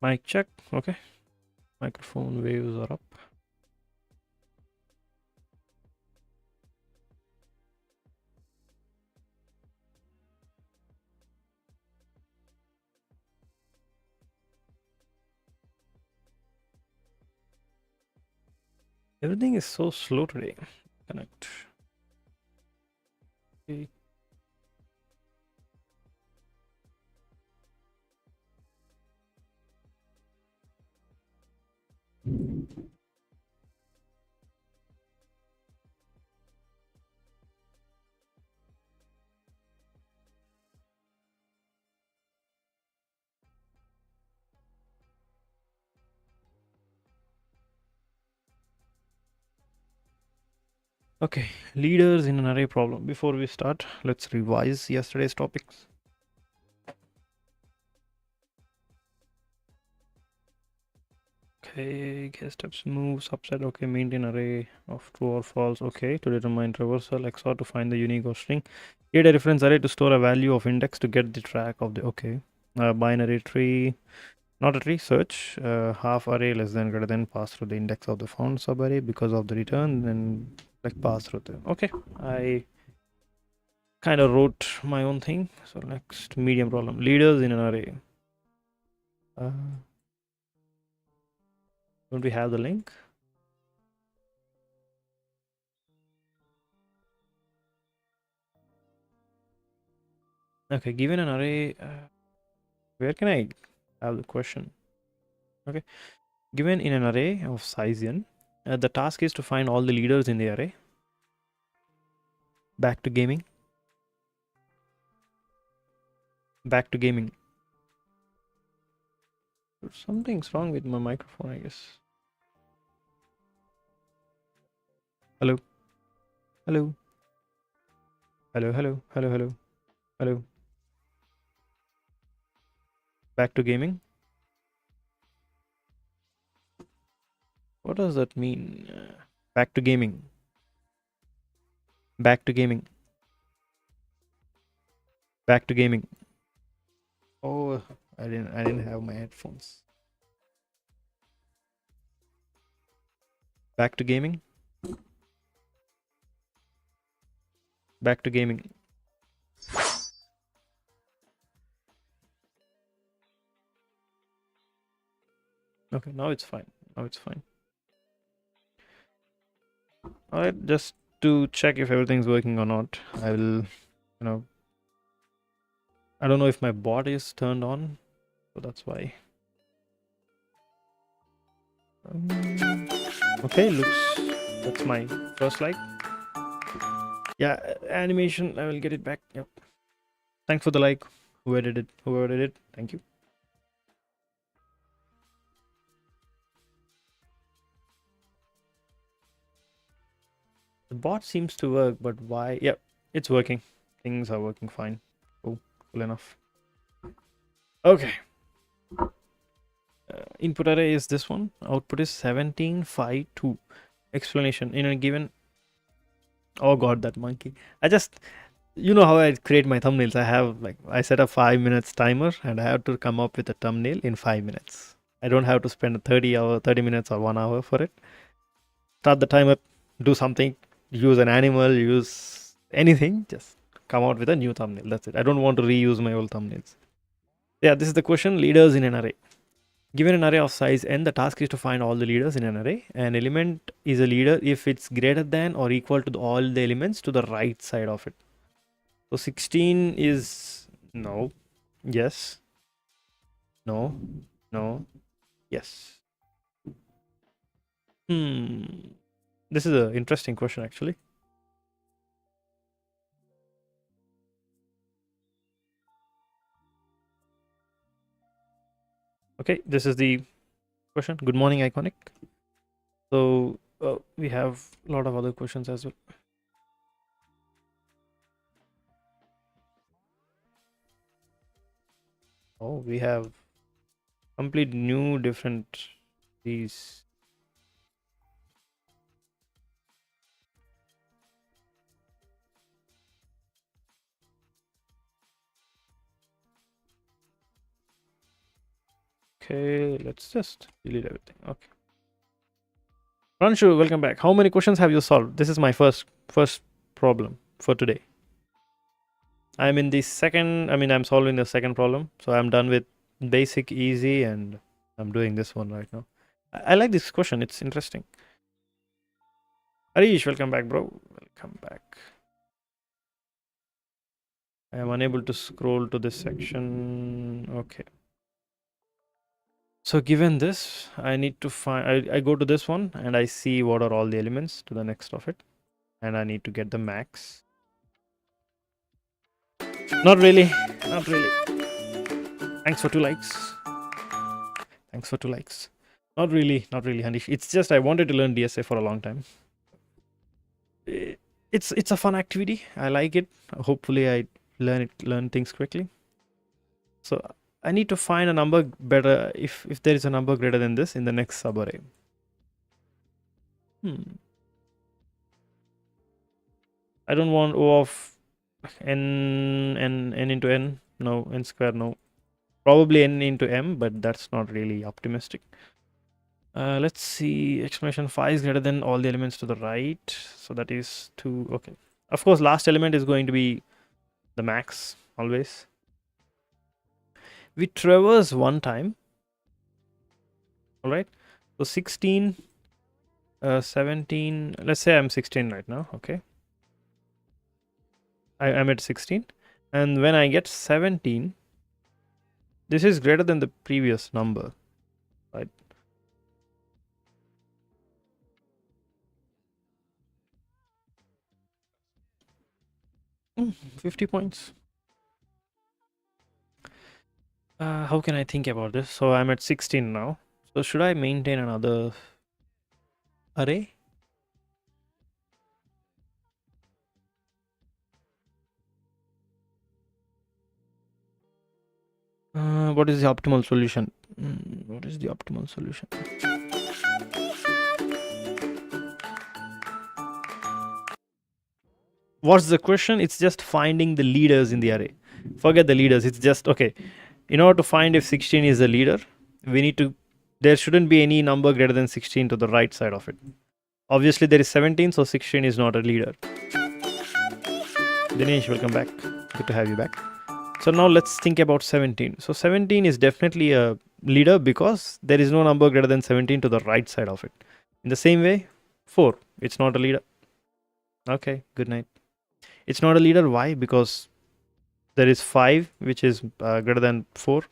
Mic check. Okay. Microphone waves are up. Everything is so slow today. Connect. Okay. Okay, leaders in an array problem. Before we start, let's revise yesterday's topics. Okay, case steps, move, subset. Okay, maintain array of true or false. Okay, to determine traversal, XOR to find the unique or string. Create a reference array to store a value of index to get the track of the. Okay, binary tree, not a tree. Search half array less than greater than pass through the index of the found subarray because of the return. Then like pass through the. Okay, I kind of wrote my own thing. So next medium problem, leaders in an array. Don't we have the link? Okay, given an array, where can I have the question? Okay, given in an array of size n, the task is to find all the leaders in the array. Back to gaming. Back to gaming. Something's wrong with my microphone, I guess. Hello. Hello. Hello. Hello. Hello. Hello. Hello. Back to gaming. What does that mean? Back to gaming. Back to gaming. Back to gaming. Oh, I didn't have my headphones. Back to gaming. Back to gaming. Okay, now it's fine. Now it's fine. Alright, just to check if everything's working or not, I will, I don't know if my bot is turned on, so that's why. Okay, that's my first like. Yeah, animation, I will get it back. Yep. Thanks for the like. Whoever did it, thank you. The bot seems to work, but why? Yep, it's working. Things are working fine. Cool enough. Okay. Input array is this one. Output is 1752. Explanation in a given. Oh god, that monkey. You know how I create my thumbnails. I set a 5 minutes timer and I have to come up with a thumbnail in 5 minutes. I don't have to spend 30 minutes or 1 hour for it. Start the timer, do something, use an animal, use anything, just come out with a new thumbnail. That's it. I don't want to reuse my old thumbnails. Yeah, this is the question. Leaders in an array. Given an array of size n, the task is to find all the leaders in an array. An element is a leader if it's greater than or equal to all the elements to the right side of it. So 16 is no, yes, no, no, yes. This is an interesting question actually. Okay, this is the question. Good morning, Iconic. So we have a lot of other questions as well. Oh, we have complete new different these. Okay, let's just delete everything. Okay. Ranshu, welcome back. How many questions have you solved? This is my first problem for today. I'm in the second, I'm solving the second problem. So I'm done with basic, easy, and I'm doing this one right now. I like this question. It's interesting. Harish, welcome back, bro. Welcome back. I am unable to scroll to this section. Okay. So given this, I need to find, I go to this one and I see what are all the elements to the next of it. And I need to get the max. Not really. Not really. Thanks for 2 likes. Thanks for 2 likes. Not really, Hanish. It's just I wanted to learn DSA for a long time. It's a fun activity. I like it. Hopefully I learn things quickly. So I need to find a number better if there is a number greater than this in the next subarray. I don't want O of n into n. No, n square, no. Probably n into m, but that's not really optimistic. Let's see. Explanation 5 is greater than all the elements to the right. So that is 2. Okay. Of course, last element is going to be the max always. We traverse one time. All right. So 16, 17. Let's say I'm 16 right now. Okay. I'm at 16. And when I get 17, this is greater than the previous number. Right. 50 points. How can I think about this? So I'm at 16 now. So should I maintain another array? What is the optimal solution? What is the optimal solution? What's the question? It's just finding the leaders in the array. Forget the leaders. It's just, okay, in order to find if 16 is the leader, there shouldn't be any number greater than 16 to the right side of it. Obviously, there is 17, so 16 is not a leader. Dinesh, welcome back. Good to have you back. So now let's think about 17. So 17 is definitely a leader because there is no number greater than 17 to the right side of it. In the same way, 4, it's not a leader. Okay, good night. It's not a leader. Why? Because there is 5, which is greater than 4.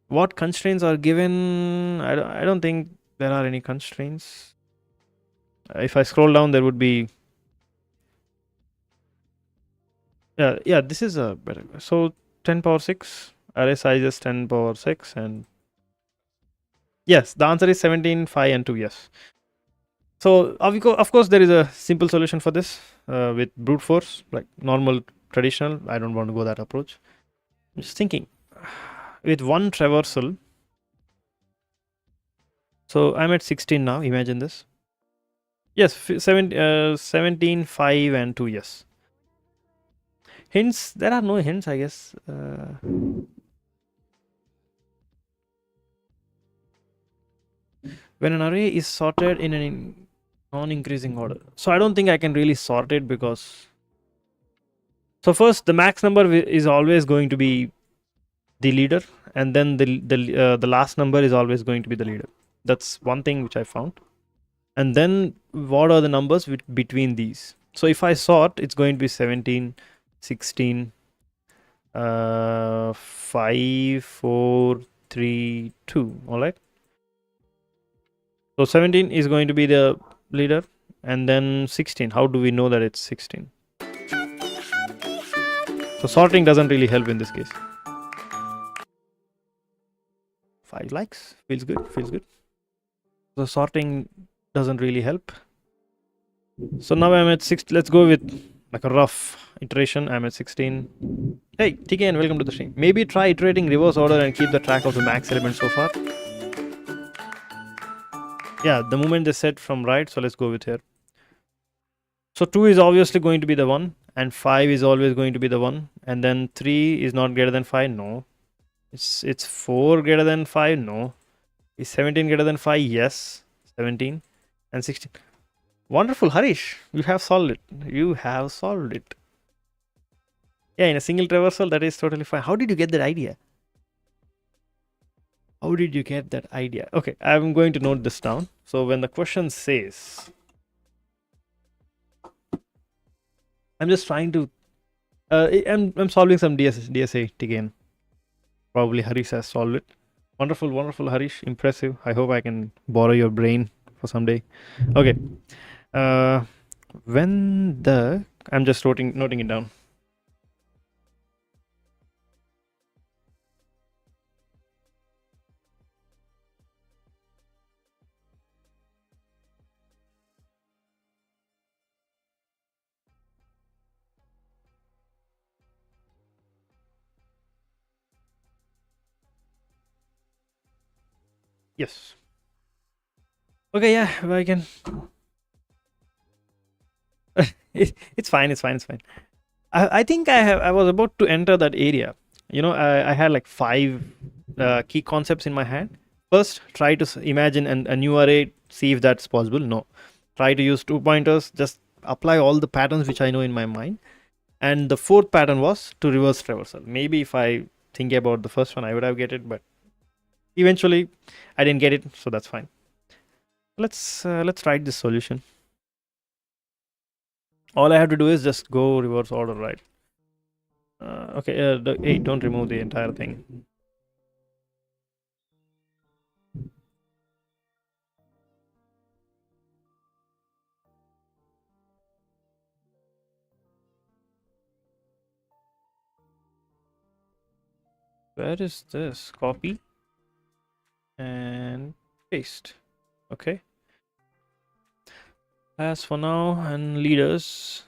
What constraints are given? I don't think there are any constraints. If I scroll down, there would be... Yeah, this is a better... So 10 power 6, array size is 10 power 6, and... Yes, the answer is 17, 5, and 2, yes. So, of course, there is a simple solution for this with brute force, like normal, traditional. I don't want to go that approach. I'm just thinking, with one traversal, so I'm at 16 now, imagine this. Yes, 17, 5, and 2, yes. Hints, there are no hints, I guess. When an array is sorted in a non-increasing order. So I don't think I can really sort it because... So first, the max number is always going to be the leader, and then the last number is always going to be the leader. That's one thing which I found. And then what are the numbers between these? So if I sort, it's going to be 17, 16, 5, 4, 3, 2. All right. So 17 is going to be the leader, and then 16. How do we know that it's 16? So sorting doesn't really help in this case. 5 likes. Feels good. So sorting doesn't really help. So now I'm at 6. Let's go with like a rough iteration. I'm at 16. Hey, TKN, welcome to the stream. Maybe try iterating reverse order and keep the track of the max element so far. Yeah, the moment they set from right, so let's go with here. So 2 is obviously going to be the 1, and 5 is always going to be the 1, and then 3 is not greater than 5. No. It's 4 greater than 5? No. Is 17 greater than 5? Yes. 17 and 16. Wonderful, Harish. You have solved it. You have solved it. Yeah, in a single traversal, that is totally fine. How did you get that idea? How did you get that idea? Okay, I'm going to note this down. So when the question says, I'm just trying to, I'm solving some DSA again. Probably Harish has solved it. Wonderful, wonderful, Harish. Impressive. I hope I can borrow your brain for someday. Okay. When the, I'm just noting it down. Yes. Okay, yeah, I can. It's fine. It's fine. It's fine. I think I was about to enter that area. I had like 5 key concepts in my hand. First, try to imagine a new array, see if that's possible. No. Try to use 2 pointers, just apply all the patterns which I know in my mind. And the 4th pattern was to reverse traversal. Maybe if I think about the first one, I would have get it, but eventually I didn't get it, so that's fine. Let's try this solution. All I have to do is just go reverse order, right? Okay, hey, don't remove the entire thing. Where is this? Copy and paste. Okay. As for now, and leaders,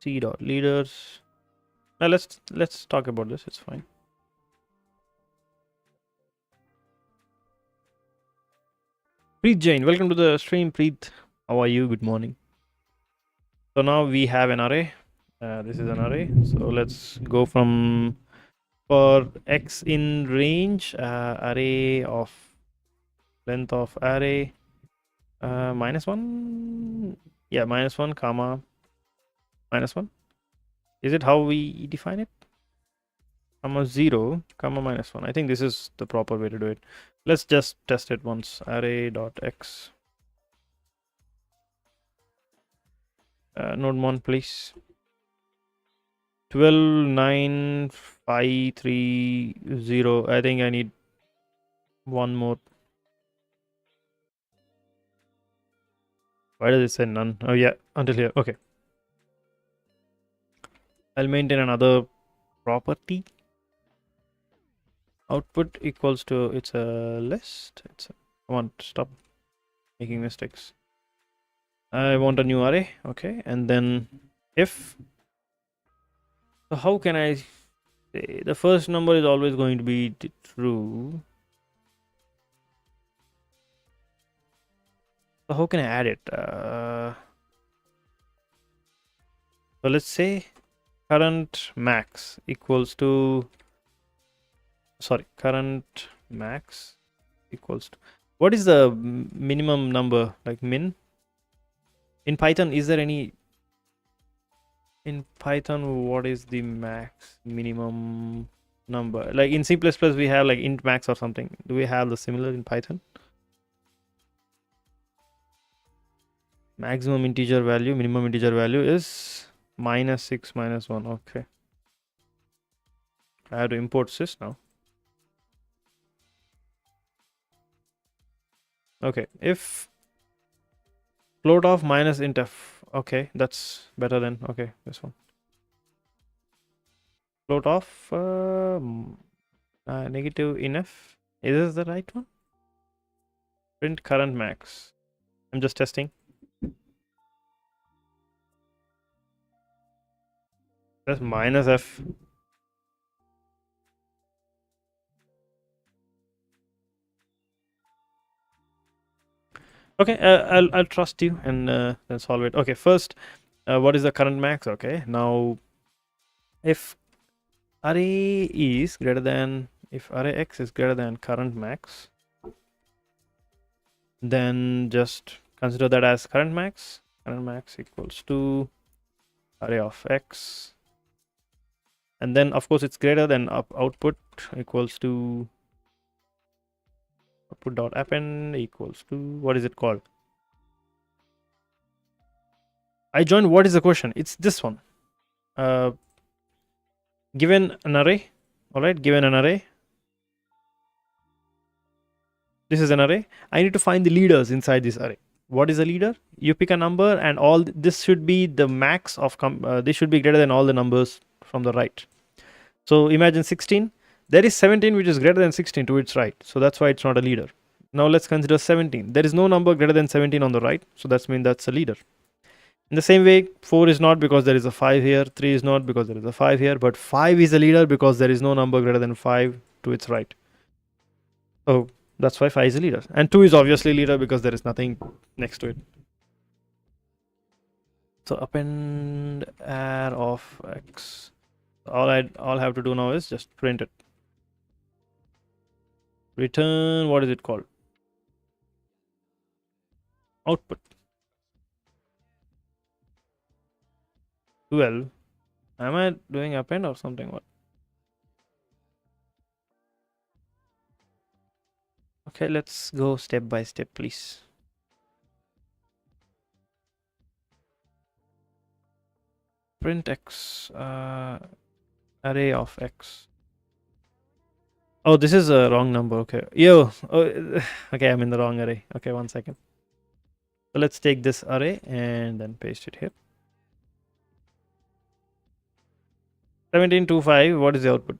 c dot leaders. Now let's talk about this. It's fine. Preet Jain, welcome to the stream. Preet, how are you? Good morning. So now we have an array. This is an array. So let's go from, for x in range, array of length of array -1. Yeah, -1 comma -1. Is it how we define it? Comma 0 comma -1. I think this is the proper way to do it. Let's just test it once. Array dot x. Node 1, please. 12 9 5 3 0. I think I need one more. Why does it say none? Oh yeah, until here. Okay. I'll maintain another property. Output equals to, it's a list. Come on, stop making mistakes. I want a new array. Okay, and then if, so how can I say the first number is always going to be true? So how can I add it? So let's say current max equals to, current max equals to, what is the minimum number, like min? In Python, is there any, in Python, what is the max minimum number? Like in C++, we have like int max or something. Do we have the similar in Python? Maximum integer value, minimum integer value is -6 -1. Okay. I have to import sys now. Okay, if float of minus int f. Okay, that's better than, okay, this one. Float of negative inf. Is this the right one? Print current max. I'm just testing. That's minus f. Okay, I'll trust you and then solve it. Okay, first, what is the current max? Okay, now if array is greater than, if array X is greater than current max, then just consider that as current max. Current max equals to array of X, and then of course it's greater than output equals to output dot append equals to, what is it called? I joined what is the question? It's this one. Given an array, all right, given an array, this is an array. I need to find the leaders inside this array. What is a leader? You pick a number, and all this should be the max of this should be greater than all the numbers from the right. So imagine 16. There is 17 which is greater than 16 to its right. So that's why it's not a leader. Now let's consider 17. There is no number greater than 17 on the right. So that means that's a leader. In the same way, 4 is not because there is a 5 here. 3 is not because there is a 5 here. But 5 is a leader because there is no number greater than 5 to its right. So that's why 5 is a leader. And 2 is obviously leader because there is nothing next to it. So append array of X. All I have to do now is just print it. Return, what is it called? Output. 12. Am I doing append or something? What? Okay, let's go step by step, please. Print X, array of X. Oh, this is a wrong number. Okay. Yo. Oh, okay, I'm in the wrong array. Okay, 1 second. So let's take this array and then paste it here. 1725. What is the output?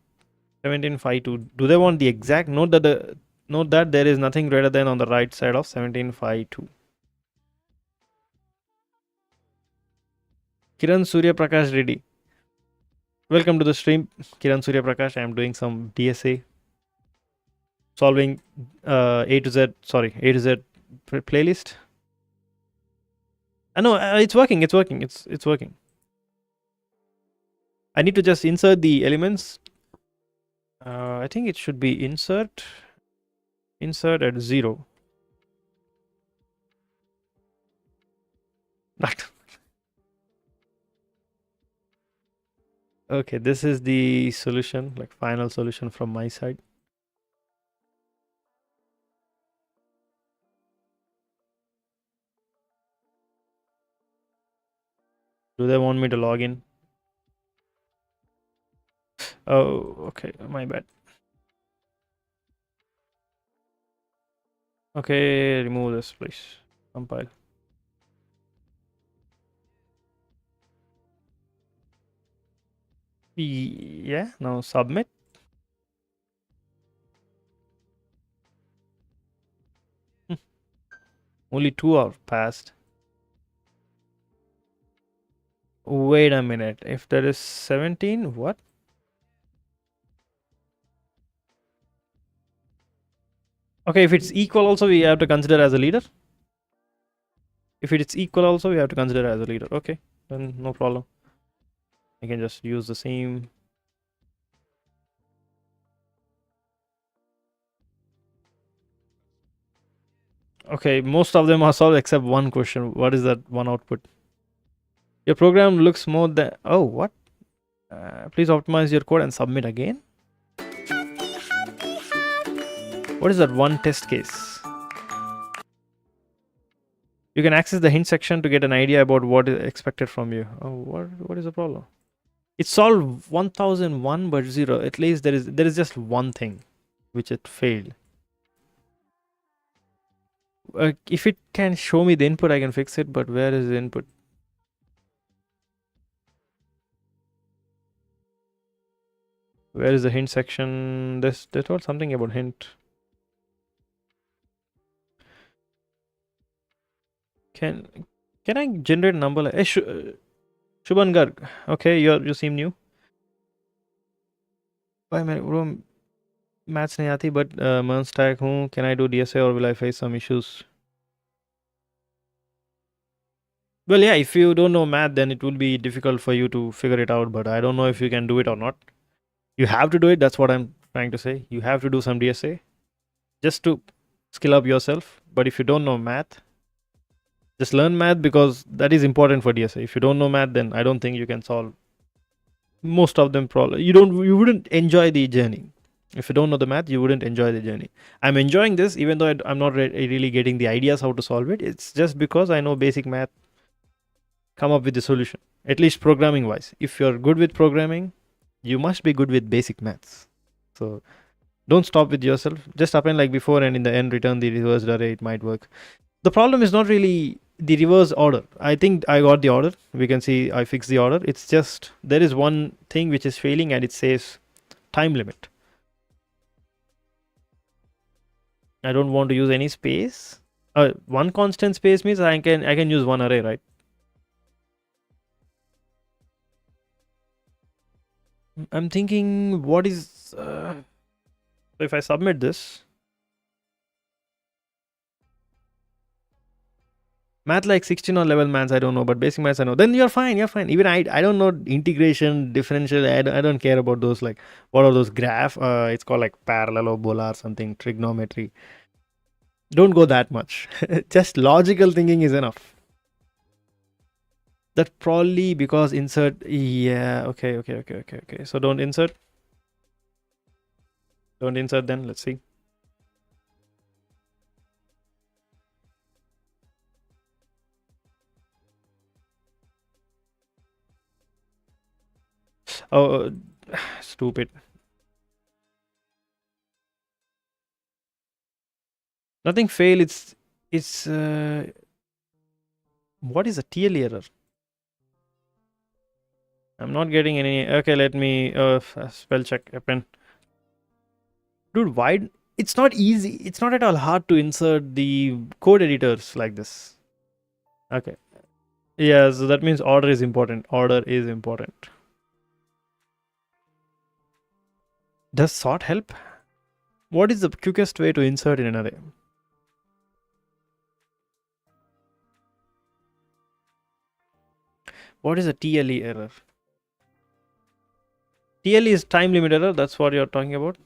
1752. Do they want the exact? Note that there is nothing greater than on the right side of 1752. Kiran Surya Prakash Reddy. Welcome to the stream, Kiran Surya Prakash. I am doing some DSA, solving A to Z playlist. I know it's working. It's working. It's working. I need to just insert the elements. I think it should be insert at 0. Okay, this is the solution, like final solution from my side. Do they want me to log in? Oh, okay, my bad. Okay, remove this, please. Compile. Yeah, now submit. Only 2 hours passed. Wait a minute. If there is 17, what? Okay, if it's equal also, we have to consider as a leader. If it's equal also, we have to consider as a leader. Okay, then no problem. I can just use the same. Okay, most of them are solved except one question. What is that one output? Your program looks more than... Oh, what? Please optimize your code and submit again. What is that one test case? You can access the hint section to get an idea about what is expected from you. Oh, what is the problem? It solved 1001 but 0. At least there is just one thing which it failed. If it can show me the input, I can fix it, but where is the input? Where is the hint section? They told something about hint. Can I generate a number like Shubhan Garg? Okay, you seem new. Why my maths nahi aati, but मैं stack हूँ. Can I do DSA or will I face some issues? Well, yeah, if you don't know math, then it will be difficult for you to figure it out. But I don't know if you can do it or not. You have to do it. That's what I'm trying to say. You have to do some DSA just to skill up yourself. But if you don't know math, just learn math, because that is important for DSA. If you don't know math, then I don't think you can solve most of them problem. You wouldn't enjoy the journey. If you don't know the math, you wouldn't enjoy the journey. I'm enjoying this even though I'm not really getting the ideas how to solve it. It's just because I know basic math, come up with the solution, at least programming wise. If you're good with programming, you must be good with basic maths. So don't stop with yourself. Just append like before, and in the end return the reversed array. It might work. The problem is not really the reverse order. I think I got the order. We can see I fixed the order. It's just there is one thing which is failing, and it says time limit. I don't want to use any space. One constant space means I can use one array, right? I'm thinking, what is so if I submit this, math like 16 or level maths, I don't know, but basic maths I know. Then you're fine. Even I don't know integration, differential. I don't care about those. Like, what are those graph? It's called like parallelobola or something, trigonometry. Don't go that much. Just logical thinking is enough. That probably because insert. Yeah. Okay. So don't insert. Don't insert then. Let's see. Oh, stupid. Nothing fail. It's what is a TL error? I'm not getting any. Okay, let me spell check append. Dude, why? It's not easy. It's not at all hard to insert the code editors like this. Okay. Yeah, so that means order is important. Order is important. Does sort help? What is the quickest way to insert in an array? What is a TLE error? TLE is time limit error. That's what you're talking about.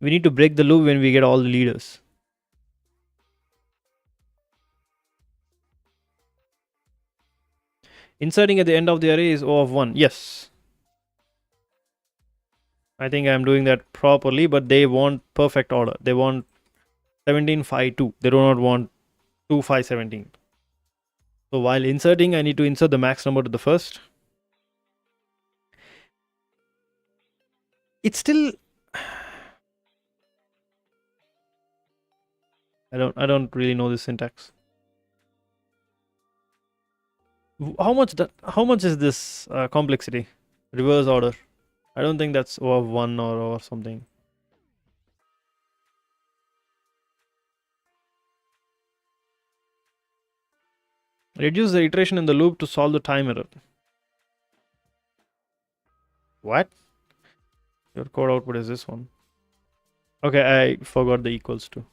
We need to break the loop when we get all the leaders. Inserting at the end of the array is O of 1. Yes. I think I'm doing that properly, but they want perfect order. They want 17, 5, 2. They do not want 2, 5, 17. So while inserting, I need to insert the max number to the first. It's still... I don't really know this syntax. How much is this complexity? Reverse order. I don't think that's O of 1 or something. Reduce the iteration in the loop to solve the time error. What? Your code output is this one. Okay, I forgot the equals to.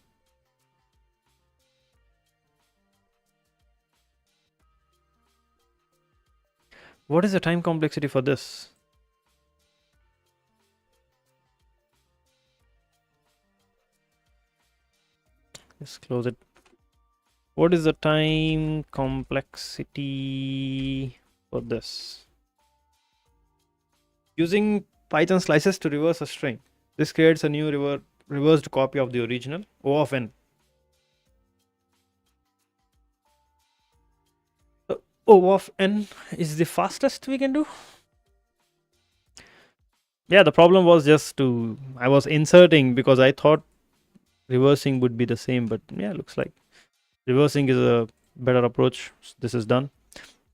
What is the time complexity for this? Let's close it. What is the time complexity for this? Using Python slices to reverse a string. This creates a new reversed copy of the original, O of n. So O of n is the fastest we can do. Yeah, the problem was just I was inserting because I thought reversing would be the same, but yeah, looks like reversing is a better approach. This is done.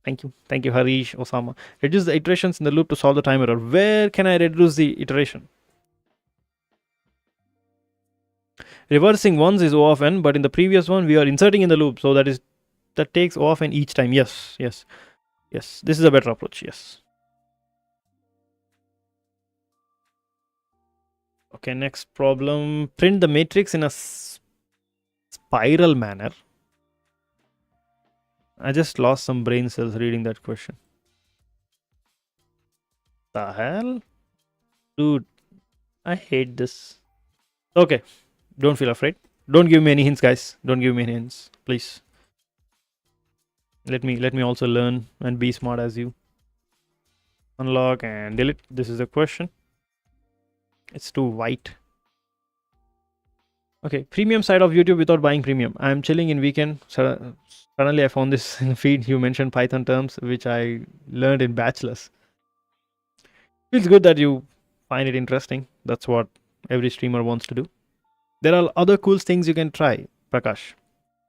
Thank you, Harish, Osama. Reduce the iterations in the loop to solve the time error. Where can I reduce the iteration? Reversing once is O of n, but in the previous one we are inserting in the loop, so that takes O of n each time. Yes. This is a better approach. Yes. Okay, next problem. Print the matrix in a spiral manner. I just lost some brain cells reading that question. The hell? Dude, I hate this. Okay, don't feel afraid. Don't give me any hints, guys. Don't give me any hints, please. Let me also learn and be smart as you. Unlock and delete. This is the question. It's too white. Okay, premium side of YouTube without buying premium. I'm chilling in weekend. Suddenly I found this in feed. You mentioned Python terms, which I learned in bachelor's. Feels good that you find it interesting. That's what every streamer wants to do. There are other cool things you can try, Prakash.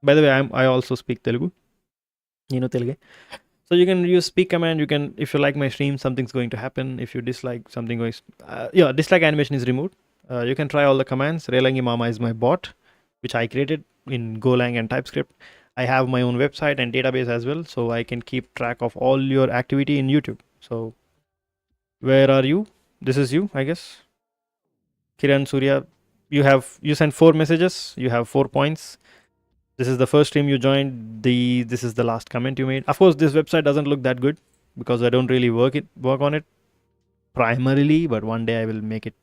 By the way, I also speak Telugu. You know Telugu. So you can use speak command. You can, if you like my stream, something's going to happen. If you dislike something, dislike animation is removed. You can try all the commands. Relangi Mama is my bot, which I created in Golang and TypeScript. I have my own website and database as well, so I can keep track of all your activity in YouTube. So, where are you? This is you, I guess. Kiran Surya, you sent 4 messages. You have 4 points. This is the first stream you joined. This is the last comment you made. Of course, this website doesn't look that good because I don't really work on it primarily, but one day I will make it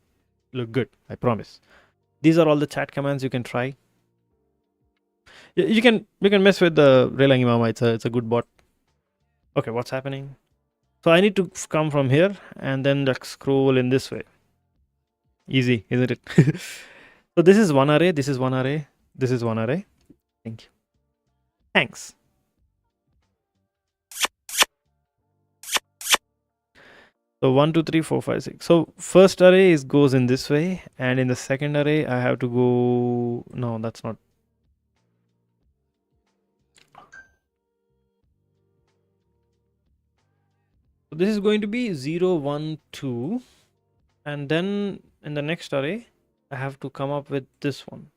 look good. I promise. These are all the chat commands you can try. You can mess with the Relangi Mama. It's a good bot. Okay, what's happening? So I need to come from here and then like scroll in this way. Easy, isn't it? So this is one array. This is one array. This is one array. Thank you. Thanks. So 1, 2, 3, 4, 5, 6. So first array goes in this way, and in the second array I have to go. No, that's not. So this is going to be 0, 1, 2, and then in the next array I have to come up with this one.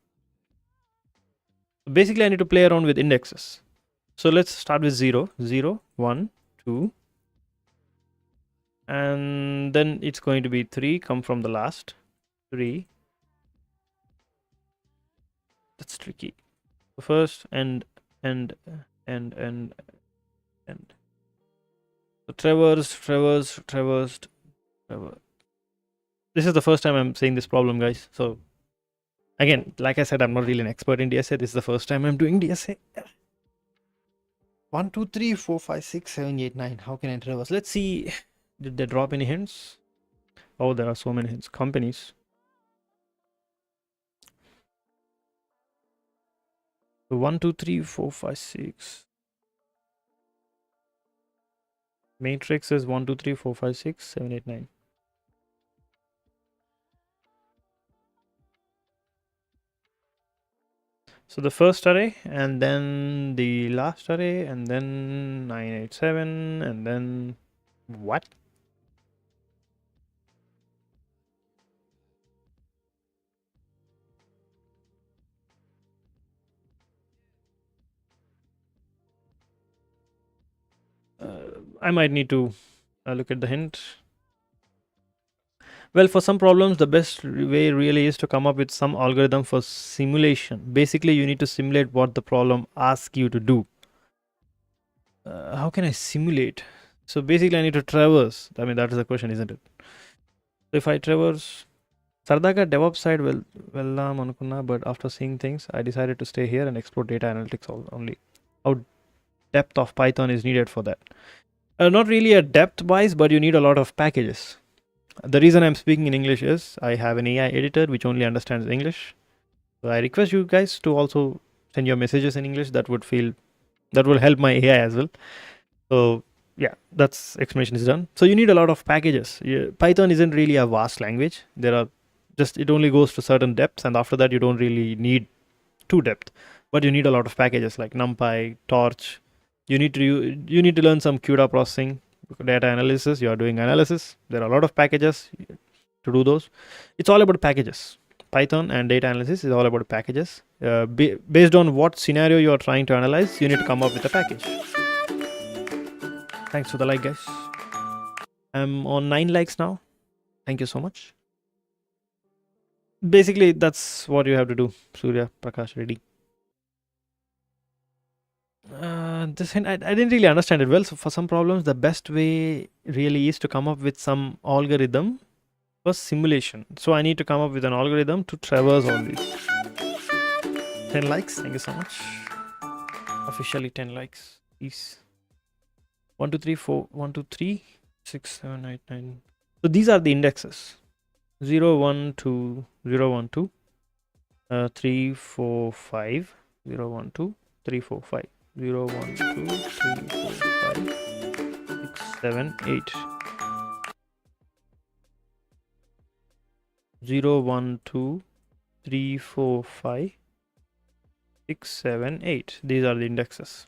So basically I need to play around with indexes. So let's start with 0, 0, 1, 2, and then it's going to be 3, come from the last 3. That's tricky. So first and so traversed. This is the first time I'm seeing this problem, guys. So again, like I said, I'm not really an expert in DSA. This is the first time I'm doing DSA. 1, 2, 3, 4, 5, 6, 7, 8, 9. How can I traverse? Let's see. Did they drop any hints? Oh, there are so many hints. Companies. So 1, 2, 3, 4, 5, 6. Matrix is 1, 2, 3, 4, 5, 6, 7, 8, 9. So the first array, and then the last array, and then 987, and then what? I might need to look at the hint. Well, for some problems, the best way really is to come up with some algorithm for simulation. Basically, you need to simulate what the problem asks you to do. How can I simulate? So basically, I need to traverse. I mean, that is the question, isn't it? So if I traverse, Sardaka DevOps side వెళ్ళాం అనుకున్నా, but after seeing things, I decided to stay here and explore data analytics only. How depth of Python is needed for that? Not really a depth wise, but you need a lot of packages. The reason I'm speaking in English is I have an AI editor which only understands English. So I request you guys to also send your messages in English. That will help my AI as well. So yeah, that's explanation is done. So you need a lot of packages. Python isn't really a vast language. It only goes to certain depths, and after that you don't really need too depth. But you need a lot of packages like NumPy, Torch. You need to learn some CUDA processing, data analysis. You are doing analysis. There are a lot of packages to do those. It's all about packages. Python and data analysis is all about packages. Based on what scenario you are trying to analyze, you need to come up with a package. Thanks for the like, guys. I'm on 9 likes now. Thank you so much. Basically, that's what you have to do, Surya Prakash Reddy. This hint, I didn't really understand it well. So for some problems, the best way really is to come up with some algorithm for simulation. So I need to come up with an algorithm to traverse all these. 10 likes. Thank you so much. Officially 10 likes. Please. 1, 2, 3, 4, 1, 2, 3, 6, 7, 8, 9. So these are the indexes. 0, 1, 2, 0, 1, 2, 3, 4, 5, 0, 1, 2, 3, 4, 5, 0, 1, 2, 3, 4, 5, 6, 7, 8. 0, 1, 2, 3, 4, 5, 6, 7, 8. These are the indexes.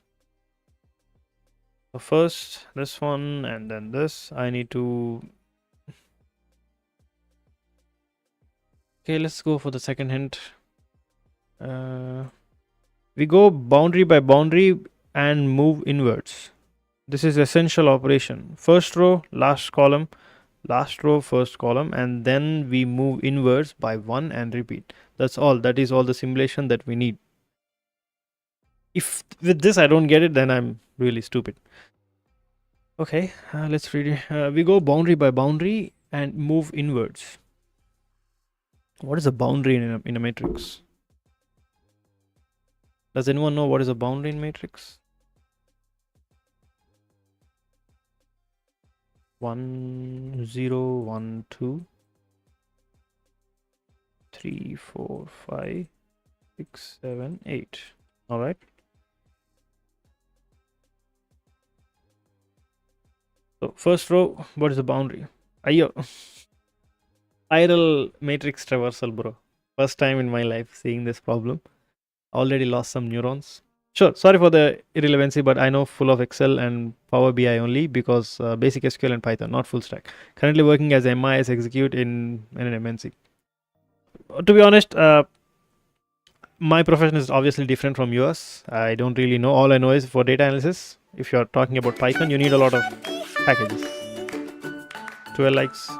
So first this one and then this. I need to. Okay, let's go for the second hint. We go boundary by boundary and move inwards. This is essential operation. First row, last column, last row, first column, and then we move inwards by 1 and repeat. That's all. That is all the simulation that we need. If with this I don't get it, then I'm really stupid. Okay, let's read it. We go boundary by boundary and move inwards. What is a boundary in a matrix? Does anyone know what is a boundary in matrix? 1, 0, 1, 2, 3, 4, 5, 6, 7, 8. All right. So first row, what is the boundary? Ayo. Spiral matrix traversal, bro. First time in my life seeing this problem. Already lost some neurons. Sure, sorry for the irrelevancy, but I know full of Excel and Power BI only because basic SQL and Python, not full stack. Currently working as MIS execute in an MNC. To be honest, my profession is obviously different from yours. I don't really know. All I know is for data analysis, if you're talking about Python, you need a lot of packages. 12 likes.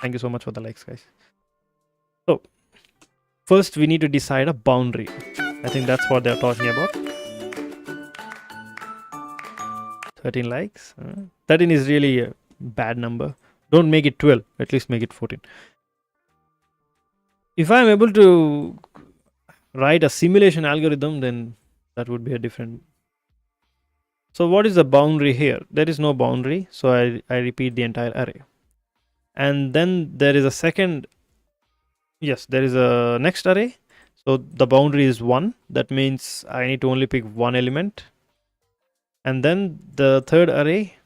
Thank you so much for the likes, guys. So, first we need to decide a boundary. I think that's what they're talking about. 13 likes. 13 is really a bad number. Don't make it 12. At least make it 14. If I'm able to write a simulation algorithm, then that would be a different. So what is the boundary here? There is no boundary. So I repeat the entire array. And then there is a second. Yes, there is a next array. So the boundary is 1. That means I need to only pick one element. And then the third array,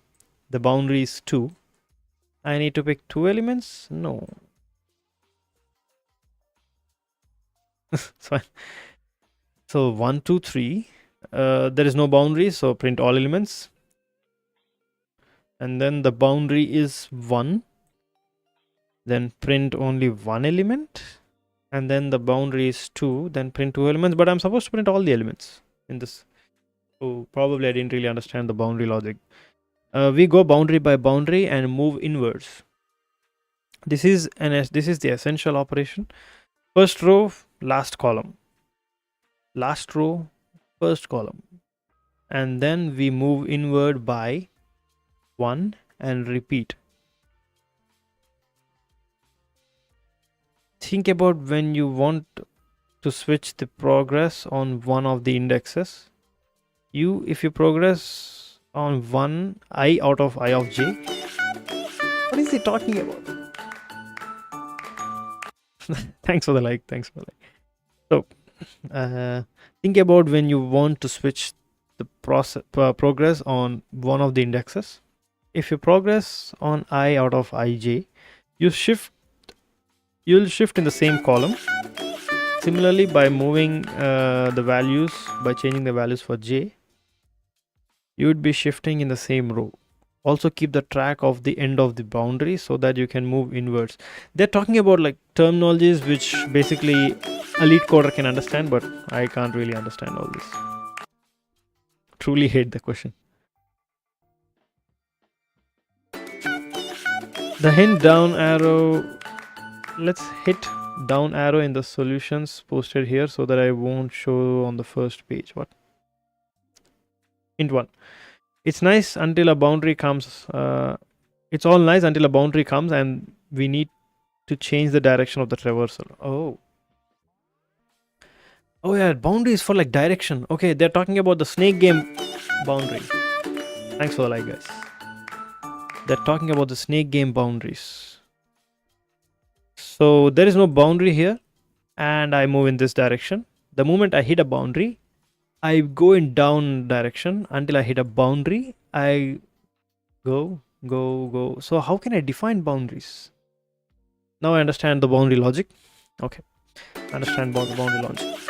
the boundary is 2. I need to pick 2 elements? No. So 1, 2, 3. There is no boundary, so print all elements. And then the boundary is 1. Then print only one element. And then the boundary is 2. Then print 2 elements. But I'm supposed to print all the elements in this. So probably I didn't really understand the boundary logic. We go boundary by boundary and move inwards. This is the essential operation. First row, last column. Last row, first column. And then we move inward by 1 and repeat. Think about when you want to switch the progress on one of the indexes. If you progress on one I out of I of j, what is he talking about? Thanks for the like. So think about when you want to switch the progress on one of the indexes. If you progress on I out of ij, you'll shift in the same column. Similarly, by moving the values, by changing the values for j, you would be shifting in the same row. Also keep the track of the end of the boundary so that you can move inwards. They're talking about like terminologies which basically a Leetcoder can understand, but I can't really understand all this. Truly hate the question. The hint down arrow. Let's hit down arrow in the solutions posted here so that I won't show on the first page. What? Hint 1. It's nice until a boundary comes. It's all nice until a boundary comes and we need to change the direction of the traversal. Oh yeah, boundary is for like direction. Okay, they're talking about the snake game boundary. Thanks for the like, guys. They're talking about the snake game boundaries. So there is no boundary here, and I move in this direction. The moment I hit a boundary, I go in down direction until I hit a boundary. I go. So how can I define boundaries? Now I understand the boundary logic. Okay, understand about the boundary logic.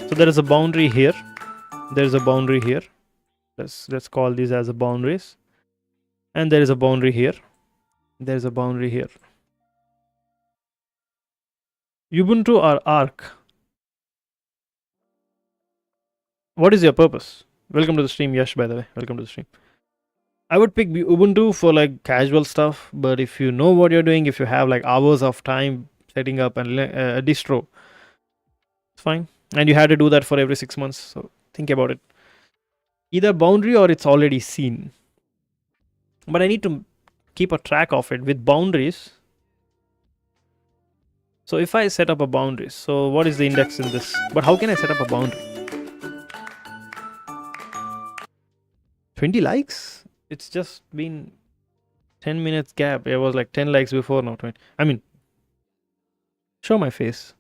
So there is a boundary here. There is a boundary here. Let's call these as a boundaries. And there is a boundary here. There is a boundary here. Ubuntu or Arc? What is your purpose? Welcome to the stream, Yash, by the way. Welcome to the stream. I would pick Ubuntu for like casual stuff, but if you know what you're doing, if you have like hours of time setting up a distro, it's fine. And you had to do that for every 6 months, so think about it. Either boundary or it's already seen. But I need to keep a track of it with boundaries. So if I set up a boundary, so what is the index in this? But how can I set up a boundary? 20 likes? It's just been 10 minutes gap. It was like 10 likes before, now 20. I mean, show my face.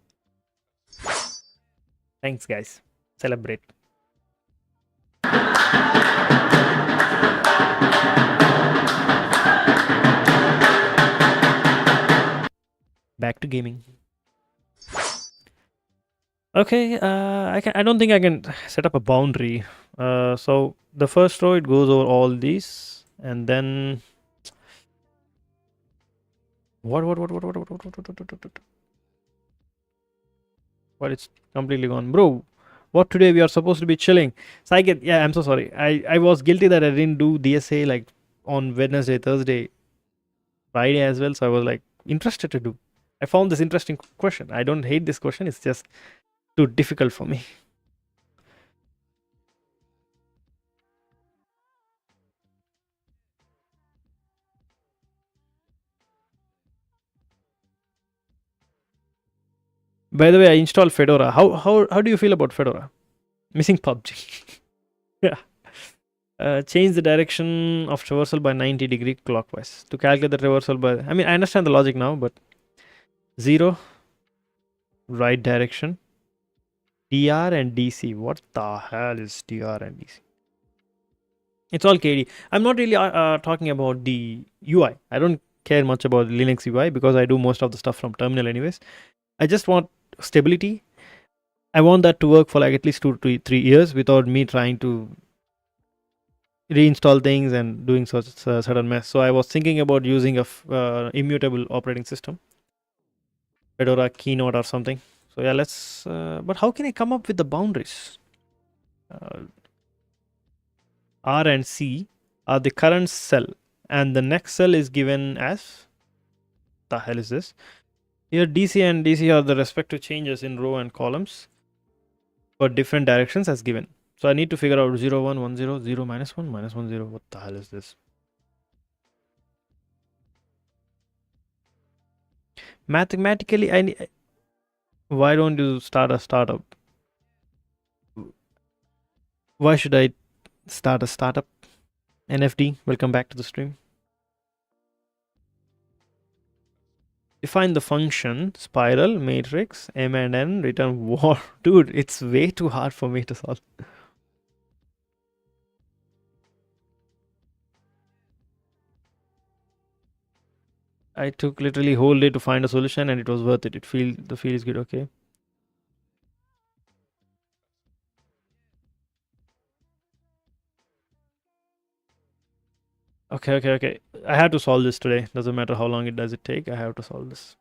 Thanks, guys. Celebrate. Back to gaming. Okay, I don't think I can set up a boundary. So the first row, it goes over all these, and then what? What? It's completely gone, bro. What, today we are supposed to be chilling? So yeah, I'm so sorry. I was guilty that I didn't do DSA like on Wednesday, Thursday, Friday as well. So I was like interested to do. I found this interesting question. I don't hate this question. It's just too difficult for me. By the way, I installed Fedora. How do you feel about Fedora? Missing PUBG. Yeah. Change the direction of traversal by 90-degree clockwise to calculate the traversal by. I mean, I understand the logic now, but 0 right direction. DR and DC. What the hell is DR and DC? It's all KD. I'm not really talking about the UI. I don't care much about Linux UI because I do most of the stuff from terminal anyways. I just want stability. I want that to work for like at least 2 to 3 years without me trying to reinstall things and doing such a sudden mess. So I was thinking about using a immutable operating system, Fedora Keynote or something. So yeah, let's. But how can I come up with the boundaries? R and C are the current cell, and the next cell is given as. The hell is this? Here DC and DC are the respective changes in row and columns for different directions as given. So I need to figure out 0, 1, 1, 0, 0, minus 1, minus 1, 0. What the hell is this? Mathematically, why don't you start a startup? Why should I start a startup? NFD, welcome back to the stream. Define the function spiral matrix m and n return war. Dude, it's way too hard for me to solve. I took literally whole day to find a solution and it was worth it. The feel is good. Okay. Okay. I have to solve this today. Doesn't matter how long it does it take. I have to solve this.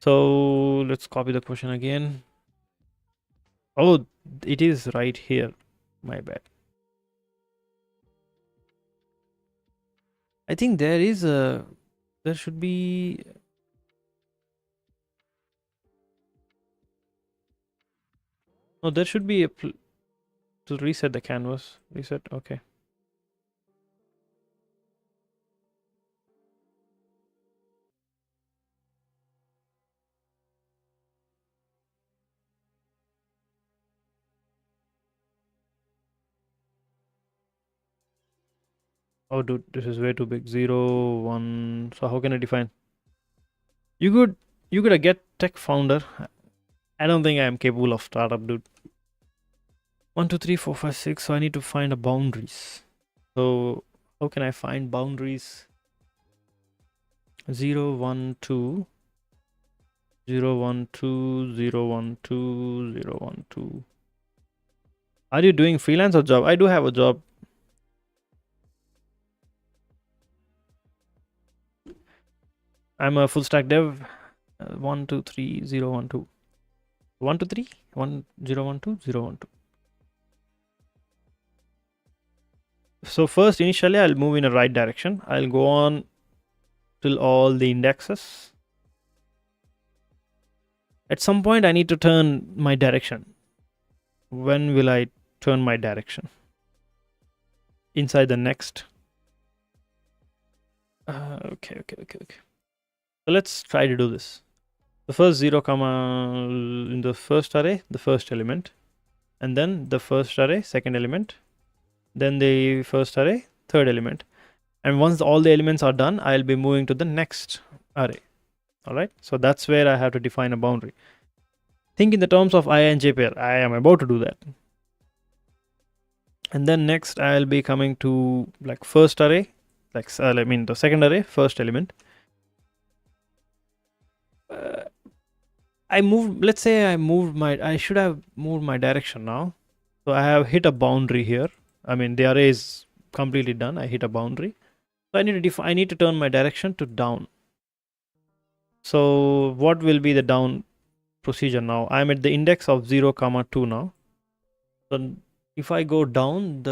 So let's copy the question again. Oh, it is right here. My bad. I think there should be. No, there should be a. to reset the canvas. Reset, okay. Oh, dude, this is way too big. 0, 1. So how can I define? You could a get tech founder. I don't think I am capable of startup, dude. 1, 2, 3, 4, 5, 6. So I need to find a boundaries. So how can I find boundaries? 0, 1, 2. 0, 1, 2, 0, 1, 2, 0, 1, 2. Are you doing freelance or job? I do have a job. I'm a full stack dev. 1, 2, 3, 0, 1, 2. 1, 2, 3, 1, 0, 1, 2, 0, 1, 2. So first, initially, I'll move in a right direction. I'll go on till all the indexes. At some point, I need to turn my direction. When will I turn my direction? Inside the next. Okay. So let's try to do this. The first 0 comma in the first array, the first element, and then the first array, second element, then the first array, third element. And once all the elements are done, I'll be moving to the next array. All right. So that's where I have to define a boundary. Think in the terms of I and J pair. I am about to do that. And then next I'll be coming to like first array, like the second array, first element. I should have moved my direction now. So I have hit a boundary here. I mean, the array is completely done. I hit a boundary. So I need to turn my direction to down. So what will be the down procedure now? I'm at the index of 0, 2 now. So if I go down,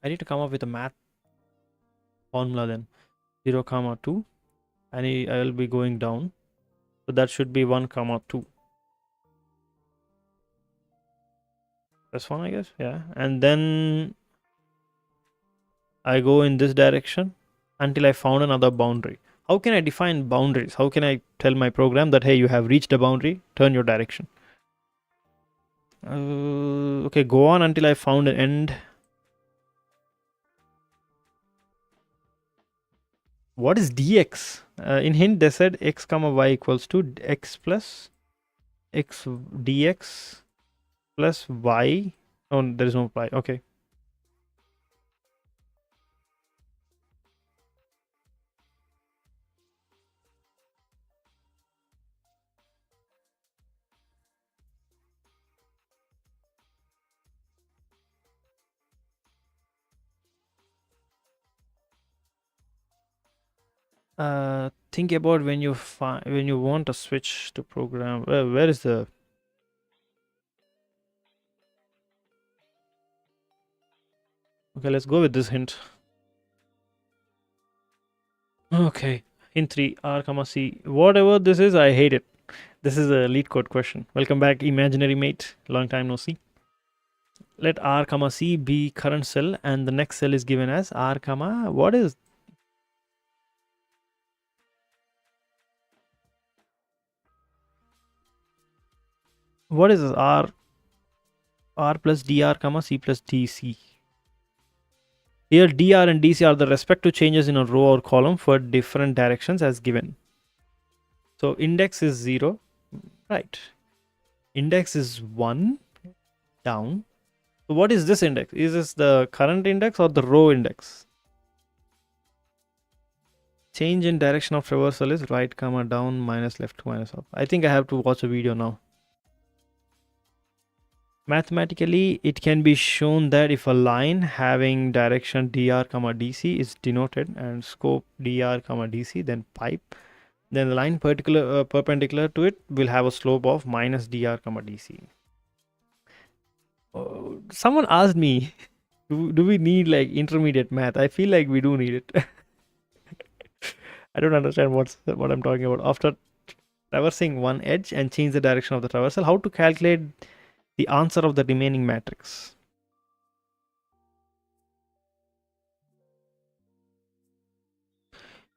I need to come up with a math formula then. 0, 2. I will be going down. So that should be 1, 2. That's one, I guess. Yeah. And then I go in this direction until I found another boundary. How can I define boundaries? How can I tell my program that, hey, you have reached a boundary, turn your direction? Okay, go on until I found an end. What is dx? In hint, they said x comma y equals to x plus x dx plus y. Oh, there is no y. Okay. Think about when you want to switch to program. Where is the? Okay, let's go with this hint. Okay, hint 3 r comma c. Whatever this is, I hate it. This is a Leetcode question. Welcome back, imaginary mate. Long time no see. Let r comma c be current cell, and the next cell is given as r comma. What is? What is this? R plus dr comma c plus dc. Here dr and dc are the respective changes in a row or column for different directions as given. So index is 0, right? Index is 1 down. So what is this index? Is this the current index or the row index? Change in direction of traversal is right comma down minus left minus up. I think I have to watch a video now. Mathematically, it can be shown that if a line having direction dr comma dc is denoted and scope dr comma dc, then pipe, then the line perpendicular to it will have a slope of minus dr comma dc. Someone asked me, do we need like intermediate math? I feel like we do need it. I don't understand what I'm talking about. After traversing one edge and change the direction of the traversal, how to calculate the answer of the remaining matrix?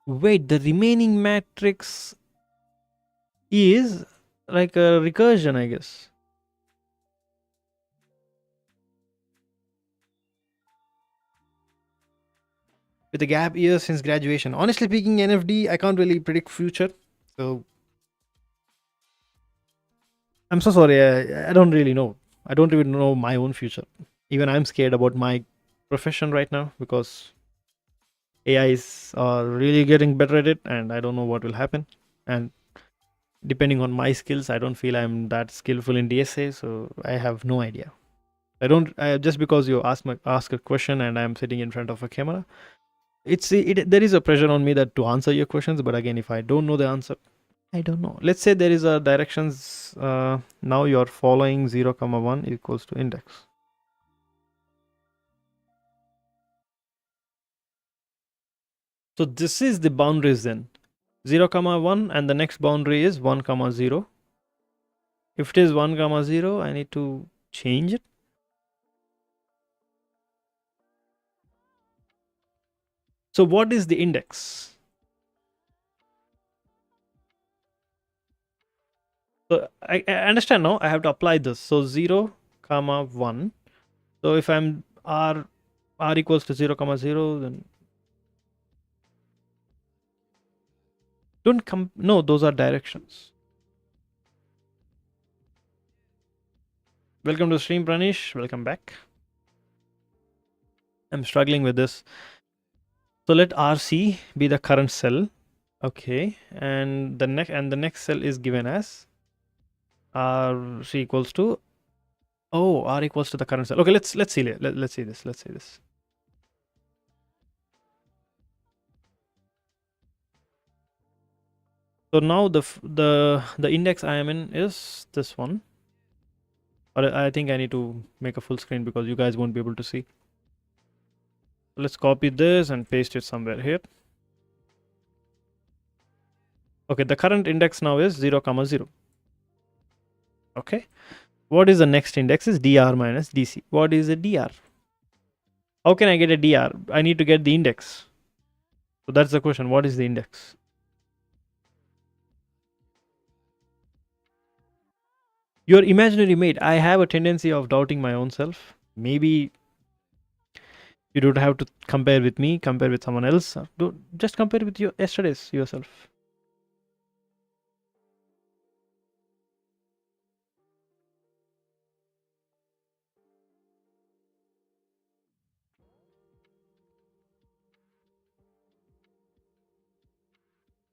Wait, the remaining matrix is like a recursion, I guess. With a gap year since graduation. Honestly speaking, NFD, I can't really predict future. So I'm so sorry. I don't really know. I don't even know my own future. Even I'm scared about my profession right now because AIs are really getting better at it, and I don't know what will happen. And depending on my skills, I don't feel I'm that skillful in DSA, so I have no idea. I don't. Just because you ask a question and I'm sitting in front of a camera, there is a pressure on me that to answer your questions. But again, if I don't know the answer, I don't know. Let's say there is a directions. Now you're following 0, 1 equals to index. So this is the boundaries then. 0, 1 and the next boundary is 1, 0. If it is 1, 0, I need to change it. So what is the index? So I understand now. I have to apply this. So 0, 1. So if I'm r equals to 0, 0, then don't come. No, those are directions. Welcome to the stream, Pranish. Welcome back. I'm struggling with this. So let RC be the current cell. Okay, and the next cell is given as RC equals to R equals to the current cell. Okay, let's see let's see this. Let's see this. So now the index I am in is this one. Or I think I need to make a full screen because you guys won't be able to see. Let's copy this and paste it somewhere here. Okay, the current index now is 0, 0. Okay. What is the next index is dr minus dc. What is a dr? How can I get a dr? I need to get the index. So that's the question. What is the index? Your imaginary mate. I have a tendency of doubting my own self. Maybe you don't have to compare with me, compare with someone else. Don't just compare with yesterday's yourself.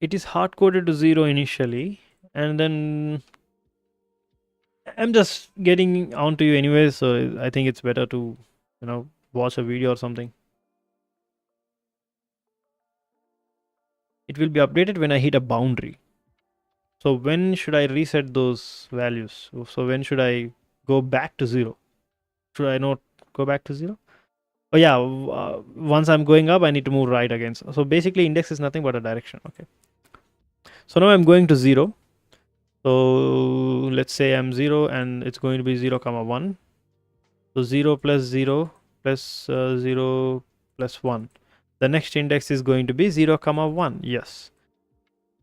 It is hard coded to 0 initially, and then I'm just getting onto you anyway, so I think it's better to, watch a video or something. It will be updated when I hit a boundary. So when should I reset those values? So when should I go back to 0? Should I not go back to 0? Oh yeah, once I'm going up, I need to move right again. So basically index is nothing but a direction. Okay. So now I'm going to 0. So let's say I'm 0 and it's going to be 0, 1. So 0 plus 0 plus 0 plus 1. The next index is going to be 0, 1. Yes.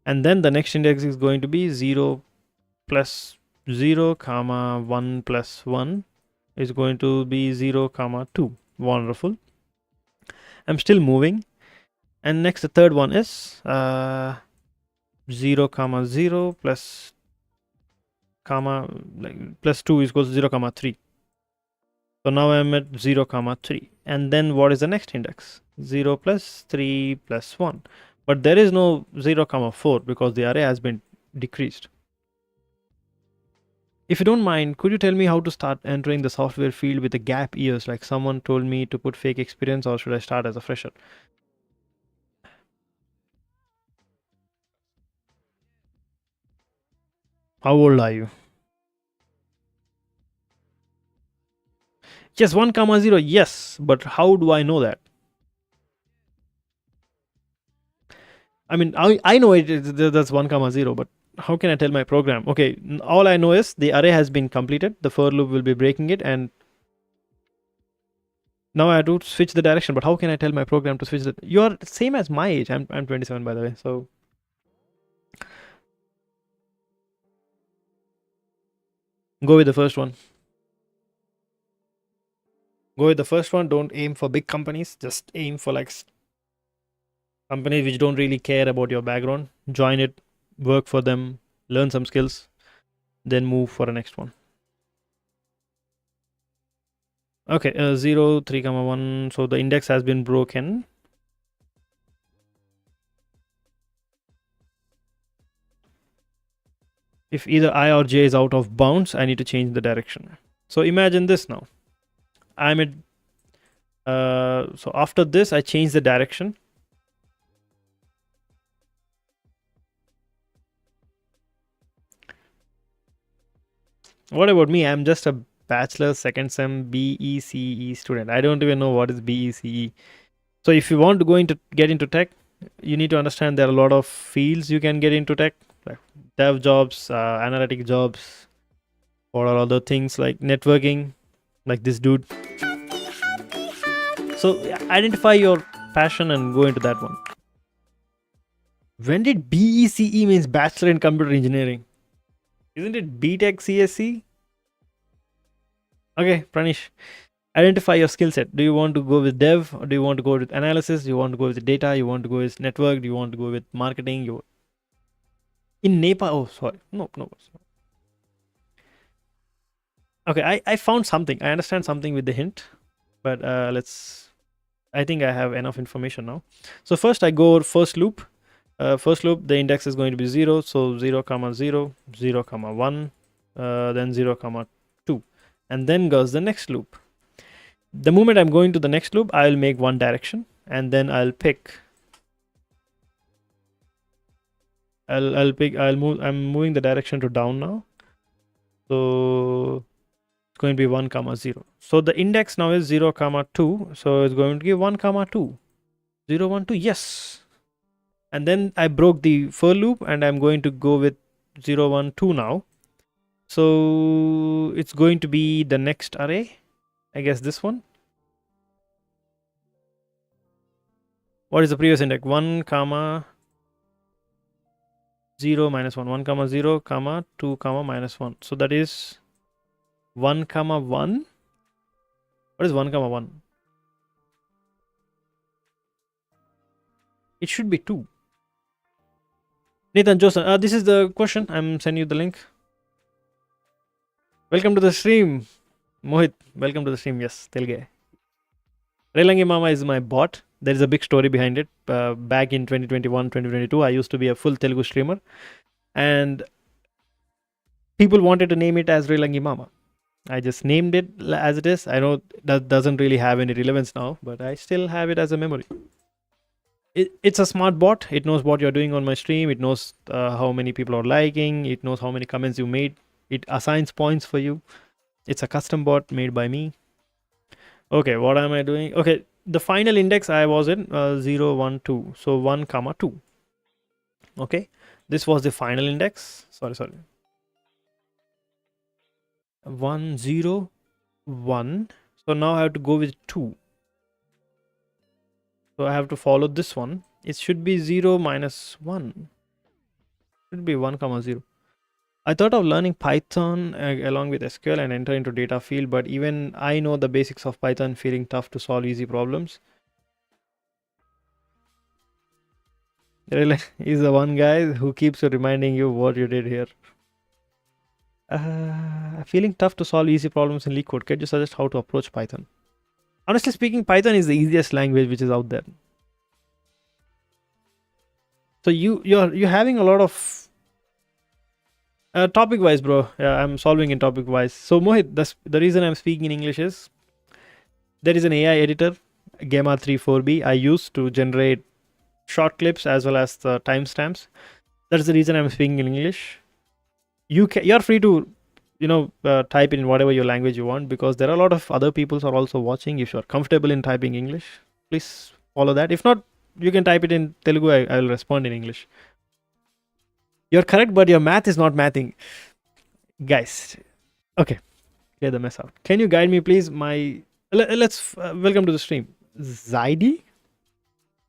And then the next index is going to be 0 plus 0, 1 plus 1 is going to be 0, 2. Wonderful. I'm still moving. And next, the third one is 0, 0 plus plus 2 is equals to 0, 3. So now I'm at 0, 3. And then what is the next index? 0 plus 3 plus 1. But there is no 0, 4 because the array has been decreased. If you don't mind, could you tell me how to start entering the software field with a gap years? Like someone told me to put fake experience, or should I start as a fresher? How old are you? Yes, 1, 0. Yes, but how do I know that? I mean, I know that's 1, 0, but how can I tell my program? Okay, all I know is the array has been completed. The for loop will be breaking it, and Now I have to switch the direction, but how can I tell my program to switch the... You're same as my age. I'm 27, by the way. So go with the first one. Go with the first one. Don't aim for big companies. Just aim for like companies which don't really care about your background. Join it, work for them, learn some skills, then move for the next one. Okay, 0, 3, 1. So the index has been broken. If either I or j is out of bounds, I need to change the direction. So imagine this now. I'm at... so after this, I change the direction. What about me? I'm just a bachelor second sem BECE student. I don't even know what is BECE. So if you want to get into tech, you need to understand there are a lot of fields you can get into tech, like dev jobs, analytic jobs, or other things like networking, like this dude. So identify your passion and go into that one. When did BECE means Bachelor in Computer Engineering? Isn't it BTech CSC? Okay, Pranish. Identify your skill set. Do you want to go with dev, or do you want to go with analysis? Do you want to go with data? You want to go with network? Do you want to go with marketing? In Nepal? Oh, sorry. No. Okay, I found something. I understand something with the hint, but I think I have enough information now. So first I go first loop. First loop, the index is going to be 0. So 0, 0, 0, 1, then 0, 2. And then goes the next loop. The moment I'm going to the next loop, I'll make one direction and then I'll pick. I'm moving the direction to down now. So it's going to be 1, 0. So the index now is 0, 2. So it's going to be 1, 2. 0, 1, 2. Yes. And then I broke the for loop and I'm going to go with 0, 1, 2 now. So it's going to be the next array. I guess this one. What is the previous index? 1, 0, minus 1. 1, 0, 2, minus 1. So that is 1, 1. What is 1, 1? It should be 2. Nathan Joseph, this is the question. I'm sending you the link. Welcome to the stream. Mohit, welcome to the stream. Yes, Telge. Relangi Mama is my bot. There is a big story behind it. Back in 2021, 2022, I used to be a full Telugu streamer. And people wanted to name it as Relangi Mama. I just named it as it is. I know that doesn't really have any relevance now, but I still have it as a memory. It's a smart bot. It knows what you're doing on my stream. It knows how many people are liking. It knows how many comments you made. It assigns points for you. It's a custom bot made by me. Okay, what am I doing? Okay, the final index I was in 0, 1, 2. So 1, 2. Okay, this was the final index. Sorry. 1, 0, 1. So now I have to go with 2. So I have to follow this one. It should be 0, minus 1. It should be 1, 0. I thought of learning Python along with SQL and enter into data field, but even I know the basics of Python, feeling tough to solve easy problems. Really? He's the one guy who keeps reminding you what you did here. Feeling tough to solve easy problems in Leetcode. Can you suggest how to approach Python? Honestly speaking, Python is the easiest language which is out there. So you're having a lot of topic wise, bro. Yeah, I'm solving in topic wise. So Mohit, the reason I'm speaking in English is there is an AI editor, Gamma 34B, I use to generate short clips as well as the timestamps. That's the reason I'm speaking in English. You're free to type in whatever your language you want, because there are a lot of other people who are also watching. If you're comfortable in typing English, please follow that. If not, you can type it in Telugu. I will respond in English. You're correct, but your math is not mathing. Guys, okay, clear the mess out. Can you guide me, please? Let's welcome to the stream. Zaidi.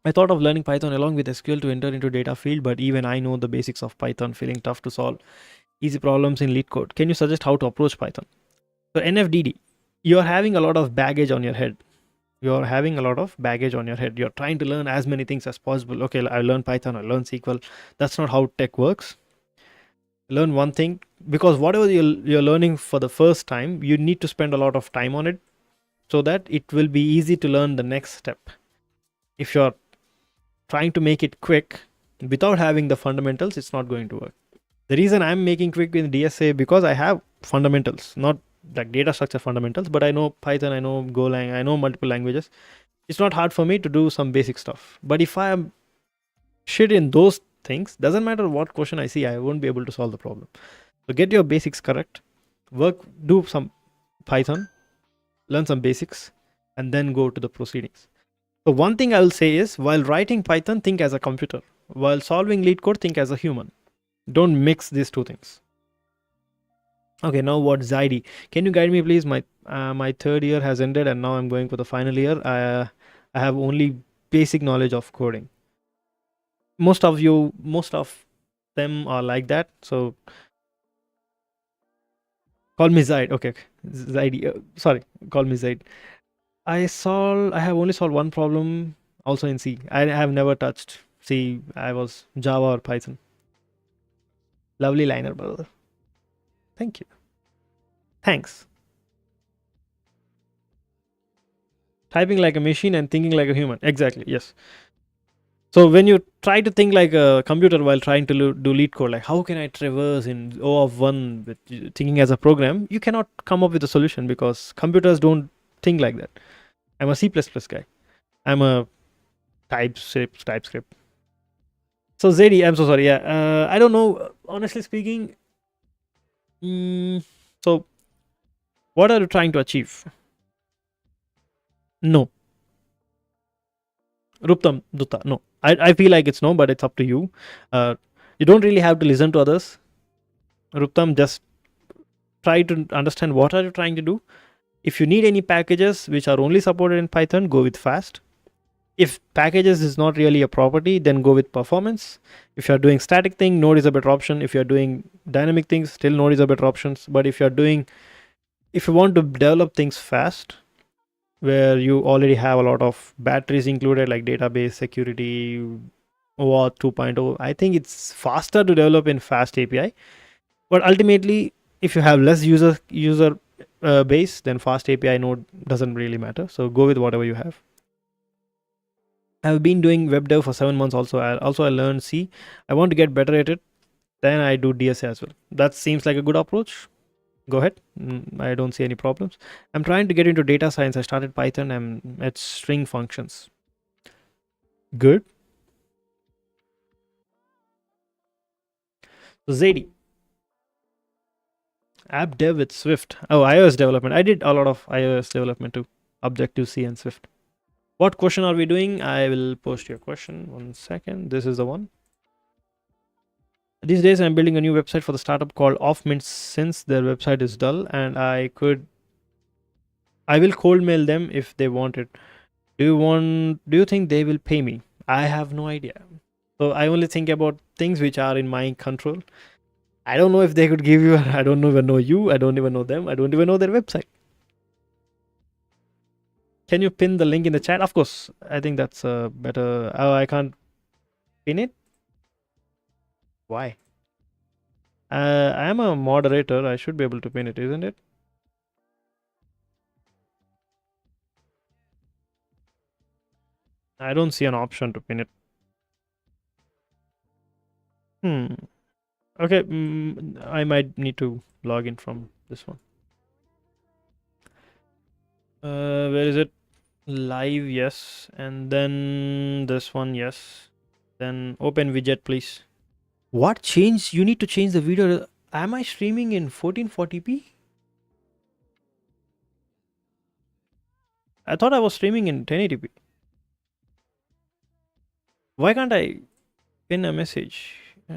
I thought of learning Python along with SQL to enter into data field, but even I know the basics of Python, feeling tough to solve easy problems in Leetcode. Can you suggest how to approach Python? So NFDD, you're having a lot of baggage on your head. You're having a lot of baggage on your head. You're trying to learn as many things as possible. Okay, I learn Python, I learn SQL. That's not how tech works. Learn one thing, because whatever you're learning for the first time, you need to spend a lot of time on it so that it will be easy to learn the next step. If you're trying to make it quick without having the fundamentals, it's not going to work. The reason I'm making quick in DSA, because I have fundamentals, not like data structure fundamentals, but I know Python, I know Golang, I know multiple languages. It's not hard for me to do some basic stuff. But if I am shit in those things, doesn't matter what question I see, I won't be able to solve the problem. So get your basics correct, do some Python, learn some basics, and then go to the proceedings. So one thing I will say is, while writing Python, think as a computer. While solving Leetcode, think as a human. Don't mix these two things. Okay, now what Zaidi? Can you guide me, please? My third year has ended, and now I'm going for the final year. I have only basic knowledge of coding. Most of them are like that. So call me Zaid. Okay, Zaidi. Sorry, call me Zaid. I have only solved one problem, also in C. I have never touched C. I was Java or Python. Lovely liner, brother. Thank you. Thanks. Typing like a machine and thinking like a human. Exactly. Yes. So when you try to think like a computer while trying to do Leetcode, like how can I traverse in O of 1 with thinking as a program, you cannot come up with a solution because computers don't think like that. I'm a C++ guy. I'm a TypeScript. So ZD, I'm so sorry. Yeah, I don't know. Honestly speaking, so what are you trying to achieve? No. Ruptam, Dutta, no. I feel like it's no, but it's up to you. You don't really have to listen to others. Ruptam, just try to understand what are you trying to do. If you need any packages which are only supported in Python, go with fast. If packages is not really a property, then go with performance. If you're doing static thing, Node is a better option. If you're doing dynamic things, still Node is a better option. But if you want to develop things fast, where you already have a lot of batteries included, like database security, OAuth 2.0, I think it's faster to develop in fast API. But ultimately, if you have less user base, then fast API node doesn't really matter. So go with whatever you have. I've been doing web dev for 7 months also. I learned C. I want to get better at it. Then I do DSA as well. That seems like a good approach. Go ahead. I don't see any problems. I'm trying to get into data science. I started Python. I'm at string functions. Good. So Zadie. App dev with Swift. Oh, iOS development. I did a lot of iOS development too. Objective-C and Swift. What question are we doing? I will post your question. 1 second. This is the one. These days I'm building a new website for the startup called Offmint, since their website is dull, and I will cold mail them if they want it. Do you think they will pay me? I have no idea. So I only think about things which are in my control. I don't know if they could give you. I don't even know you. I don't even know them. I don't even know their website. Can you pin the link in the chat? Of course. I think that's a better. Oh, I can't pin it. Why? I am a moderator. I should be able to pin it, isn't it? I don't see an option to pin it. Okay. I might need to log in from this one. Where is it? Live, yes. And then this one, yes. Then open widget, please. What changed? You need to change the video. Am I streaming in 1440p? I thought I was streaming in 1080p. Why can't I pin a message? I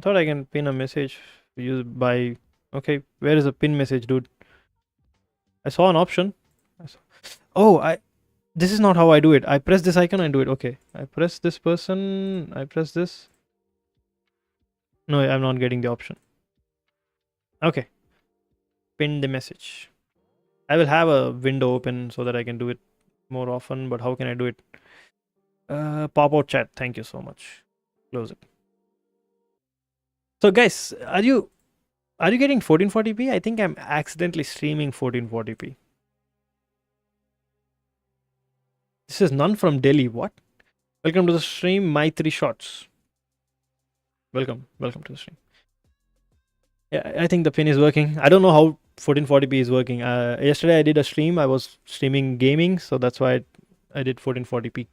thought I can pin a message used by Okay, where is the pin message, dude? I saw an option. Oh, this is not how I do it. I press this icon and do it. Okay, I press this person. I press this. No, I'm not getting the option. Okay, pin the message. I will have a window open so that I can do it more often. But how can I do it? Pop out chat. Thank you so much. Close it. So guys, are you getting 1440p? I think I'm accidentally streaming 1440p. This is none from Delhi. What? Welcome to the stream, my 3 shots. Welcome to the stream. Yeah, I think the pin is working. I don't know how 1440p is working. Yesterday I did a stream. I was streaming gaming, so that's why I did 1440p.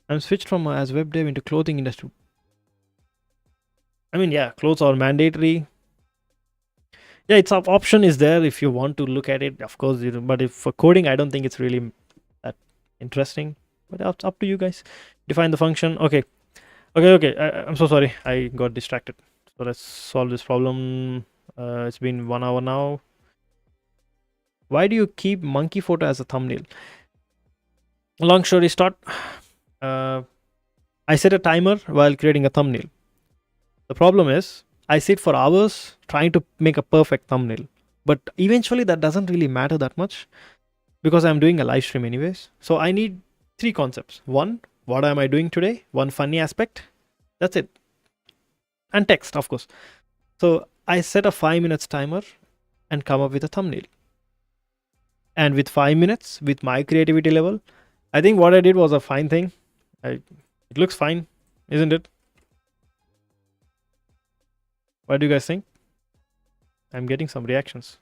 I'm switched from as web dev into clothing industry. I mean, yeah, clothes are mandatory. Yeah, it's an option is there if you want to look at it, of course. But if for coding, I don't think it's really that interesting. But it's up to you guys. Define the function. Okay. I'm so sorry. I got distracted. So let's solve this problem. It's been 1 hour now. Why do you keep monkey photo as a thumbnail? Long story short, I set a timer while creating a thumbnail. The problem is I sit for hours trying to make a perfect thumbnail. But eventually that doesn't really matter that much because I'm doing a live stream anyways. So I need 3 concepts. 1, what am I doing today? 1 funny aspect. That's it. And text, of course. So I set a 5 minutes timer and come up with a thumbnail. And with 5 minutes, with my creativity level, I think what I did was a fine thing. It looks fine, isn't it? What do you guys think? I'm getting some reactions.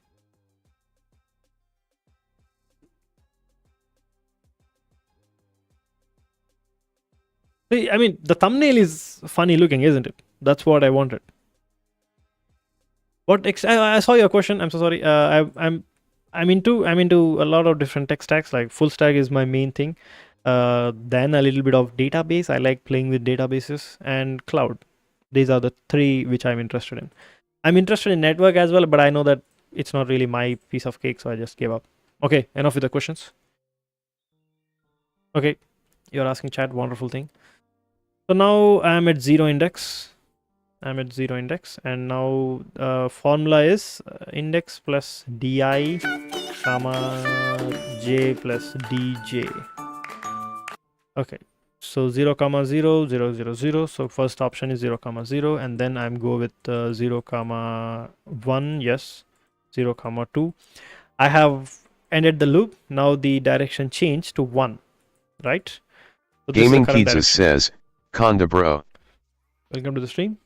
See, I mean, the thumbnail is funny looking, isn't it? That's what I wanted. I saw your question. I'm so sorry. I'm into a lot of different tech stacks. Like full stack is my main thing. Then a little bit of database. I like playing with databases and cloud. These are the 3 which I'm interested in. I'm interested in network as well, but I know that it's not really my piece of cake, so I just gave up. Okay, enough with the questions. Okay, you're asking chat. Wonderful thing. So now I'm at 0 index. And now formula is index plus di comma j plus dj. Okay, so 0 comma 0 0 0 0. So first option is 0 comma 0, and then I'm go with 0 comma 1. Yes, 0 comma 2. I have ended the loop. Now the direction changed to 1, right? So Gaming Pizza says, Conda bro. Welcome to the stream.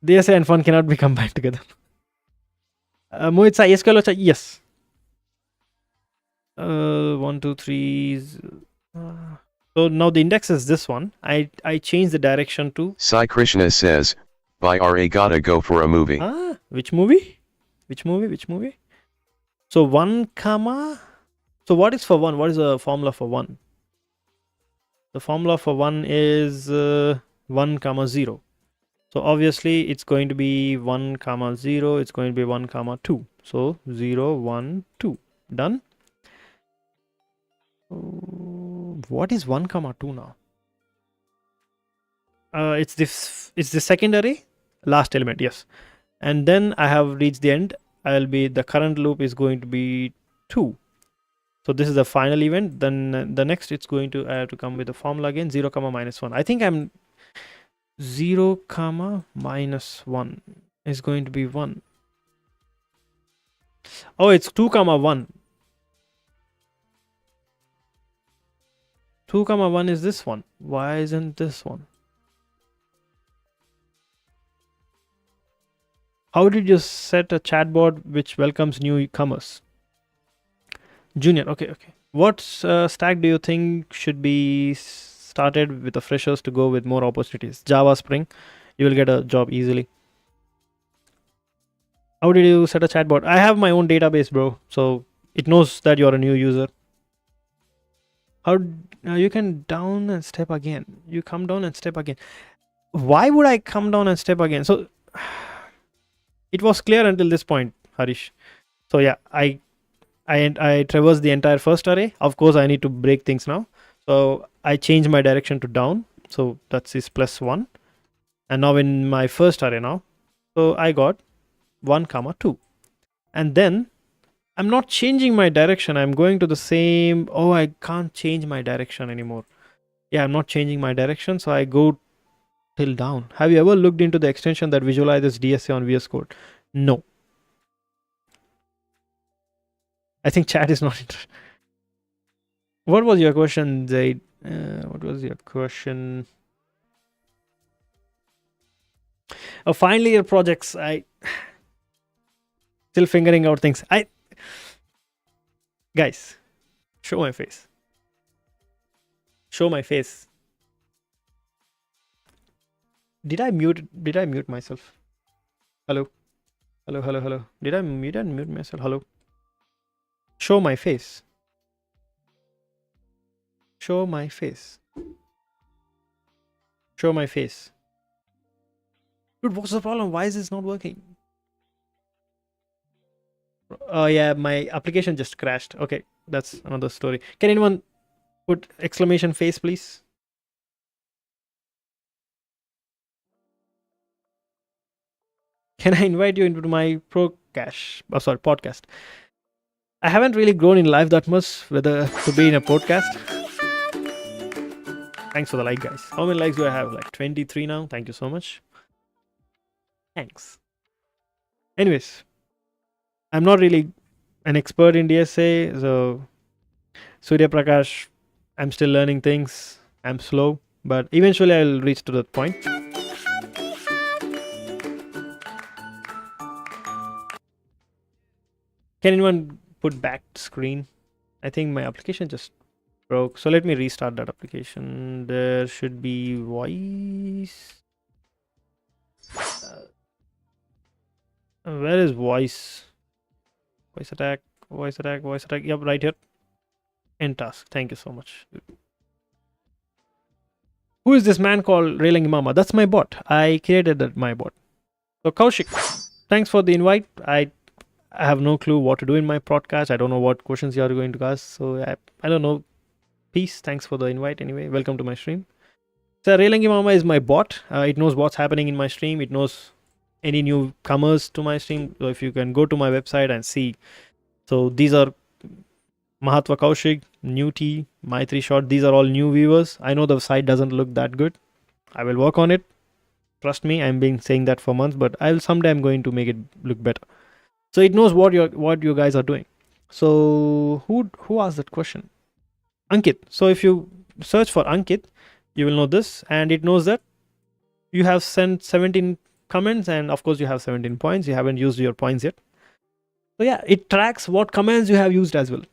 DSA and fun cannot be combined together. Mohit Sai, yes. 1, 2, 3. So now the index is this one. I changed the direction to. Sai Krishna says, by RA gotta go for a movie. Which movie? So 1 comma. So what is for 1? What is the formula for 1? The formula for 1 is 1 comma 0. So obviously it's going to be 1 comma 0. It's going to be 1 comma 2. So 0, 1, 2. Done. What is 1 comma 2 now? It's the secondary last element. Yes. And then I have reached the end. The current loop is going to be 2. So this is the final event. Then the next it's going to I have to come with the formula again. 0 comma minus 1. I think I'm 0 comma minus 1 is going to be 1. Oh, it's 2 comma 1. 2 comma 1 is this one. Why isn't this one? How did you set a chatbot which welcomes newcomers? Junior, okay. What stack do you think should be started with the freshers to go with more opportunities? Java, Spring, you will get a job easily. How did you set a chatbot? I have my own database, bro. So it knows that you're a new user. How you can down and step again. You come down and step again. Why would I come down and step again? So It was clear until this point, Harish. So yeah, I traverse the entire first array. Of course, I need to break things now. So I change my direction to down. So that's is +1. And now in my first array now, so I got 1, 2. And then I'm not changing my direction. I'm going to the same. Oh, I can't change my direction anymore. Yeah, I'm not changing my direction. So I go till down. Have you ever looked into the extension that visualizes DSA on VS Code? No. I think chat is not interested. What was your question, Zaid? What was your question? Oh, finally, your projects. I still figuring out things. Guys, show my face. Show my face. Did I mute myself? Hello? Hello. Did I mute myself? Hello? Show my face. Show my face. Show my face. Dude, what's the problem? Why is this not working? Oh yeah, my application just crashed. Okay, that's another story. Can anyone put exclamation face, please? Can I invite you into my podcast? I haven't really grown in life that much, whether to be in a podcast. Thanks for the like, guys. How many likes do I have? Like 23 now. Thank you so much. Thanks. Anyways, I'm not really an expert in DSA, so Surya Prakash, I'm still learning things. I'm slow, but eventually I'll reach to that point. Can anyone put back screen? I think my application just broke. So let me restart that application. There should be voice. Where is voice? Voice attack. Yep, right here. End task. Thank you so much. Who is this man called Railing Mama? That's my bot. I created that my bot. So Kaushik, thanks for the invite. I have no clue what to do in my podcast. I don't know what questions you are going to ask. So I don't know. Peace. Thanks for the invite anyway. Welcome to my stream. So Railing Mama is my bot. It knows what's happening in my stream. It knows any newcomers to my stream. So if you can go to my website and see. So these are Mahatva Kaushik, New T, My 3 Shot. These are all new viewers. I know the site doesn't look that good. I will work on it. Trust me, I'm been saying that for months, but someday I'm going to make it look better. So it knows what you guys are doing. So who asked that question? Ankit. So if you search for Ankit, you will know this, and it knows that you have sent 17 comments, and of course you have 17 points. You haven't used your points yet. So yeah, it tracks what commands you have used as well.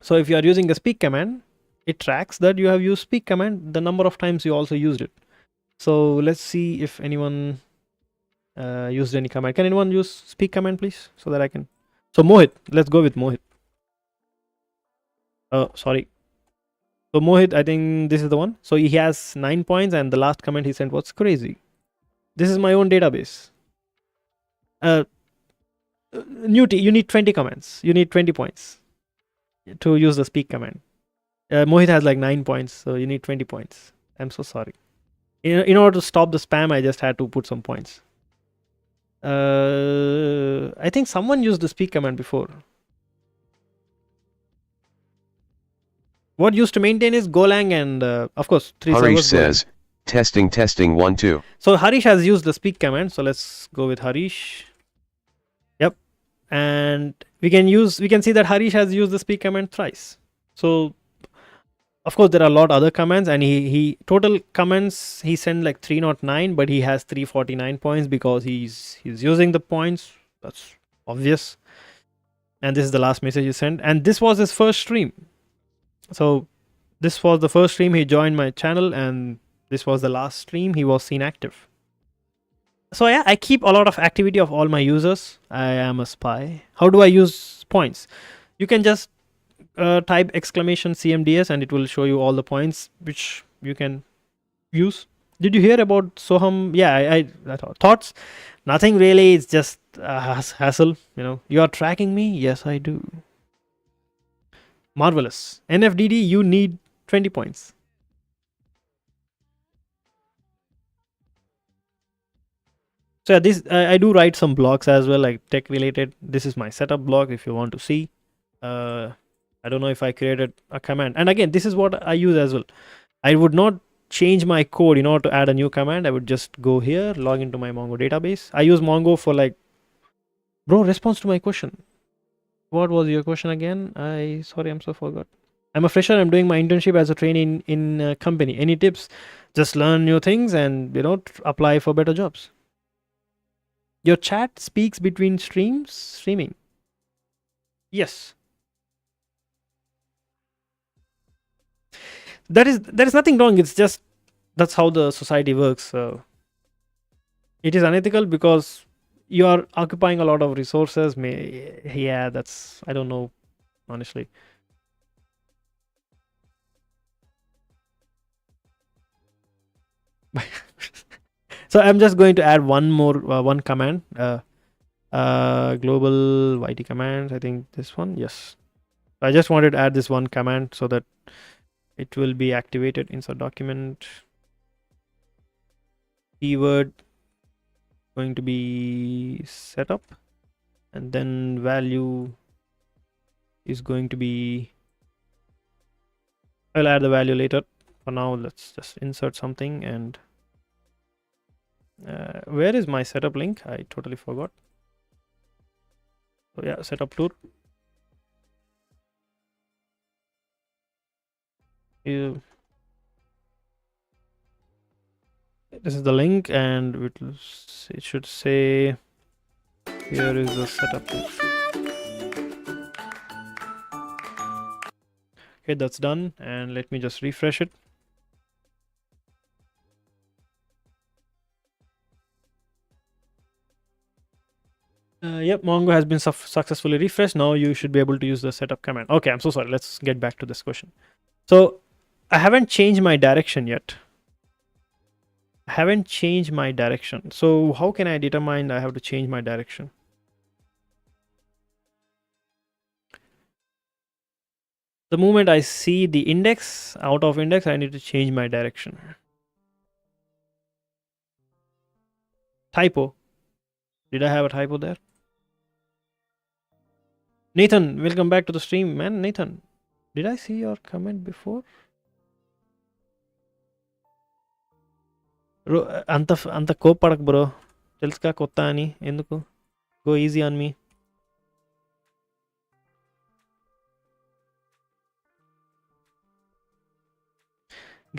So if you are using a speak command, it tracks that you have used speak command, the number of times you also used it. So let's see if anyone used any command. Can anyone use speak command, please, so that I can? So Mohit, let's go with Mohit. Sorry. So Mohit, I think this is the one. So he has 9 points, and the last comment he sent was crazy. This is my own database. Newty, you need 20 comments. You need 20 points to use the speak command. Mohit has like 9 points, so you need 20 points. I'm so sorry. In order to stop the spam, I just had to put some points. I think someone used the speak command before. What used to maintain is Golang and of course 3 Harish servers. says, testing 1 2. So Harish has used the speak command. So let's go with Harish. Yep. And we can see that Harish has used the speak command thrice. So of course there are a lot other commands, and he total comments he sent like 309, but he has 349 points because he's using the points. That's obvious. And this is the last message he sent, and this was his first stream. So this was the first stream he joined my channel, and this was the last stream he was seen active. So yeah, I keep a lot of activity of all my users. I am a spy. How do I use points? You can just type exclamation CMDS, and it will show you all the points which you can use. Did you hear about Soham? Yeah, I thoughts. Nothing really. It's just hassle. You are tracking me. Yes, I do. Marvelous. NFDD. You need 20 points. So yeah, this I do write some blogs as well, like tech related. This is my setup blog. If you want to see, I don't know if I created a command. And again, this is what I use as well. I would not change my code in order to add a new command. I would just go here, log into my Mongo database. I use Mongo for like, bro, response to my question. What was your question again? I'm so forgot. I'm a fresher. I'm doing my internship as a trainee in a company. Any tips? Just learn new things and apply for better jobs. Your chat speaks between streaming. Yes. There is nothing wrong. It's just that's how the society works. It is unethical because you are occupying a lot of resources. Yeah, that's I don't know honestly. So I'm just going to add one command. Global YT commands. I think this one. Yes. I just wanted to add this one command so that it will be activated inside document. Keyword going to be setup, and then value is going to be. I'll add the value later. For now, let's just insert something. And where is my setup link? I totally forgot. So yeah, setup tool. This is the link, and it should say here is the setup tool. Okay, that's done, and let me just refresh it. Yep, Mongo has been successfully refreshed. Now you should be able to use the setup command. Okay, I'm so sorry. Let's get back to this question. So I haven't changed my direction yet. So how can I determine I have to change my direction? The moment I see the index, out of index, I need to change my direction. Typo. Did I have a typo there? Nathan, welcome back to the stream, man. Nathan, did I see your comment before? అంత కోపడకు bro, తెలుసుగా కొత్త అని. ఎందుకు? Go easy on me.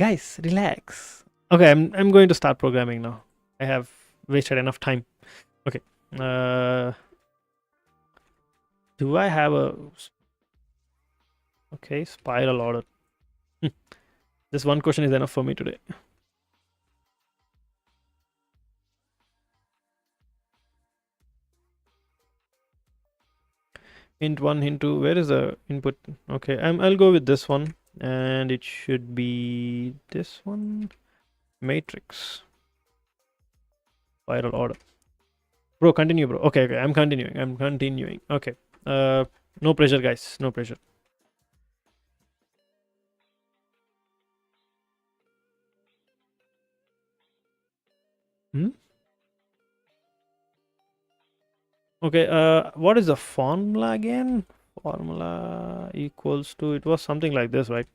Guys, relax. Okay, I'm going to start programming now. I have wasted enough time. Okay. Do I have a okay spiral order? This one question is enough for me today. Hint 1, hint 2. Where is the input? Okay, I'll go with this one, and it should be this one. Matrix spiral order. Bro, continue, bro. Okay, I'm continuing. Okay. No pressure, guys. No pressure. Okay, what is the formula again? Formula equals to, it was something like this, right?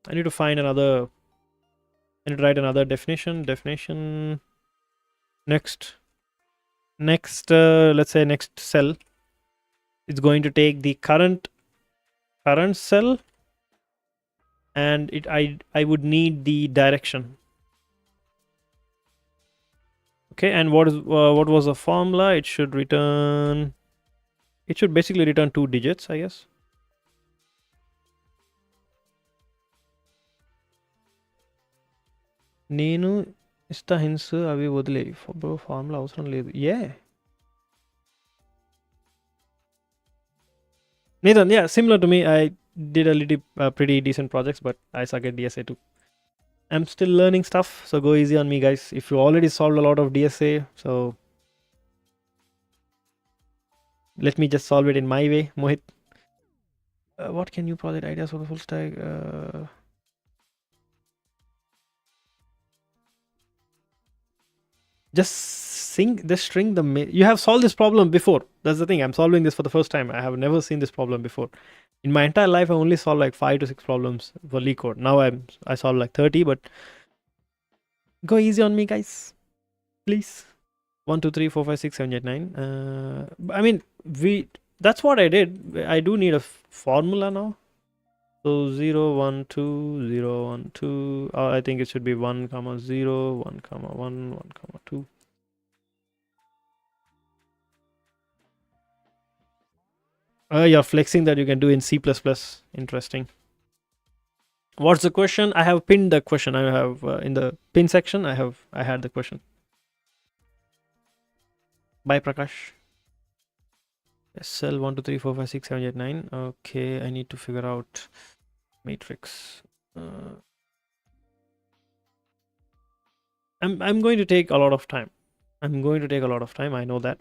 I need to find another, I need to write another definition. Next, let's say next cell, it's going to take the current cell, and I would need the direction. Okay, and what was the formula? It should basically return 2 digits, I guess. నేను ఇస్తా hints, అవి వదిలే. Bro, formula అవసరం లేదు. Nathan, yeah, similar to me. I did a little pretty decent projects, but I suck at DSA too. I'm still learning stuff, so go easy on me, guys. If you already solved a lot of DSA, so let me just solve it in my way, Mohit. What can you project ideas for the full stack? Just string the you have solved this problem before. That's the thing. I'm solving this for the first time. I have never seen this problem before. In my entire life, I only solved like 5 to 6 problems for Leetcode. Now I solve like 30, but go easy on me, guys, please. 1 2 3 4 5 6 7 8 9. I mean, that's what I did. I do need a formula now. So 0 1 2 0 1 2. I think it should be 1 comma 0 1 comma 1 1 comma 2. You're flexing that you can do in C++. Interesting. What's the question? I have pinned the question. I have in the pin section. I had the question. Bye, Prakash. SL 1 2 3 4 5 6 7 8 9. Okay, I need to figure out matrix. I'm going to take a lot of time. I know that,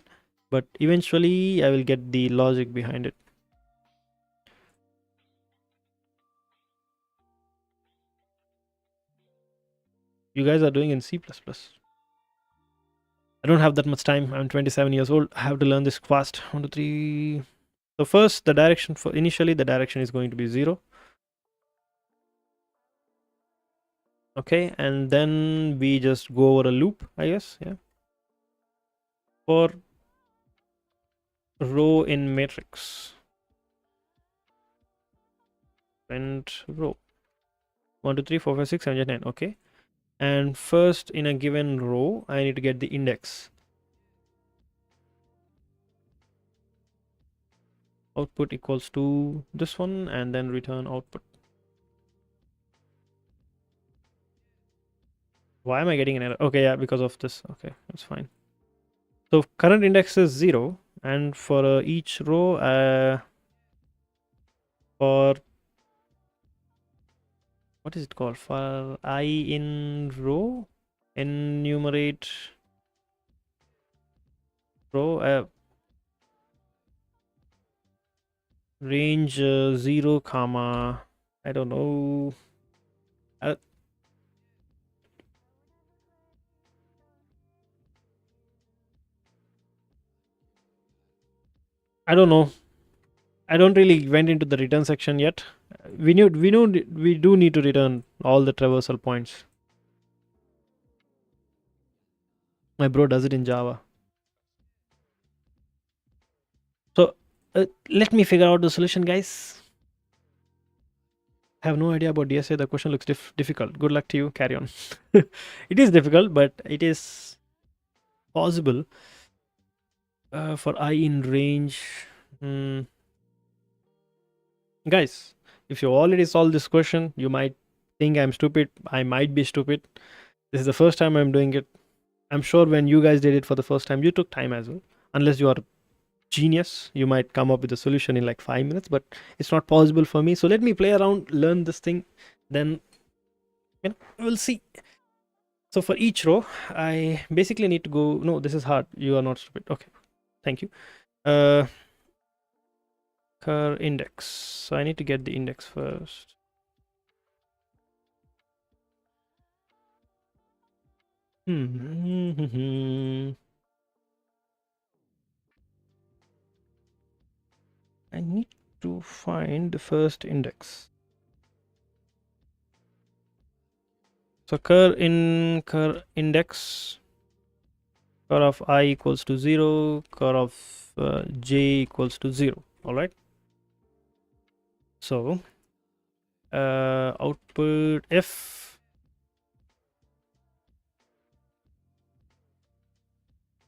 but eventually I will get the logic behind it. You guys are doing in C++. I don't have that much time. I'm 27 years old. I have to learn this fast. 1 2 3. So first, the direction for initially the direction is going to be 0. Okay, and then we just go over a loop, I guess. Yeah. For row in matrix. Print row. 1 2 3 4 5 6 7 8 9. Okay. And first in a given row, I need to get the index. Output equals to this one, and then return output. Why am I getting an error? Okay, yeah, because of this. Okay, that's fine. So current index is 0, and for each row, for what is it called? For I in row, enumerate row, range 0 comma, I don't know. I don't know. I don't really went into the return section yet. We do need to return all the traversal points. My bro does it in Java. So let me figure out the solution, guys. I have no idea about DSA. The question looks difficult. Good luck to you. Carry on. It is difficult, but it is possible. For I in range. Guys, if you already solved this question, you might think I'm stupid. I might be stupid. This is the first time I'm doing it. I'm sure when you guys did it for the first time, you took time as well. Unless you are genius, you might come up with a solution in like 5 minutes, but it's not possible for me. So let me play around, learn this thing, then we'll see. So for each row, I basically need to go. No, this is hard. You are not stupid. Okay, thank you. Cur index. So I need to get the index first. I need to find the first index. So cur index, cur of I equals to 0, cur of j equals to 0. All right. So output f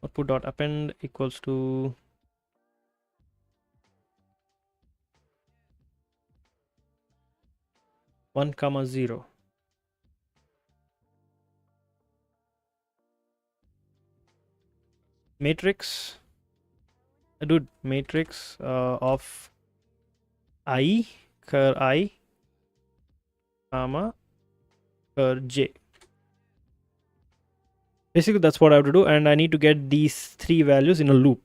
output dot append equals to one comma 0. Matrix, dude, matrix of I, cur I, comma j. Basically, that's what I have to do, and I need to get these 3 values in a loop.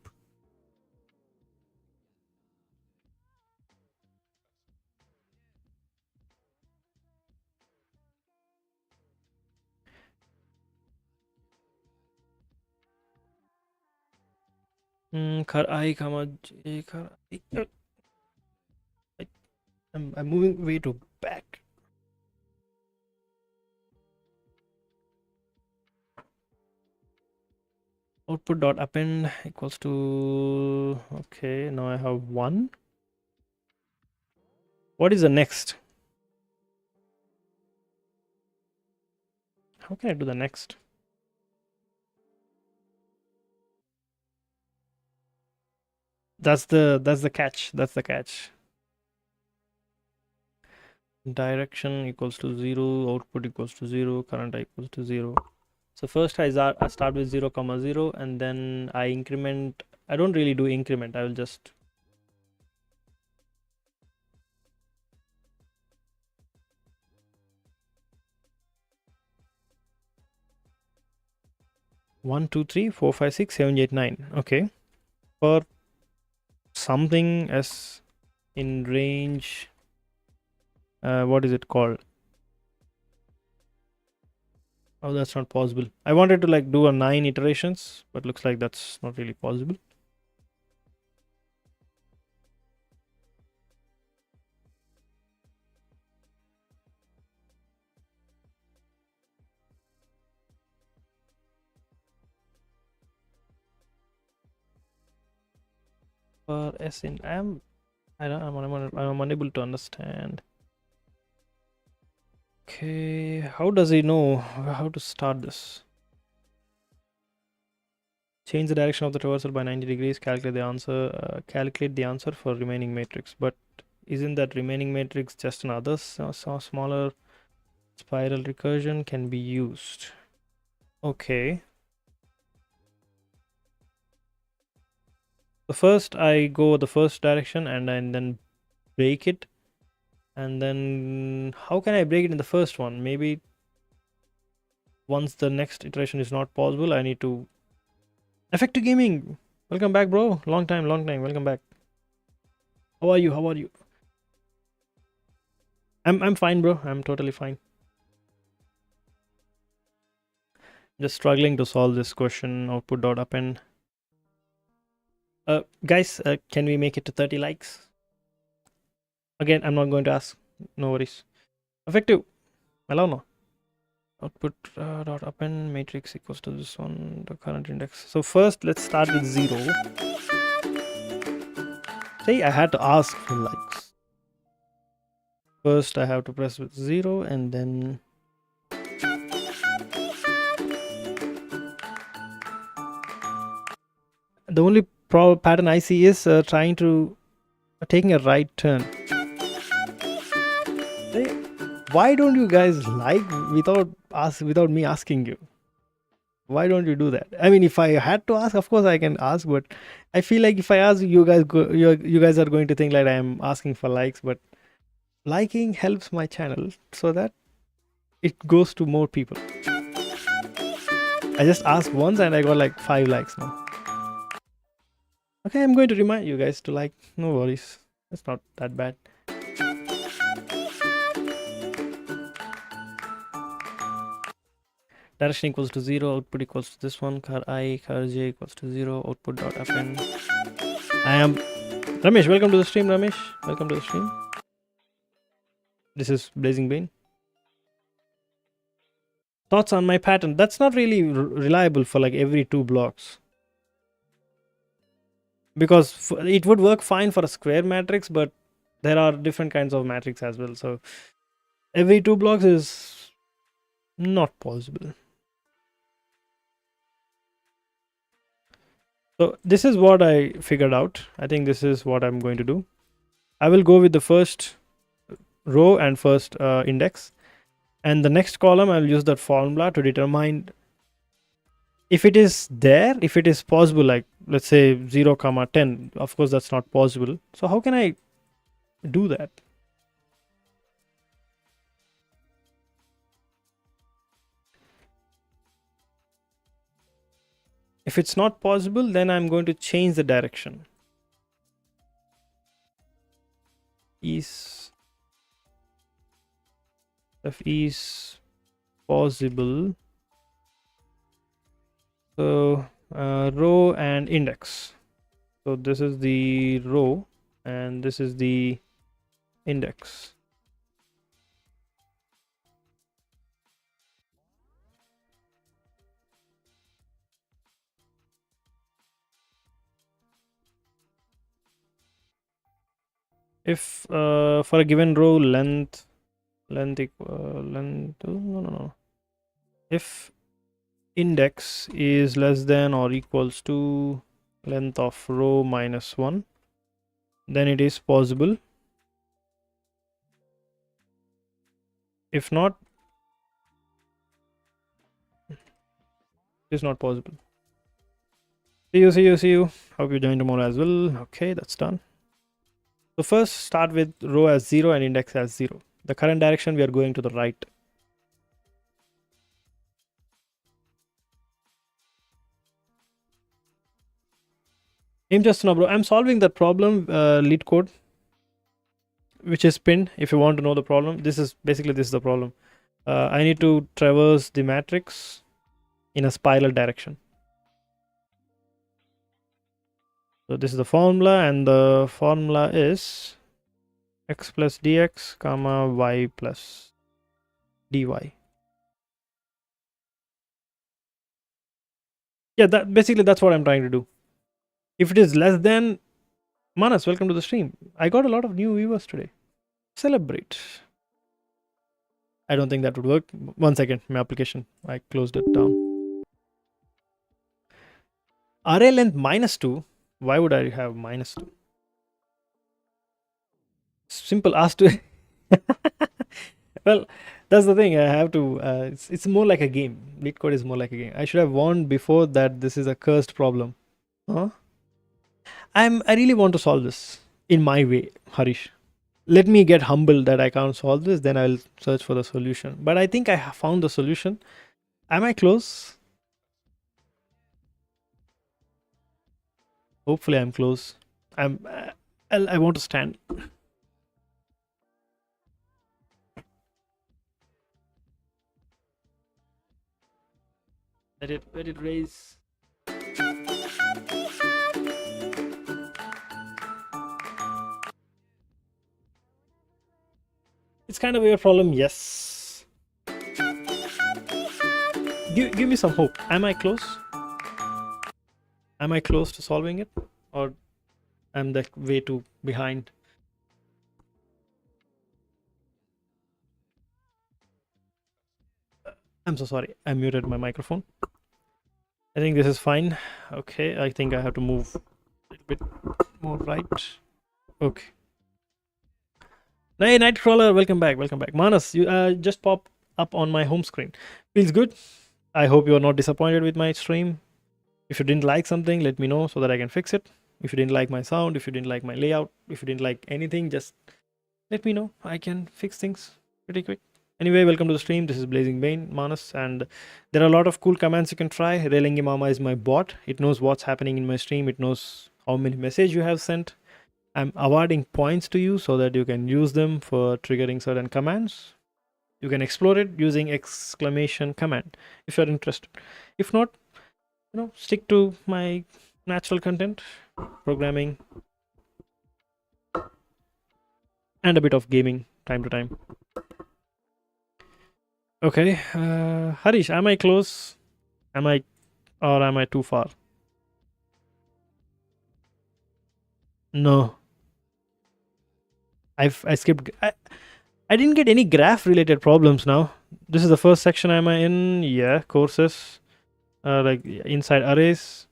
Khar I, comma j, khar I. I'm moving way too back. Output dot append equals to, okay, now I have 1. What is the next? How can I do the next? That's the catch. That's the catch. Direction equals to 0, output equals to 0, current equals to 0. So first I start with 0 comma 0, and then I increment. I don't really do increment. I will just 1 2 3 4 5 6 7 8 9. Okay, for something as in range, what is it called? Oh, that's not possible. I wanted to like do a 9 iterations, but looks like that's not really possible. For S in I'm unable to understand. Okay, how does he know how to start this? Change the direction of the traversal by 90 degrees. Calculate the answer for remaining matrix. But isn't that remaining matrix just another smaller spiral recursion can be used? Okay. So first I go the first direction and then break it. And then how can I break it in the first one? Maybe once the next iteration is not possible, I need to. Effective Gaming, welcome back, bro. Long time. Welcome back. How are you? I'm fine, bro. I'm totally fine. Just struggling to solve this question. Output dot append. Guys, can we make it to 30 likes? Again, I'm not going to ask. No worries. Effective. Allow no. Output dot append matrix equals to this one, the current index. So first, let's start with 0. See, I had to ask for likes. First, I have to press with 0 and then. The only pattern I see is trying to taking a right turn. Hey, why don't you guys like without me asking you? Why don't you do that? I mean, if I had to ask, of course I can ask, but I feel like if I ask you guys, you guys are going to think like I am asking for likes. But liking helps my channel so that it goes to more people. I just asked once and I got like 5 likes now. Okay, I'm going to remind you guys to like. No worries, it's not that bad. Direction equals to 0, output equals to this one, car I, car j equals to 0, output dot append. I am Ramesh. Welcome to the stream, Ramesh. Welcome to the stream. This is Blazing Bane. Thoughts on my pattern? That's not really reliable for like every 2 blocks. Because it would work fine for a square matrix, but there are different kinds of matrix as well. So every 2 blocks is not possible. So this is what I figured out. I think this is what I'm going to do. I will go with the first row and first index. And the next column, I'll use that formula to determine if it is there, if it is possible, like let's say 0 comma 10. Of course, that's not possible. So how can I do that? If it's not possible, then I'm going to change the direction. Is if is possible. So row and index. So this is the row and this is the index. If for a given row length no. If index is less than or equals to length of row minus 1, then it is possible. If not, it is not possible. See you. Hope you join tomorrow as well. Okay, that's done. So first start with row as 0 and index as 0. The current direction, we are going to the right. Just now, bro. I'm solving that problem, Leetcode, which is pinned. If you want to know the problem, this is the problem. I need to traverse the matrix in a spiral direction. So this is the formula, and the formula is x plus dx comma y plus dy. Yeah, that's what I'm trying to do. If it is less than, Manas, welcome to the stream. I got a lot of new viewers today. Celebrate. I don't think that would work. 1 second, my application. I closed it down. Array length -2. Why would I have -2? Simple, ask to. Well, that's the thing. I have to. It's more like a game. Leetcode is more like a game. I should have warned before that this is a cursed problem. Huh? I really want to solve this in my way, Harish. Let me get humbled that I can't solve this, then I'll search for the solution. But I think I have found the solution. Am I close? Hopefully I'm close. I want to stand. Let it raise. It's kind of a problem, yes. Give me some hope. Am I close? Am I close to solving it? Or I'm like way too behind? I'm so sorry. I muted my microphone. I think this is fine. Okay, I think I have to move a little bit more right. Okay. Hey, Nightcrawler, welcome back. Manas, you just pop up on my home screen. Feels good. I hope you're not disappointed with my stream. If you didn't like something, let me know so that I can fix it. If you didn't like my sound, if you didn't like my layout, if you didn't like anything, just let me know. I can fix things pretty quick. Anyway, welcome to the stream. This is Blazing Bane, Manas, and there are a lot of cool commands you can try. Relengi Mama is my bot. It knows what's happening in my stream. It knows how many messages you have sent. I'm awarding points to you so that you can use them for triggering certain commands. You can explore it using exclamation command if you're interested. If not, stick to my natural content, programming, and a bit of gaming time to time. Okay, Harish, am I close? Am I too far? No. I skipped. I didn't get any graph related problems now. This is the first section I'm in. Yeah, courses. Like inside arrays.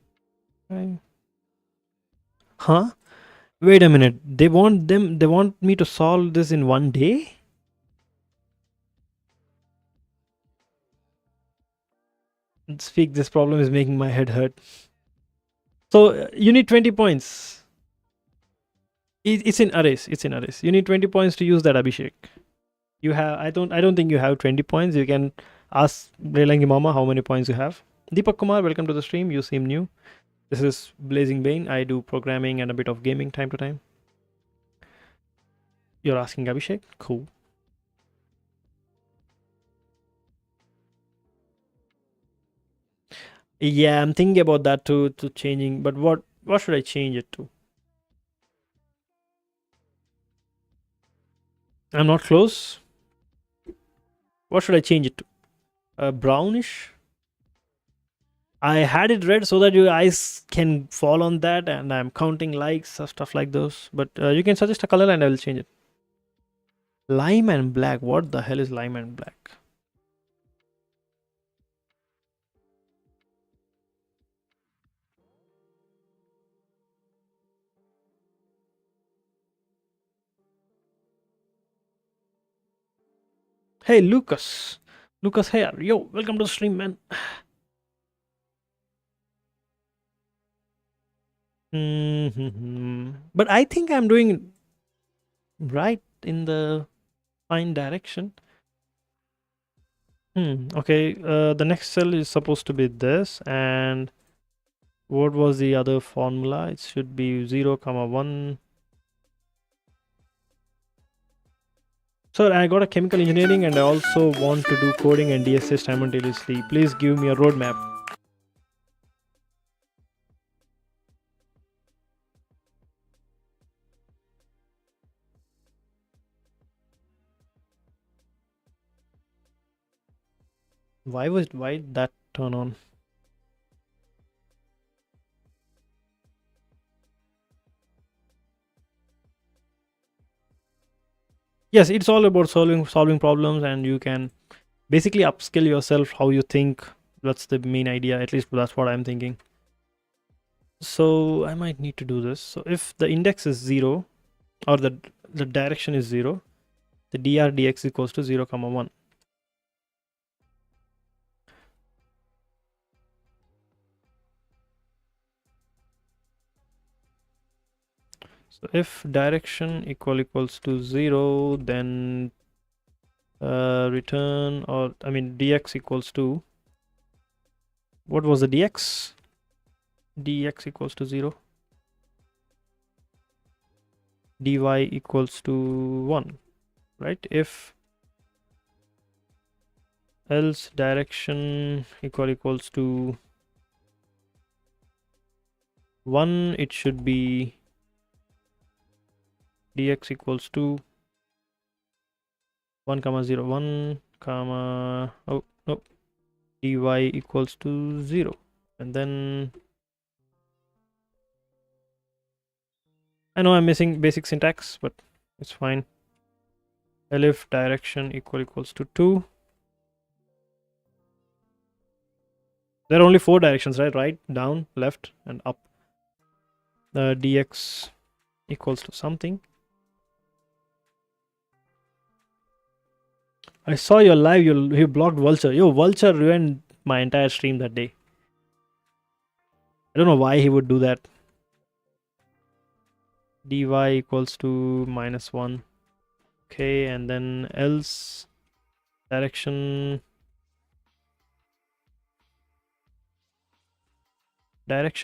Huh? Wait a minute. They want me to solve this in 1 day? Speak, this problem is making my head hurt. So you need 20 points. It's in arrays. You need 20 points to use that, Abhishek. You have. I don't think you have 20 points. You can ask Relangi Mama how many points you have. Deepak Kumar, welcome to the stream. You seem new. This is Blazing Bane. I do programming and a bit of gaming time to time. You're asking Abhishek? Cool. Yeah, I'm thinking about that too, to changing. But what should I change it to? I'm not close. What should I change it to? Brownish. I had it red so that your eyes can fall on that, and I'm counting likes or stuff like those. But you can suggest a color and I will change it. Lime and black. What the hell is lime and black? Hey, Lucas. Lucas here. Yo, welcome to the stream, man. But I think I'm doing right in the fine direction. Okay, the next cell is supposed to be this, and what was the other formula? It should be 0, comma 1. Sir, I got a chemical engineering and I also want to do coding and DSA simultaneously. Please give me a roadmap. Why that turn on? Yes, it's all about solving problems, and you can basically upskill yourself how you think. That's the main idea. At least that's what I'm thinking. So I might need to do this. So if the index is 0, or the direction is 0, the dr dx equals to 0, comma 1. So if direction equals to 0, then return, or I mean dx equals to, what was the dx? Dx equals to 0. Dy equals to 1, right? If else direction equals to 1, it should be dx equals to 1 comma 0, 1 comma, oh no, dy equals to 0, and then I know I'm missing basic syntax, but it's fine. Elif direction equals to 2. There are only 4 directions, right? Right, down, left, and up. Dx equals to something. I saw your live. You blocked Vulture. Yo, Vulture ruined my entire stream that day. I don't know why he would do that. Dy equals to -1. Okay, and then else direction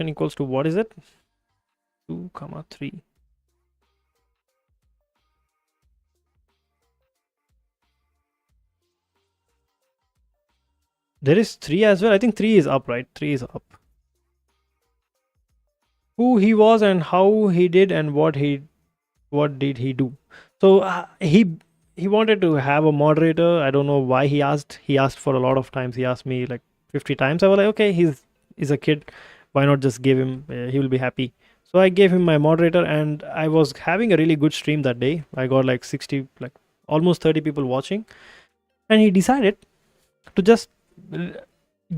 equals to, what is it? 2 comma 3. There is 3 as well. I think 3 is up, right? 3 is up. Who he was and how he did and what did he do. So he wanted to have a moderator. I don't know why he asked. He asked for a lot of times. He asked me like 50 times. I was like, okay, he's a kid. Why not just give him? He will be happy. So I gave him my moderator, and I was having a really good stream that day. I got like 60, like almost 30 people watching, and he decided to just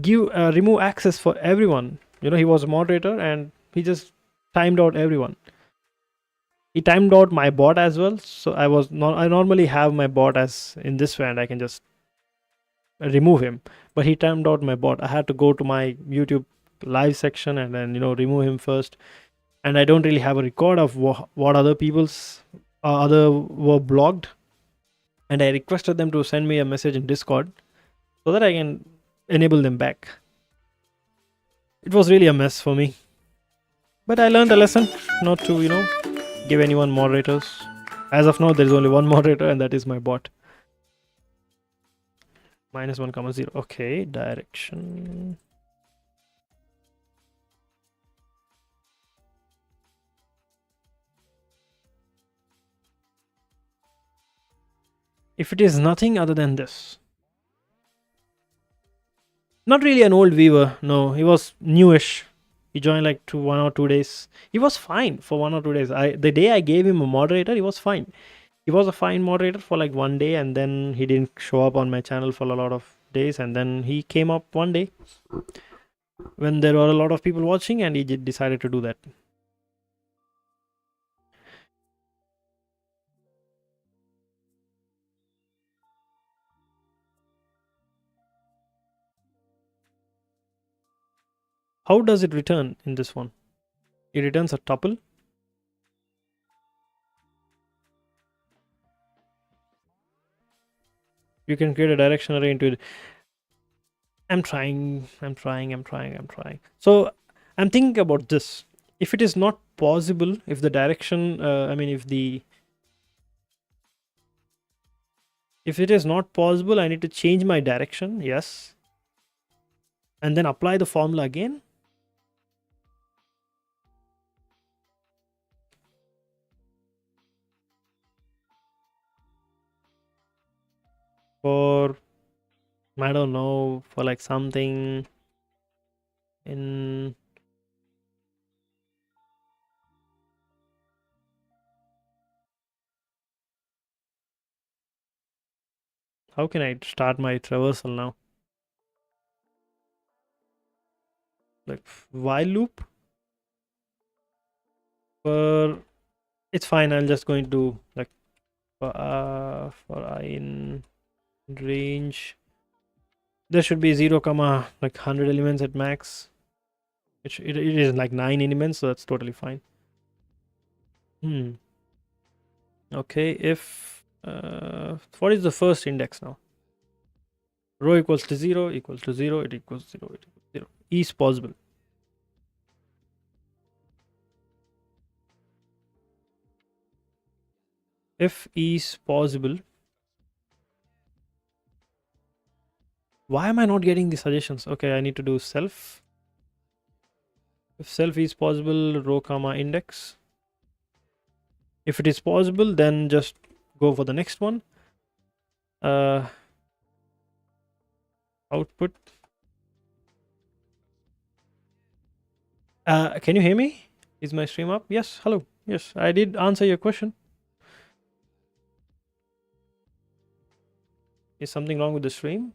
give remove access for everyone. He was a moderator, and he just timed out everyone. He timed out my bot as well. So I normally have my bot as in this way, and I can just remove him. But he timed out my bot. I had to go to my YouTube live section and then remove him first. And I don't really have a record of what other people's other were blocked. And I requested them to send me a message in Discord so that I can enable them back. It was really a mess for me. But I learned a lesson not to, give anyone moderators. As of now, there is only one moderator, and that is my bot. -1, 0. Okay, direction. If it is nothing other than this. Not really an old viewer. No, he was newish. He joined like 1 or 2 days. He was fine for 1 or 2 days. The day I gave him a moderator, he was fine. He was a fine moderator for like 1 day, and then he didn't show up on my channel for a lot of days, and then he came up one day when there were a lot of people watching, and he decided to do that. How does it return in this one? It returns a tuple. You can create a direction array into it. I'm trying. So I'm thinking about this. If it is not possible, if the direction, if it is not possible, I need to change my direction. Yes. And then apply the formula again. For, I don't know, for like something in, how can I start my traversal now? Like while loop. For, it's fine. I'm just going to like for I in range, there should be 0, like 100 elements at max. It is like 9 elements, so that's totally fine. Okay, if what is the first index now? Row equals to 0, equals to 0, it equals 0, it equals 0. Is possible. If is possible, why am I not getting the suggestions? Okay, I need to do self. If self is possible, row comma index. If it is possible, then just go for the next one. Output. Can you hear me? Is my stream up? Yes. Hello. Yes, I did answer your question. Is something wrong with the stream?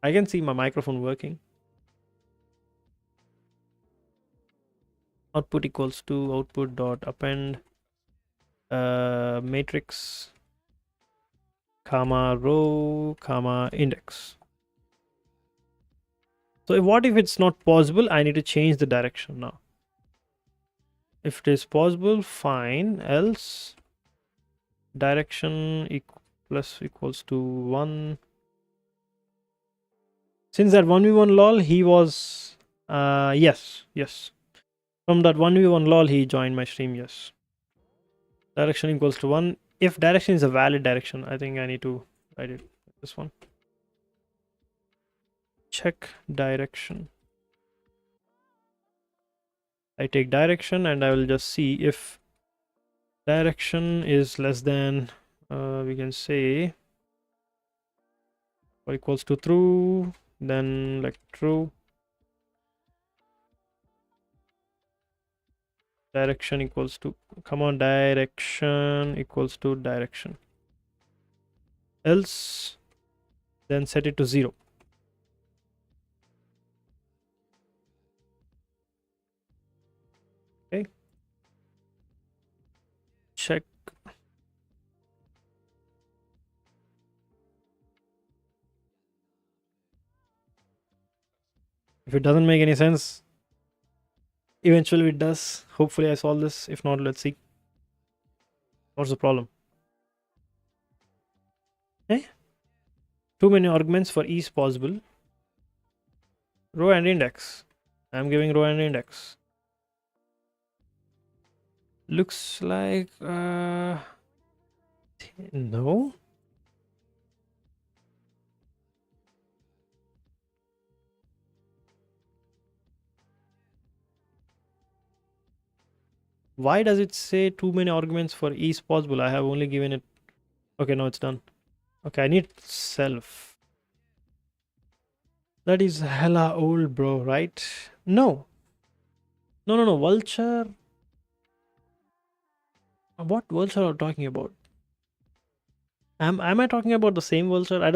I can see my microphone working. Output equals to output dot append matrix comma row comma index. So what if it's not possible? I need to change the direction now. If it is possible, fine. Else direction plus equals to 1. Since that 1v1 lol, he was yes. From that 1v1 lol, he joined my stream. Yes. Direction equals to 1. If direction is a valid direction, I think I need to write it this one. Check direction. I take direction and I will just see if direction is less than, we can say, or equals to true, then like true. Direction equals to, come on, direction equals to direction. Else, then set it to 0. Okay. Check. If it doesn't make any sense, eventually it does. Hopefully I solve this. If not, let's see. What's the problem? Okay. Too many arguments for is possible. Row and index. I'm giving row and index. Looks like no. Why does it say too many arguments for is possible? I have only given it. Okay, no, it's done. Okay, I need self. That is hella old, bro, right? No. No. Vulture. What vulture are you talking about? Am I talking about the same vulture? I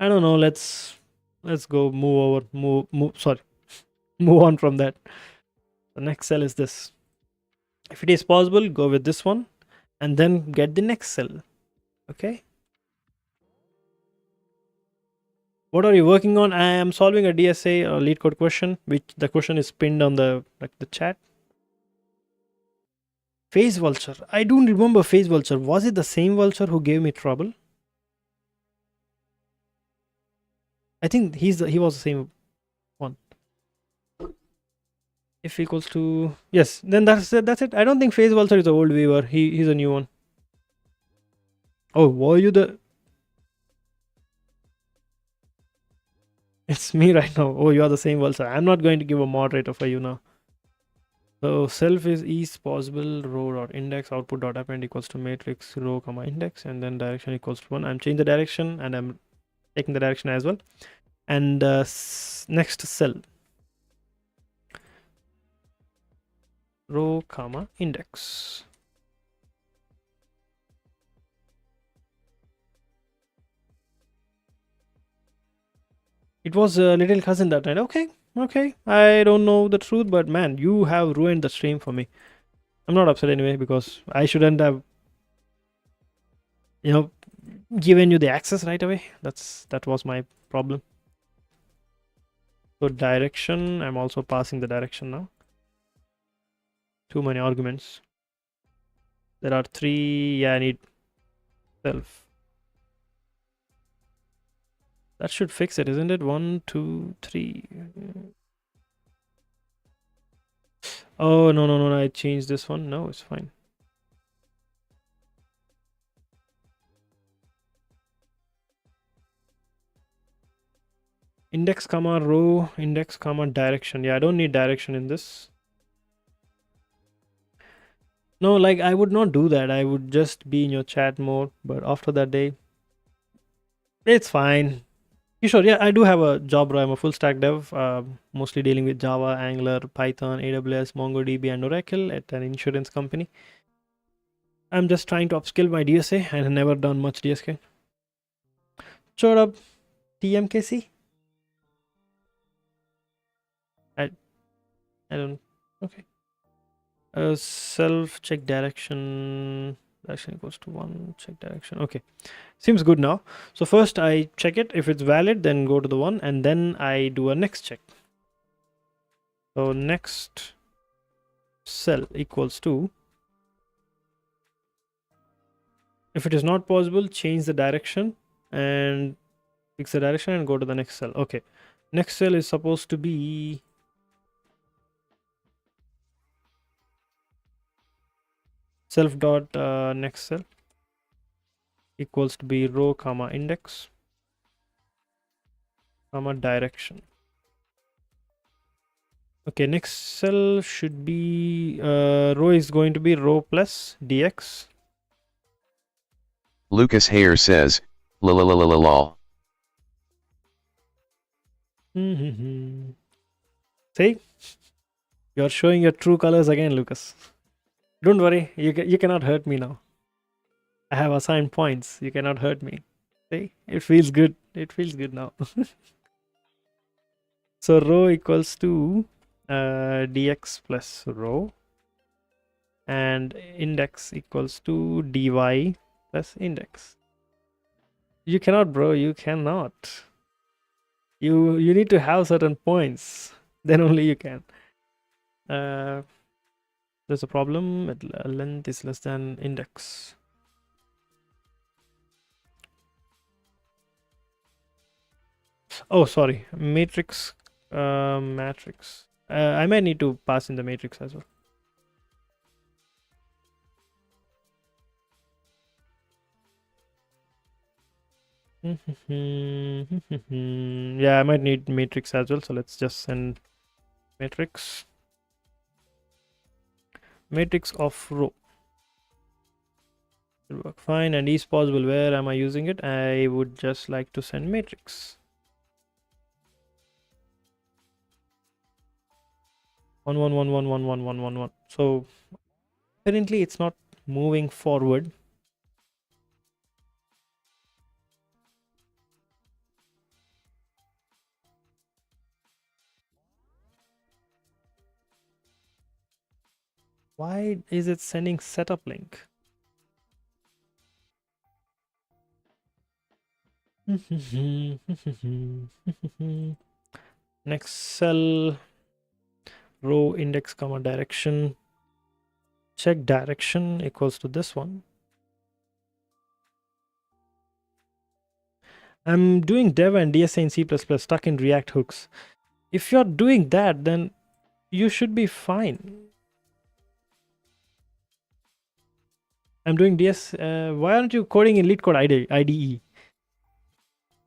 don't know. Let's go move over. Move. Sorry, move on from that. The next cell is this. If it is possible, go with this one, and then get the next cell. Okay. What are you working on? I am solving a DSA or Leetcode question, which the question is pinned on the chat. Phase vulture. I don't remember phase vulture. Was it the same vulture who gave me trouble? I think he was the same one. If equals to yes, then that's it. That's it. I don't think phase vulture is the old viewer. He's a new one. Oh, were you the? It's me right now. Oh, you are the same vulture. I'm not going to give a moderator for you now. So self is possible row dot index output dot append equals to matrix row comma index, and then direction equals to 1. I'm changing the direction and I'm taking the direction as well. And next cell row comma index. It was a little cousin that night. Okay. I don't know the truth, but man, you have ruined the stream for me. I'm not upset anyway because I shouldn't have, given you the access right away. That was my problem. So direction, I'm also passing the direction now. Too many arguments. There are 3. Yeah, I need self. That should fix it, isn't it? 1, 2, 3. Oh, no. I changed this one. No, it's fine. Index comma row, index comma direction. Yeah, I don't need direction in this. No, like I would not do that. I would just be in your chat mode. But after that day, it's fine. You sure? Yeah, I do have a job where I'm a full stack dev, mostly dealing with Java, Angular, Python, AWS, MongoDB, and Oracle at an insurance company. I'm just trying to upskill my DSA and have never done much DSK. Shut up, TMKC. I don't. Okay. Self check direction. Direction equals to 1. Check direction. Okay. Seems good now. So first I check it. If it's valid, then go to the 1, and then I do a next check. So next cell equals to, if it is not possible, change the direction and fix the direction and go to the next cell. Okay. Next cell is supposed to be self dot next cell equals to be row comma index comma direction. Okay, next cell should be row is going to be row plus dx. Lucas Hayer says, la la la la la lol. See, you're showing your true colors again, Lucas. Don't worry, you cannot hurt me now. I have assigned points. You cannot hurt me. See, it feels good. It feels good now. So row equals to dx plus row, and index equals to dy plus index. You cannot, bro. You cannot. You need to have certain points. Then only you can. There's a problem. Length is less than index. Oh, sorry. Matrix Matrix. I might need to pass in the matrix as well. Yeah, I might need matrix as well. So let's just send matrix. Matrix of row. Will work fine. And is possible. Where am I using it? I would just like to send matrix. 1 1 1 1 1 1 1 1 1. So apparently it's not moving forward. Why is it sending setup link? Next cell, row index comma direction. Check direction equals to this one. I'm doing dev and DSA in C++ stuck in React hooks. If you're doing that, then you should be fine. I'm doing DS. Why aren't you coding in Leetcode IDE?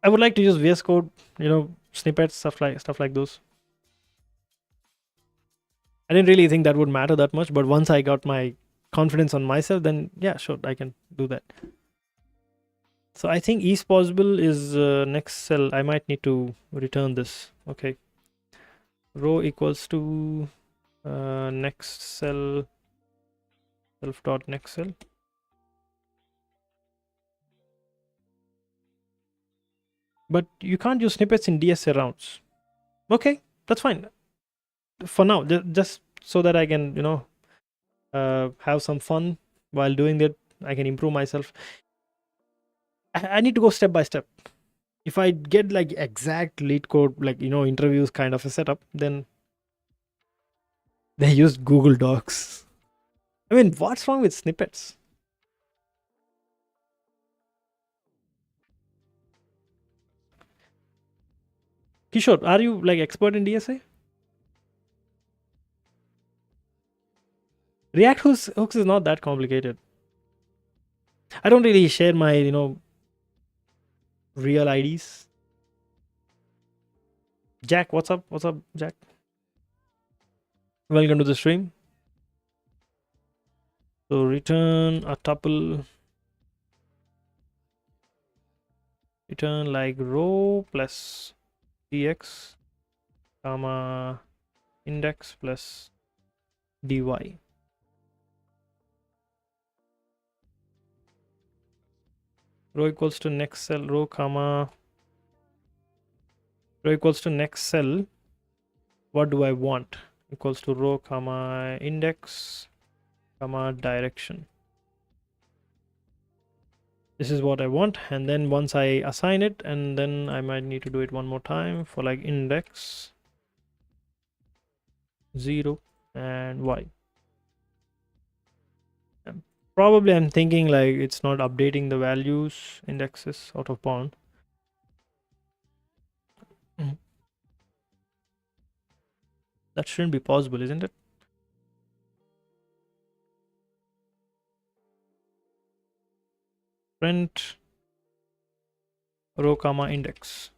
I would like to use VS Code, snippets, stuff like those. I didn't really think that would matter that much, but once I got my confidence on myself, then yeah, sure, I can do that. So I think is possible is next cell. I might need to return this. Okay. Row equals to next cell, self dot next cell. But you can't use snippets in DSA rounds. Okay, that's fine. For now, just so that I can, have some fun while doing that. I can improve myself. I need to go step by step. If I get like exact Leetcode, like, interviews kind of a setup, then they use Google Docs. I mean, what's wrong with snippets? Kishore, are you like expert in DSA? React hooks is not that complicated. I don't really share my, real IDs. Jack, what's up? What's up, Jack? Welcome to the stream. So return a tuple. Return like row plus dx, comma index plus dy. Row equals to next cell, row equals to next cell. What do I want? Equals to row comma index comma direction. This is what I want, and then once I assign it, and then I might need to do it one more time for like index 0 and y. Probably I'm thinking like it's not updating the values indexes out of bound. That shouldn't be possible, isn't it? Print row comma index.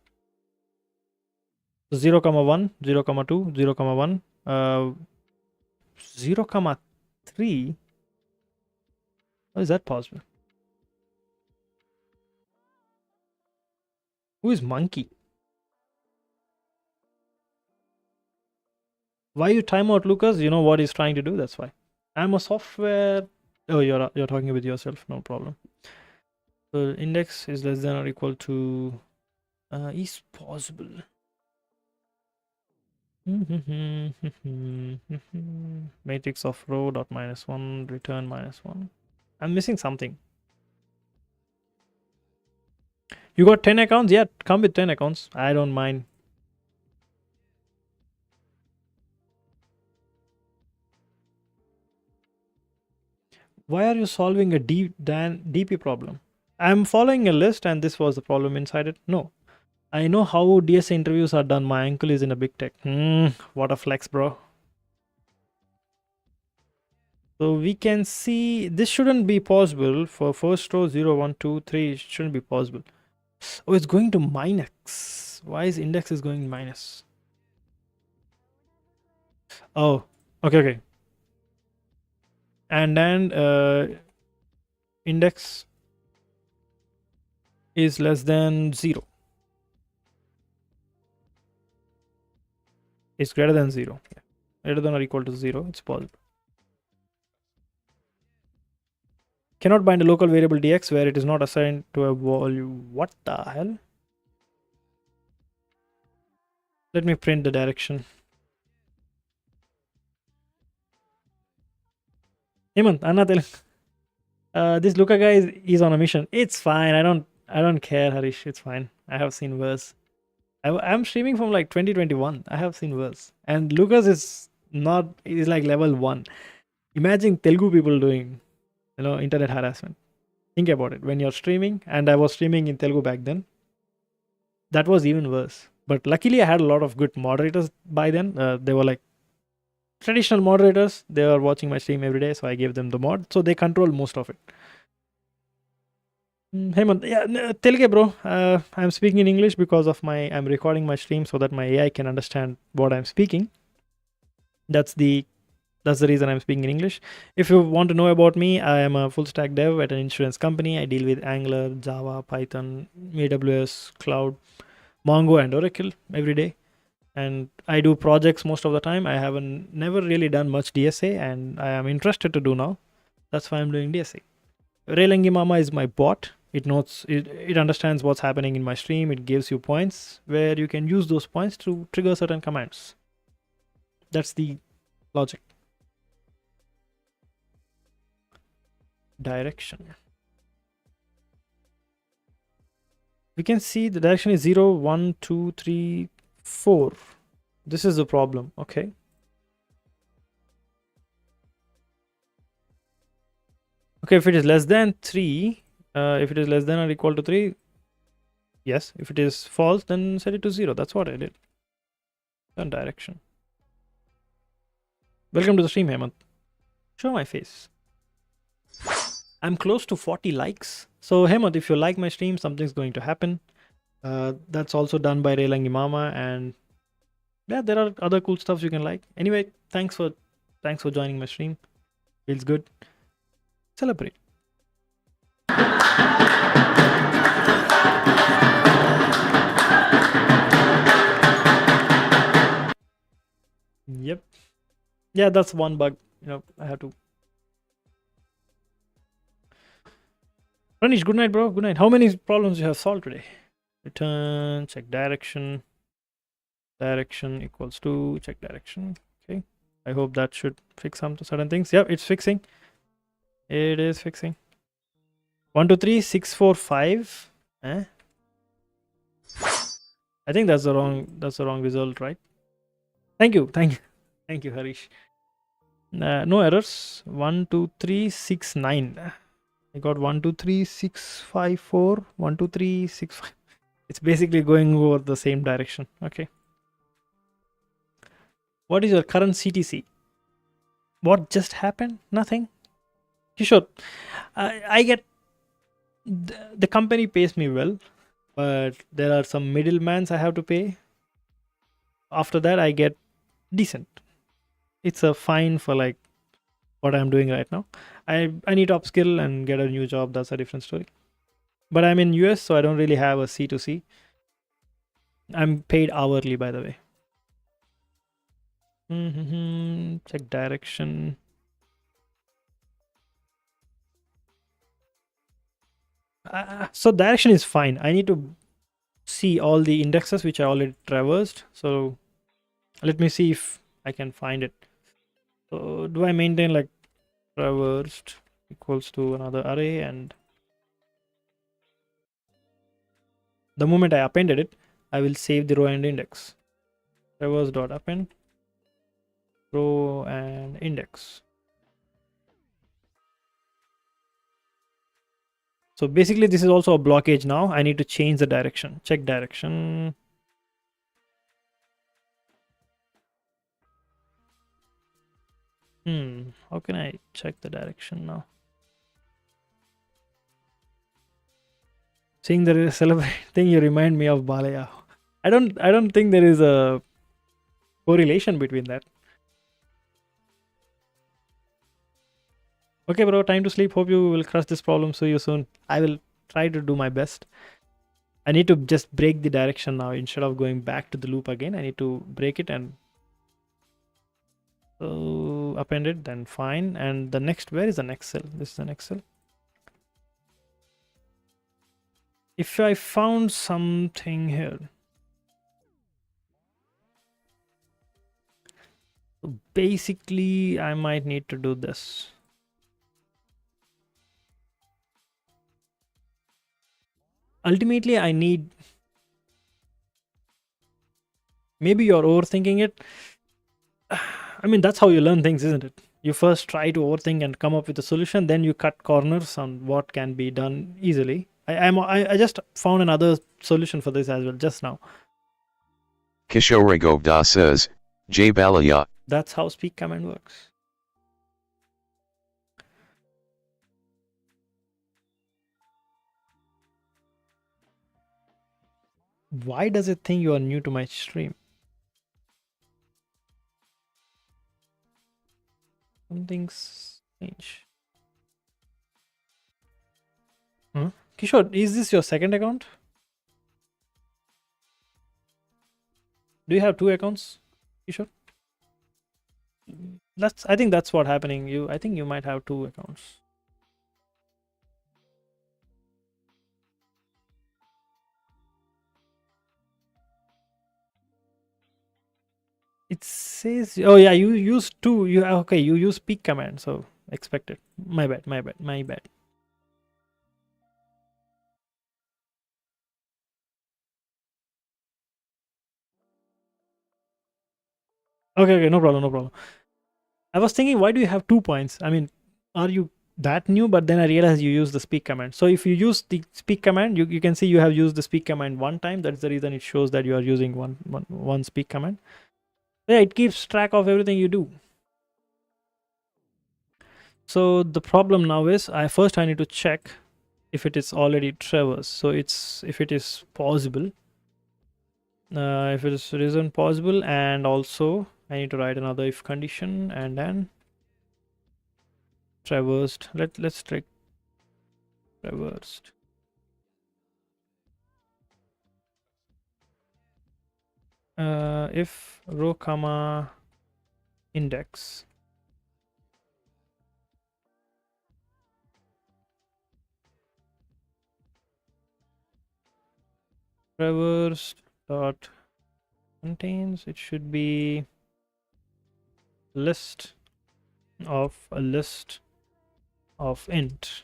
0 comma 1, 0 comma 2, 0 comma 1, 0 comma 3. How is that possible? Who is monkey? Why you time out, Lucas? You know what he's trying to do. That's why. I'm a software. Oh, you're talking with yourself. No problem. So index is less than or equal to is possible. Matrix of row dot minus 1 return minus 1. I'm missing something. You got 10 accounts? Yeah, come with 10 accounts. I don't mind. Why are you solving a DP problem? I'm following a list and this was the problem inside it. No, I know how DSA interviews are done. My uncle is in a big tech. What a flex, bro. So we can see this shouldn't be possible for first row 0, 1, 2, 3. It shouldn't be possible. Oh, it's going to minus. Why is index is going minus? Oh, okay. And then index is less than 0. It's greater than 0. Yeah. Greater than or equal to 0. It's possible. Cannot bind a local variable dx where it is not assigned to a volume. What the hell? Let me print the direction. Hemant, Anna this Luca guy is on a mission. It's fine. I don't care, Harish. It's fine. I have seen worse. I'm streaming from like 2021. I have seen worse. And Lucas is like level 1. Imagine Telugu people doing, internet harassment. Think about it. When you're streaming, and I was streaming in Telugu back then, that was even worse. But luckily, I had a lot of good moderators by then. They were like traditional moderators. They were watching my stream every day, so I gave them the mod. So they control most of it. Hemant, yeah, Telugu, bro. I'm speaking in English because I'm recording my stream so that my AI can understand what I'm speaking. That's the reason I'm speaking in English. If you want to know about me, I am a full stack dev at an insurance company. I deal with Angular, Java, Python, AWS, Cloud, Mongo, and Oracle every day. And I do projects most of the time. I haven't never really done much DSA, and I am interested to do now. That's why I'm doing DSA. Relangi Mama is my bot. It understands what's happening in my stream. It gives you points where you can use those points to trigger certain commands. That's the logic. Direction. We can see the direction is 0, 1, 2, 3, 4. This is the problem. Okay. Okay, if it is less than 3, if it is less than or equal to 3, yes. If it is false, then set it to 0. That's what I did. Turn direction. Welcome to the stream, Hemant. Show my face. I'm close to 40 likes. So, Hemant, if you like my stream, something's going to happen. That's also done by Relangi Mama, and yeah, there are other cool stuff you can like. Anyway, thanks for joining my stream. Feels good. Celebrate. Yep. Yeah, that's one bug. I have to. Ranish, good night, bro. Good night. How many problems you have solved today? Return, check direction. Direction equals to check direction. Okay. I hope that should fix some certain things. Yep, it's fixing. It is fixing. 1, 2, 3, 6, 4, 5. I think that's the wrong result, right? Thank you, Harish. No errors. 1, 2, 3, 6, 9. I got 1, 2, 3, 6, 5, 4. 1, 2, 3, 6, 5. It's basically going over the same direction. Okay. What is your current CTC? What just happened? Nothing. Kishore, I get the company pays me well, but there are some middlemans I have to pay. After that, I get decent. It's a fine for like what I'm doing right now. I need to upskill and get a new job. That's a different story. But I'm in US, so I don't really have a C2C. I'm paid hourly, by the way. Check direction. So direction is fine. I need to see all the indexes which I already traversed. So let me see if I can find it. So do I maintain like traversed equals to another array, and the moment I appended it, I will save the row and index. Traverse dot append row and index. So basically this is also a blockage now. I need to change the direction. Check direction. How can I check the direction now? Seeing the celebrate thing, you remind me of Balaya. I don't think there is a correlation between that. Okay, bro, time to sleep. Hope you will crush this problem. See you soon. I will try to do my best. I need to just break the direction now instead of going back to the loop again. I need to break it and append it, then fine. And the next, where is the next cell? This is the next cell. If I found something here. So basically, I might need to do this. Ultimately, I need. Maybe you're overthinking it. I mean, that's how you learn things, isn't it? You first try to overthink and come up with a solution, then you cut corners on what can be done easily. I just found another solution for this as well just now. Kishore Govda says, Jay Balaya. That's how speak command works. Why does it think you are new to my stream? Something's strange. Huh? Kishore, is this your second account? Do you have two accounts, Kishore? I think that's what happening. I think you might have two accounts. It says, oh yeah, you use two. You use peek command, so expected. My bad. Okay, no problem. I was thinking, why do you have 2 points? I mean, are you that new? But then I realized you use the speak command. So if you use the speak command, you can see you have used the speak command one time. That's the reason it shows that you are using one speak command. Yeah, it keeps track of everything you do. So the problem now is, I need to check if it is already traversed. So if it is possible. If it isn't possible, and also I need to write another if condition and then traversed. Let's check traversed. If row comma index traversed dot contains, it should be list of a list of int.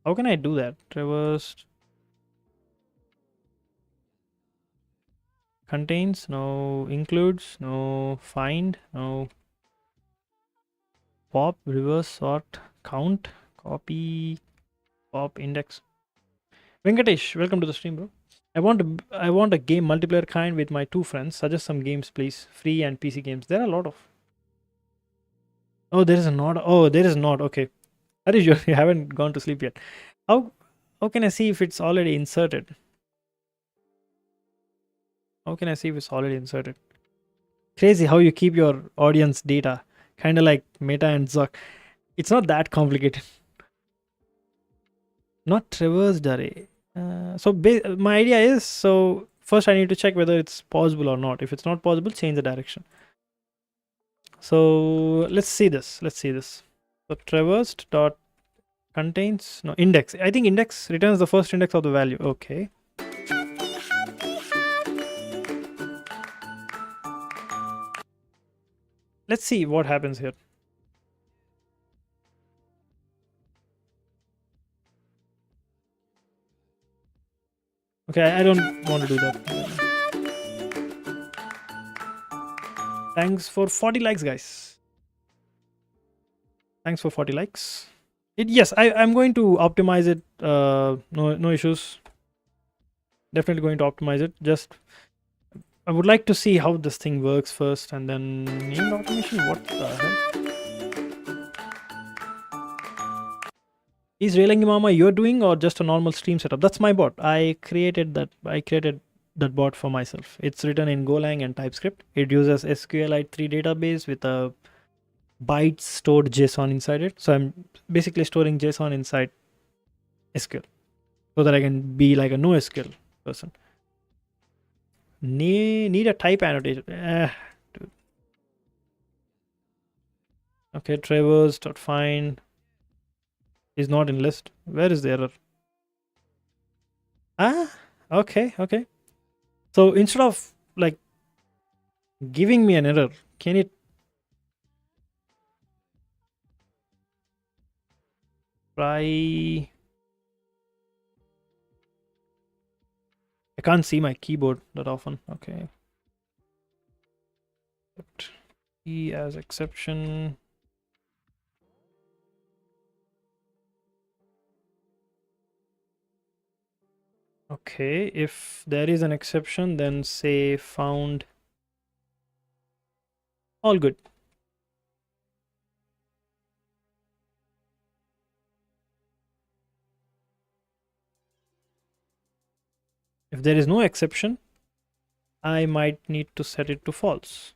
How can I do that? Traversed contains, no. Includes, no. Find, no. Pop, reverse sort, count, copy, pop, index. Venkatesh, welcome to the stream, bro. I want a game multiplayer kind with my two friends. Suggest some games, please. Free and PC games. There are a lot of. Oh, there is not. Oh, there is not. Okay. Are you sure you haven't gone to sleep yet? How can I see if it's already inserted? How can I see if it's already inserted? Crazy how you keep your audience data. Kind of like Meta and Zuck. It's not that complicated. Not traversed array. My idea is, so first I need to check whether it's possible or not. If it's not possible, change the direction. So let's see this. So traversed dot contains, no, index. I think index returns the first index of the value. Okay. Let's see what happens here. Okay, I don't want to do that. Thanks for 40 likes, guys. Thanks for 40 likes. Yes, I'm going to optimize it. No issues. Definitely going to optimize it. Just I would like to see how this thing works first, and then named automation. What the hell? Is Railing Mama you're doing or just a normal stream setup? That's my bot. I created that bot for myself. It's written in Golang and TypeScript. It uses SQLite3 database with a bytes stored JSON inside it. So I'm basically storing JSON inside SQL so that I can be like a NoSQL person. Need a type annotation. Dude. Okay, traverse.find is not in list. Where is the error? Okay. So instead of like giving me an error, can it try? I can't see my keyboard that often. Okay. E as exception. Okay, if there is an exception, then say found. All good. If there is no exception, I might need to set it to false.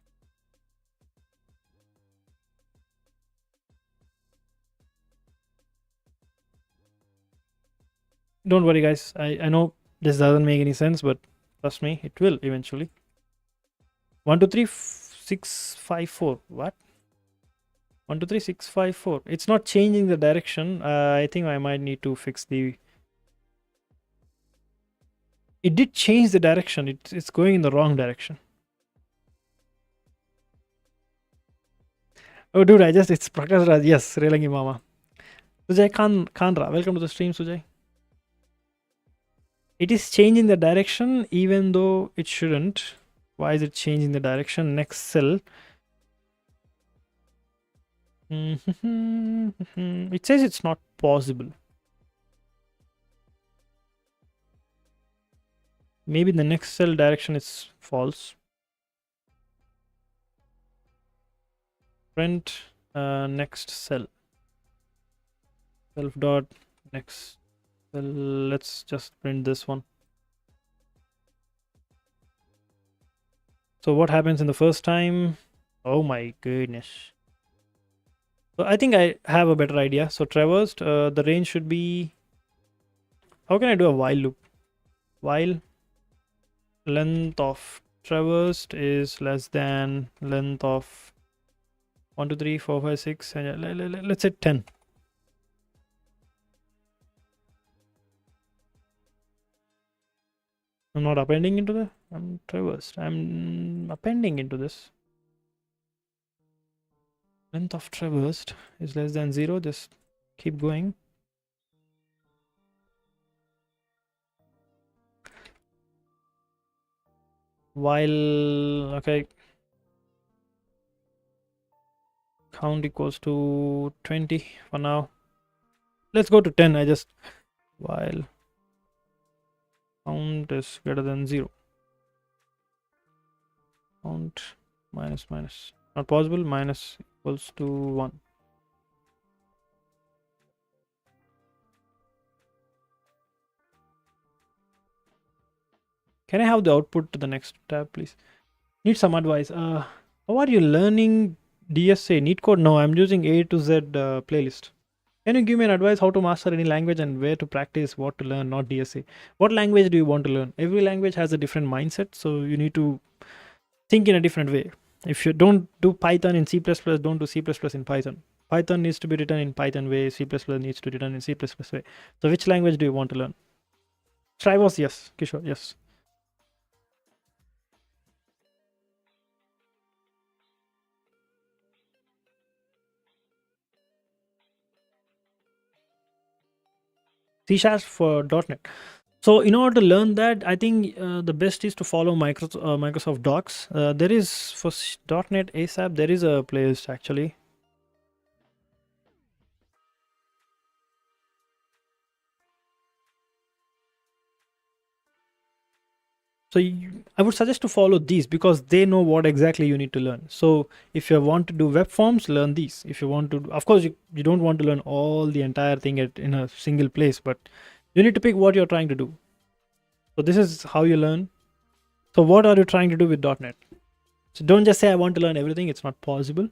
Don't worry, guys. I know this doesn't make any sense, but trust me, it will eventually. 1, 2, 3, 6, 5, 4. What? 1, 2, 3, 6, 5, 4. It's not changing the direction. I think I might need to fix the. It did change the direction. It's going in the wrong direction. Oh, dude, it's Prakash Raj. Yes, Relangi Mama. Sujay Kanra. Welcome to the stream, Sujay. It is changing the direction even though it shouldn't. Why is it changing the direction? Next cell. It says it's not possible. Maybe the next cell direction is false. Print next cell. Self dot next cell. Let's just print this one. So what happens in the first time? Oh my goodness. So I think I have a better idea. So traversed, the range should be. How can I do a while loop? While length of traversed is less than length of 1, 2, 3, 4, 5, 6, and let's say 10. I'm not appending into the. I'm traversed. I'm appending into this. Length of traversed is less than 0. Just keep going. While okay, count equals to 20 for now. Let's go to 10. I just while count is greater than 0. Count minus not possible. Minus equals to 1. Can I have the output to the next tab, please? Need some advice. How are you learning DSA? Leetcode? No, I'm using A to Z playlist. Can you give me an advice how to master any language and where to practice, what to learn, not DSA? What language do you want to learn? Every language has a different mindset, so you need to think in a different way. If you don't do Python in C++, don't do C++ in Python. Python needs to be written in Python way, C++ needs to be written in C++ way. So which language do you want to learn? Trivos, yes. Kishore, yes. C# for .NET. So in order to learn that, I think the best is to follow Microsoft Docs. There is for .NET ASAP. There is a playlist actually. So I would suggest to follow these because they know what exactly you need to learn. So if you want to do web forms, learn these. If you want to, of course, you don't want to learn all the entire thing in a single place, but you need to pick what you're trying to do. So this is how you learn. So what are you trying to do with .NET? So don't just say I want to learn everything. It's not possible.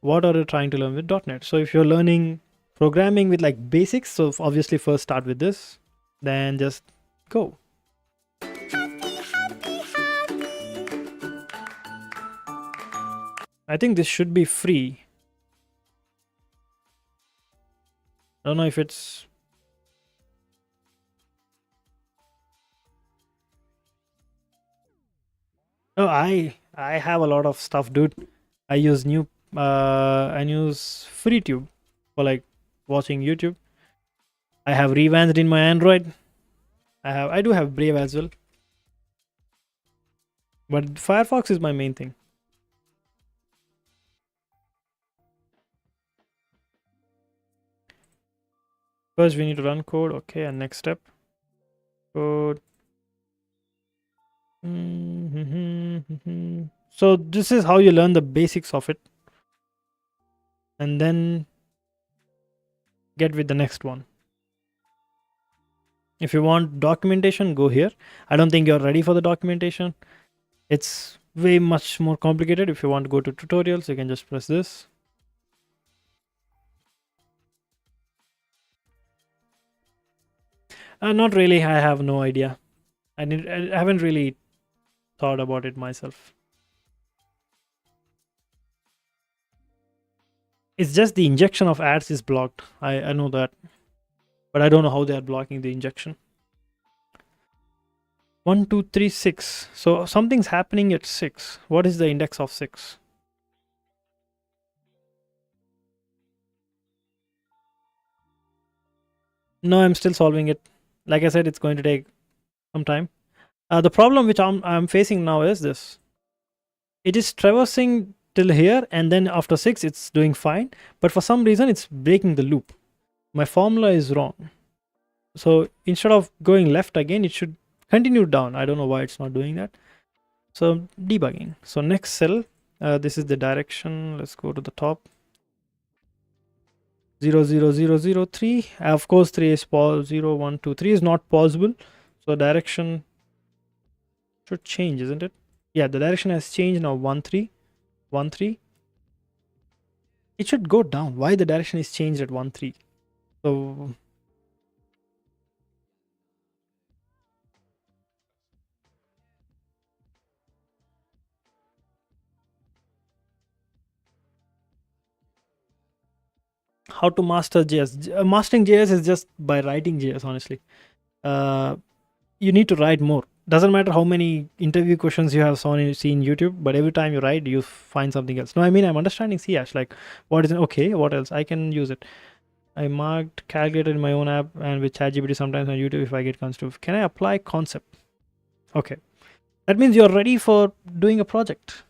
What are you trying to learn with .NET? So if you're learning programming with like basics, so obviously first start with this, then just go. I think this should be free. I don't know if it's... Oh, I have a lot of stuff, dude. I use FreeTube for like watching YouTube. I have Revanced in my Android. I do have Brave as well. But Firefox is my main thing. First we need to run code. Okay, and next step. Code. So this is how you learn the basics of it. And then get with the next one. If you want documentation, go here. I don't think you're ready for the documentation. It's way much more complicated. If you want to go to tutorials, you can just press this. Not really. I have no idea. I haven't really thought about it myself. It's just the injection of ads is blocked. I know that. But I don't know how they are blocking the injection. 1, 2, 3, 6. So something's happening at 6. What is the index of 6? No, I'm still solving it. Like I said, it's going to take some time. The problem which I'm facing now is this. It is traversing till here, and then after 6, it's doing fine. But for some reason, it's breaking the loop. My formula is wrong. So instead of going left again, it should continue down. I don't know why it's not doing that. So debugging. So next cell, this is the direction. Let's go to the top. 0, 0, 0, 0, 3. Of course, 3 is 0, 1, 2, 3 is not possible. So direction should change, isn't it? Yeah, the direction has changed now. 1, 3, 1, 3. It should go down. Why the direction is changed at 1, 3? So how to master JS? Mastering JS is just by writing JS, honestly. You need to write more. Doesn't matter how many interview questions you have seen YouTube, but every time you write, you find something else. No, I mean, I'm understanding C#. Like, what is it? Okay, what else? I can use it. I marked calculator in my own app and with ChatGPT sometimes on YouTube if I get confused. Can I apply concept? Okay. That means you're ready for doing a project.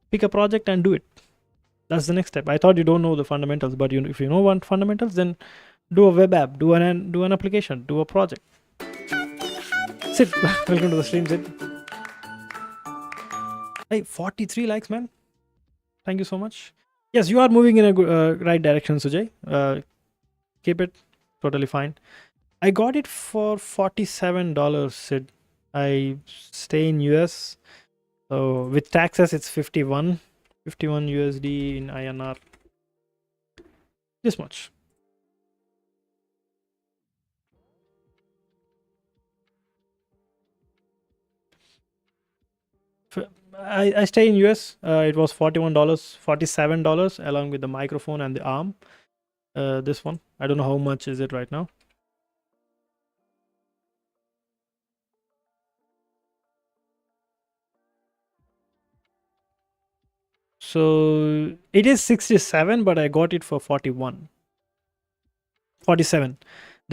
Pick a project and do it. That's the next step. I thought you don't know the fundamentals, but if you know fundamentals, then do a web app, do an application, do a project. Sid, welcome to the stream, Sid. Hey, 43 likes, man. Thank you so much. Yes, you are moving in a right direction, Sujay. Keep it totally fine. I got it for $47, Sid. I stay in US. So with taxes, it's 51 USD in INR. This much. I stay in US. It was $41, $47 along with the microphone and the arm. This one, I don't know how much is it right now. So it is 67, but I got it for 47.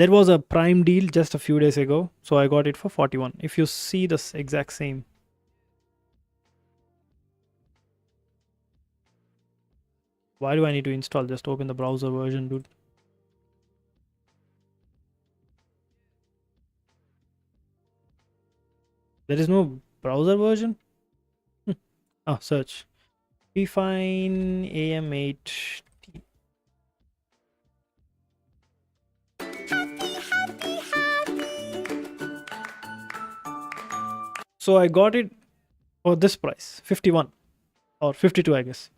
There was a Prime deal just a few days ago, so I got it for 41. If you see this exact same. Why do I need to install? Just open the browser version, dude. There is no browser version? Oh, search. Refine AM8. So I got it for this price, 51 or 52, I guess.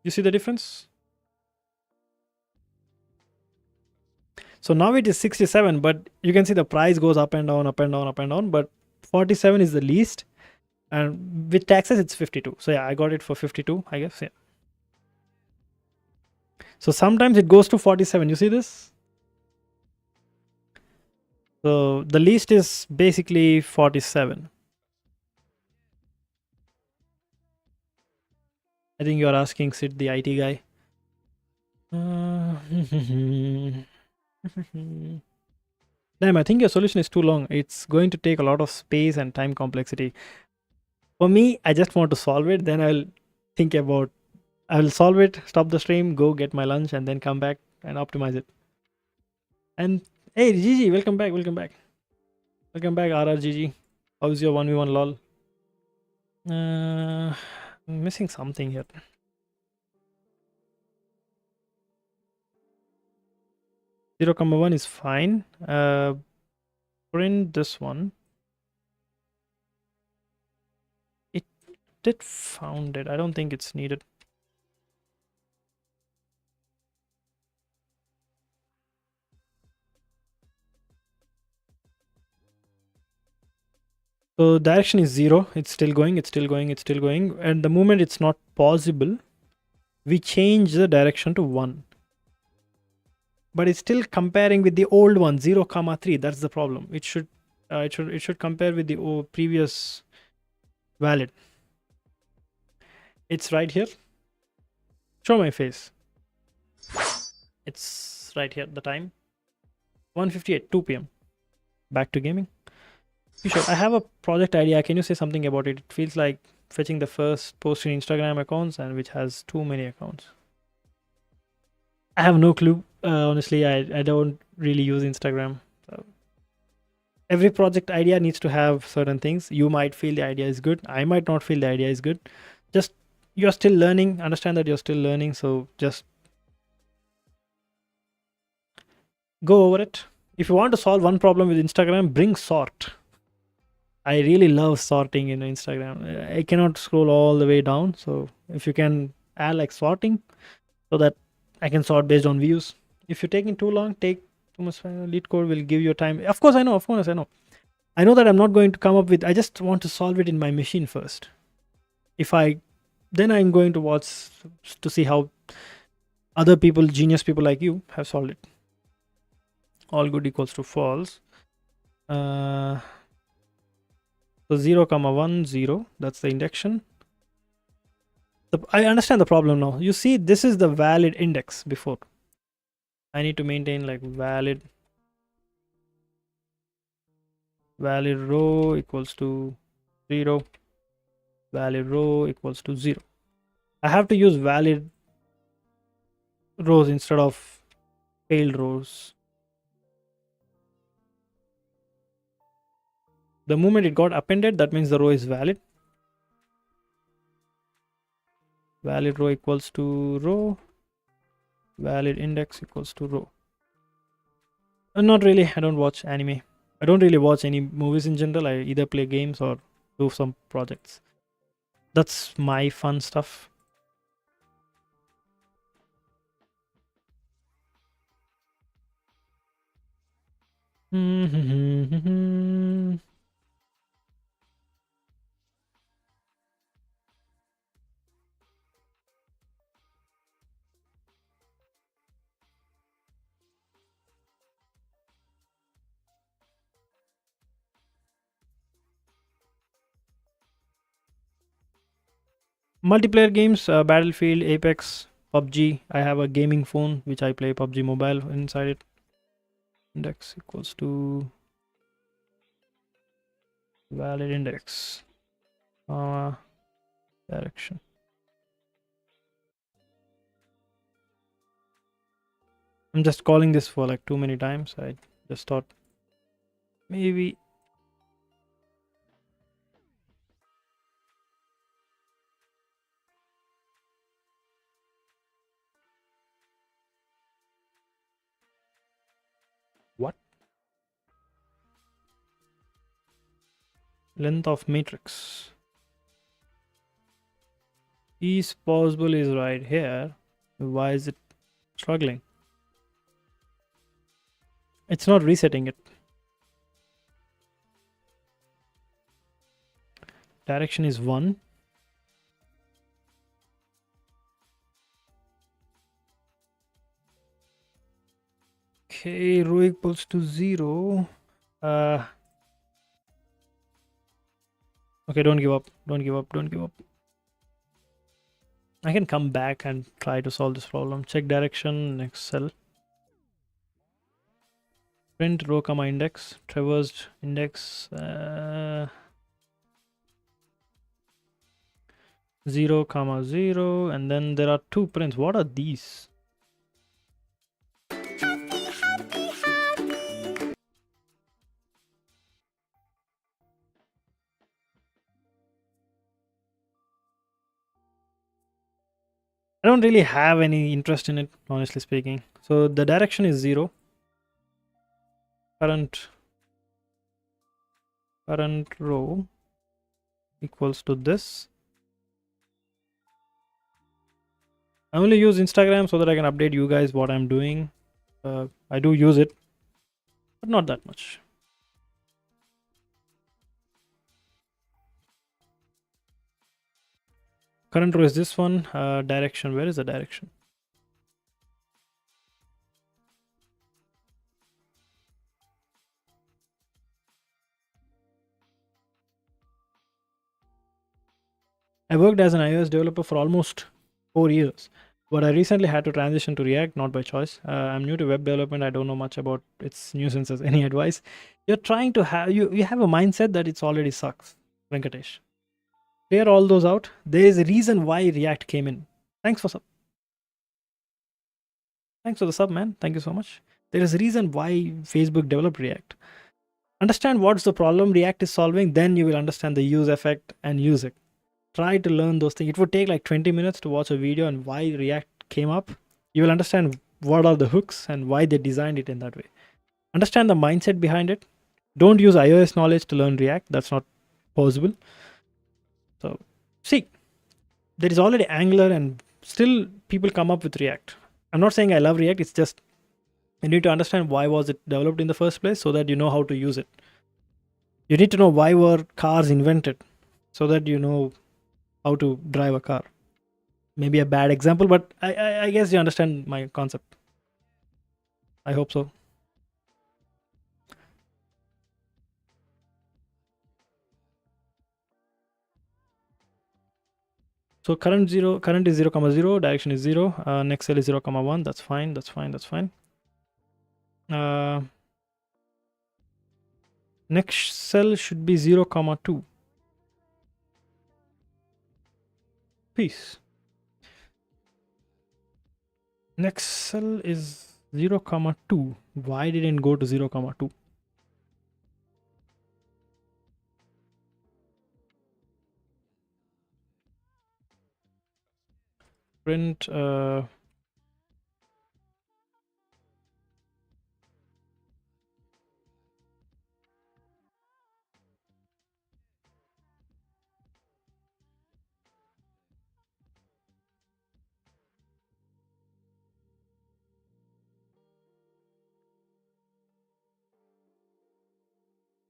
You see the difference? So now it is 67, but you can see the price goes up and down, up and down, up and down. But 47 is the least, and with taxes, it's 52. So yeah, I got it for 52, I guess. Yeah. So sometimes it goes to 47. You see this? So the least is basically 47. I think you're asking Sid, the IT guy. Damn, I think your solution is too long. It's going to take a lot of space and time complexity. For me, I just want to solve it. Then I'll think about, I'll solve it, stop the stream, go get my lunch, and then come back and optimize it. And hey, GG, welcome back, welcome back. Welcome back, RRGG. How's your 1v1 lol? I'm missing something here. 0,1 is fine. Print this one. It did found it. I don't think it's needed. So direction is 0. It's still going, it's still going, it's still going. And the moment it's not possible, we change the direction to 1. But it's still comparing with the old one, 0, 3. That's the problem. It should compare with the previous valid. It's right here. Show my face. It's right here. The time 1:58, 2 p.m. Back to gaming. Sure. I have a project idea. Can you say something about it? It feels like fetching the first post in Instagram accounts and which has too many accounts. I have no clue. Honestly, I don't really use Instagram. So every project idea needs to have certain things. You might feel the idea is good. I might not feel the idea is good. Just you're still learning. Understand that you're still learning. So just go over it. If you want to solve one problem with Instagram, bring sort. I really love sorting in Instagram. I cannot scroll all the way down. So if you can add like sorting so that I can sort based on views. If you're taking too long, take too much time. Leetcode will give you time. Of course, I know. Of course, I know. I know that I'm not going to come up with. I just want to solve it in my machine first. Then I'm going to watch to see how other people, genius people like you, have solved it. All good equals to false. So 0, 1, 0. That's the indection. I understand the problem now. You see, this is the valid index before. I need to maintain like valid row equals to 0. Valid row equals to 0. I have to use valid rows instead of failed rows. The moment it got appended, that means the row is valid. Valid row equals to row. Valid index equals to row. Not really. I don't watch anime. I don't really watch any movies in general. I either play games or do some projects. That's my fun stuff. Multiplayer games, Battlefield, Apex, PUBG. I have a gaming phone which I play PUBG Mobile inside it. Index equals to valid index, direction. I'm just calling this for like too many times. I just thought maybe. What? Length of matrix is possible is right here. Why is it struggling? It's not resetting it. Direction is 1. Okay, row equals to 0. Okay, don't give up. Don't give up. Don't give up. I can come back and try to solve this problem. Check direction, next cell. Print row comma index, traversed index 0 comma 0, and then there are 2 prints. What are these? I don't really have any interest in it, honestly speaking. So the direction is 0. Current row equals to this. I only use Instagram so that I can update you guys what I'm doing. I do use it, but not that much. Current row is this one. Direction, where is the direction? I worked as an iOS developer for almost 4 years, but I recently had to transition to React, not by choice. I'm new to web development. I don't know much about its nuisances. Any advice? You're trying to have you have a mindset that it's already sucks, Venkatesh. Clear all those out. There is a reason why React came in. Thanks for the sub, man. Thank you so much. There is a reason why Facebook developed React. Understand what's the problem React is solving, then you will understand the use effect and use it. Try to learn those things. It would take like 20 minutes to watch a video on why React came up. You will understand what are the hooks and why they designed it in that way. Understand the mindset behind it. Don't use iOS knowledge to learn React. That's not possible. So, see, there is already Angular and still people come up with React. I'm not saying I love React. It's just you need to understand why was it developed in the first place so that you know how to use it. You need to know why were cars invented so that you know how to drive a car. Maybe a bad example, but I guess you understand my concept. I hope so. So current is 0, comma 0, direction is 0, next cell is 0, comma 1. That's fine. That's fine. Next cell should be 0, comma 2. Peace. Next cell is 0, comma 2. Why didn't go to 0, comma 2? Print oh,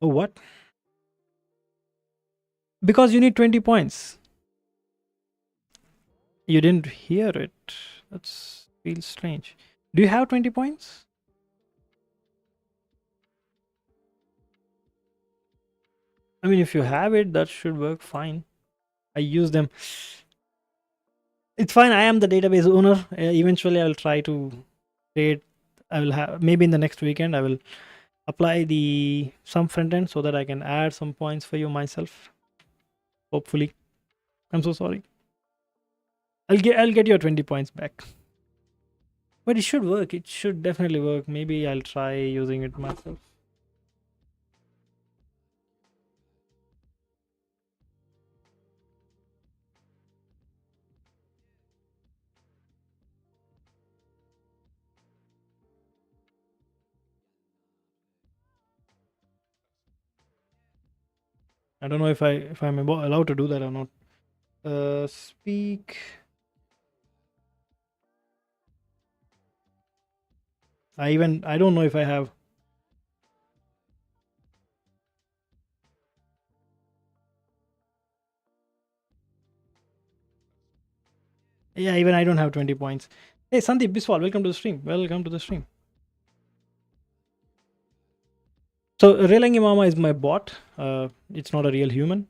what? Because you need 20 points. You didn't hear it. That feels strange. Do you have 20 points? I mean, if you have it, that should work fine. I use them. It's fine. I am the database owner. Eventually, I will try to create. I will have maybe in the next weekend. I will apply the some front end so that I can add some points for you myself. Hopefully, I'm so sorry. I'll get your 20 points back. But it should work. It should definitely work. Maybe I'll try using it myself. I don't know if I'm allowed to do that or not. Speak. I don't know if I have. Yeah, even I don't have 20 points. Hey, Sandeep Biswal, welcome to the stream. Welcome to the stream. So, Relangi Mama is my bot. It's not a real human.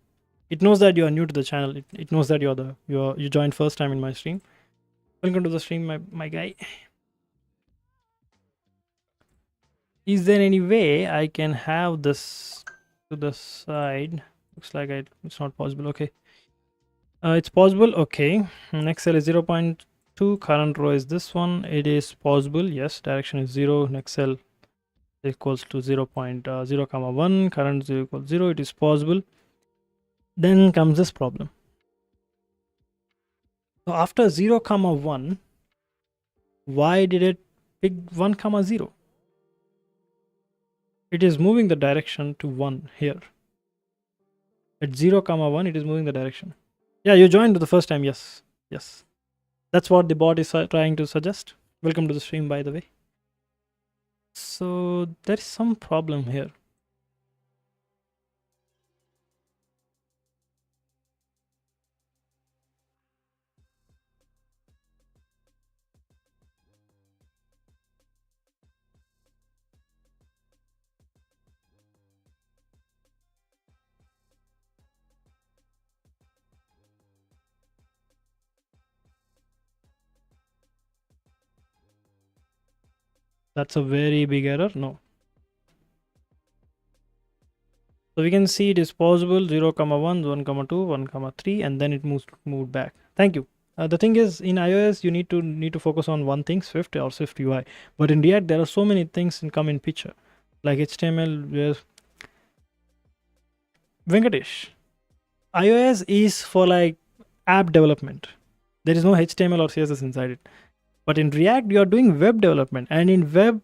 It knows that you are new to the channel. It knows that you joined first time in my stream. Welcome to the stream, my guy. Is there any way I can have this to the side? Looks like it's not possible. Okay. It's possible. Okay. Next cell is 0.2. Current row is this one. It is possible. Yes. Direction is 0. Next cell equals to 0.0 comma 1. Current 0 equals 0. It is possible. Then comes this problem. So after 0 comma 1, why did it pick 1 comma 0? It is moving the direction to 1 here. At 0 comma 1, it is moving the direction. Yeah, you joined the first time. Yes. Yes. That's what the bot is trying to suggest. Welcome to the stream, by the way. So there is some problem here. That's a very big error. No. So we can see it is possible 0 comma 1, 1 comma 2, 1 comma 3, and then it moved back. Thank you. The thing is, in iOS you need to focus on one thing, Swift or Swift UI. But in React there are so many things in come in picture, like HTML. Where Venkatesh, iOS is for like app development. There is no HTML or CSS inside it. But in React you are doing web development, and in web,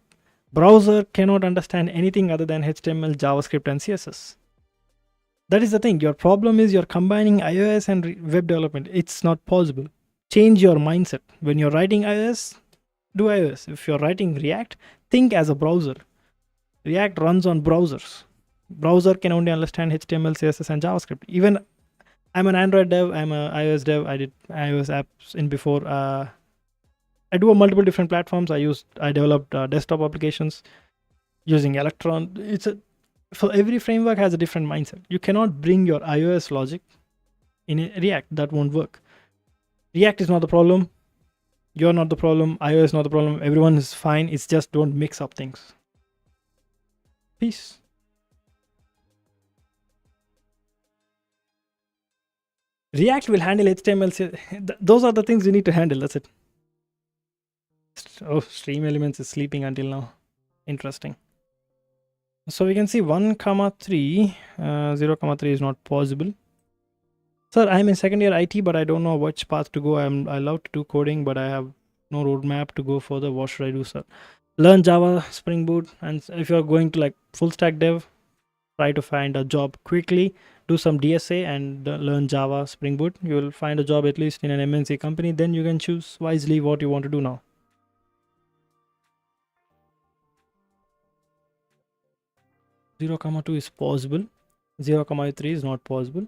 browser cannot understand anything other than HTML, JavaScript, and CSS. That is the thing. Your problem is you're combining iOS and web development. It's not possible. Change your mindset. When you're writing iOS, do iOS. If you're writing React, think as a browser. React runs on browsers. Browser can only understand HTML, CSS, and JavaScript. Even I'm an Android dev. I'm an iOS dev. I did iOS apps in before. I do multiple different platforms. I developed desktop applications using Electron. So every framework has a different mindset. You cannot bring your iOS logic in React. That won't work. React is not the problem. You're not the problem. iOS is not the problem. Everyone is fine. It's just don't mix up things. Peace. React will handle HTML. Those are the things you need to handle. That's it. Oh, stream elements is sleeping until now. Interesting. So we can see 1 comma 3, 0 comma 3 is not possible. Sir, I'm in second year IT, but I don't know which path to go. I love to do coding, but I have no roadmap to go further. What should I do, sir? Learn Java, Spring Boot, and if you're going to like full stack dev, try to find a job quickly. Do some DSA and learn Java, Spring Boot. You will find a job at least in an MNC company. Then you can choose wisely what you want to do now. 0 comma 2 is possible. 0 comma 3 is not possible.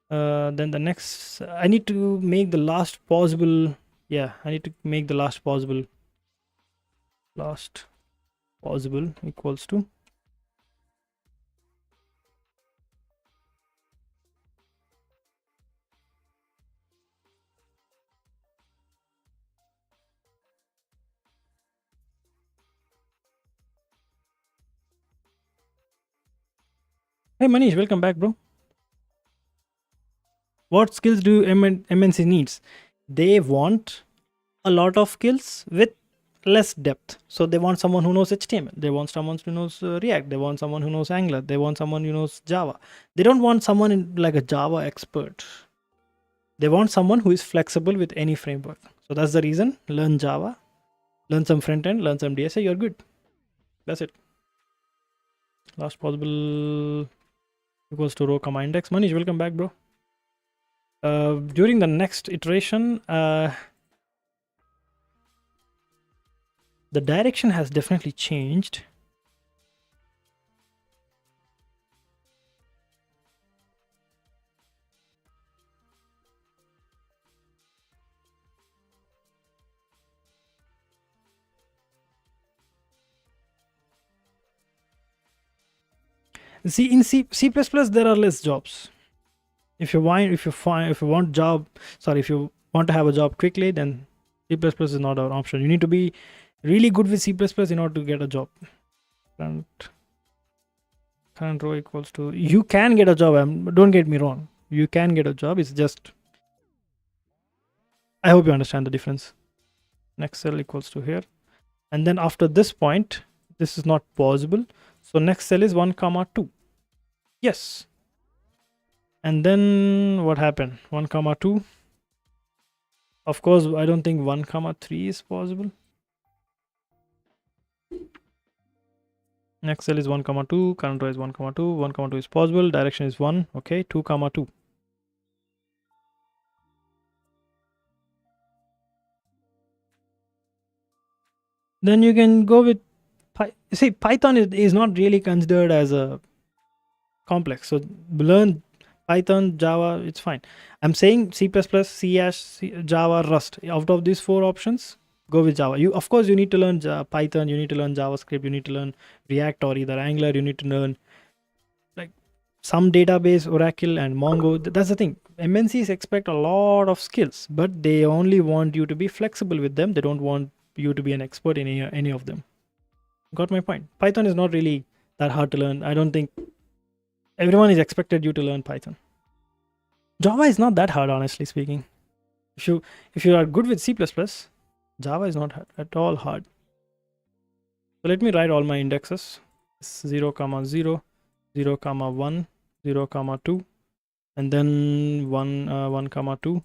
Then the next, I need to make the last possible. Yeah, I need to make the last possible equals to Hey Manish, welcome back, bro. What skills do MNC needs? They want a lot of skills with less depth. So they want someone who knows HTML. They want someone who knows React. They want someone who knows Angular. They want someone who knows Java. They don't want someone like a Java expert. They want someone who is flexible with any framework. So that's the reason. Learn Java, learn some front end, learn some DSA. You're good. That's it. Last possible equals to row comma index. Manish, welcome back, bro. During the next iteration, the direction has definitely changed. See, in C++, there are less jobs. If you want to have a job quickly, then C++ is not an option. You need to be really good with C++ in order to get a job. Current row equals to, you can get a job. Don't get me wrong. You can get a job. It's just, I hope you understand the difference. Next cell equals to here. And then after this point, this is not possible. So next cell is 1 comma 2. Yes. And then what happened? 1 comma 2. Of course, I don't think 1 comma 3 is possible. Next cell is 1 comma 2. Current row is 1 comma 2. 1 comma 2 is possible. Direction is 1. Okay. 2 comma 2. Then you can go with see, Python is not really considered as a complex. So learn Python, Java, it's fine. I'm saying C++, C, Java, Rust. Out of these 4 options, go with Java. You, of course, you need to learn Python, you need to learn JavaScript, you need to learn React or either Angular, you need to learn like some database, Oracle and Mongo. That's the thing. MNCs expect a lot of skills, but they only want you to be flexible with them. They don't want you to be an expert in any of them. Got my point. Python is not really that hard to learn. I don't think everyone is expected you to learn Python. Java is not that hard, honestly speaking. If you are good with C++, Java is not at all hard. So let me write all my indexes. 0 comma 0, 0 comma 1, 0 comma 2, and then 1 comma 2,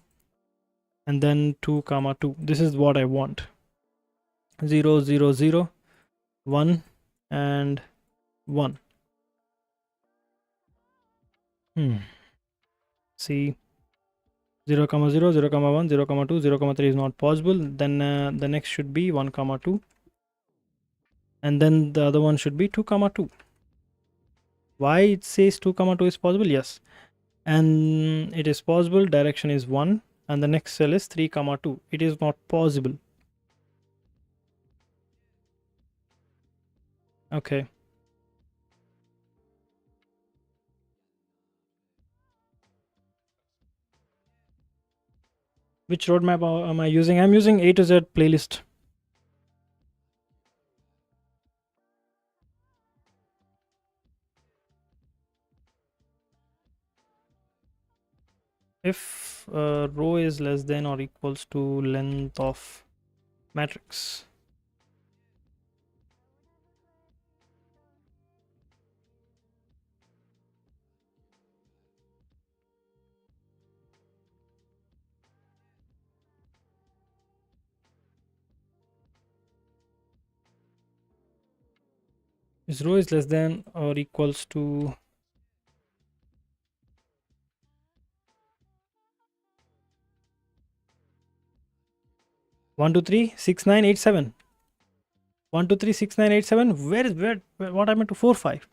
and then 2 comma 2. This is what I want. 0 0 0, 1 and 1. See, 0 comma 0, 0 comma 1, 0 comma 2, 0 comma 3 is not possible. Then the next should be 1 comma 2, and then the other one should be 2 comma 2. Why it says 2 comma 2 is possible? Yes, and it is possible. Direction is 1, and the next cell is 3 comma 2. It is not possible. Okay. Which roadmap am I using? I'm using A to Z playlist. If row is less than or equals to length of matrix. If row is less than or equals to 1 2 3 6 9 8 7. 1 2 3 6 9 8 7. Where what happened to 4 5?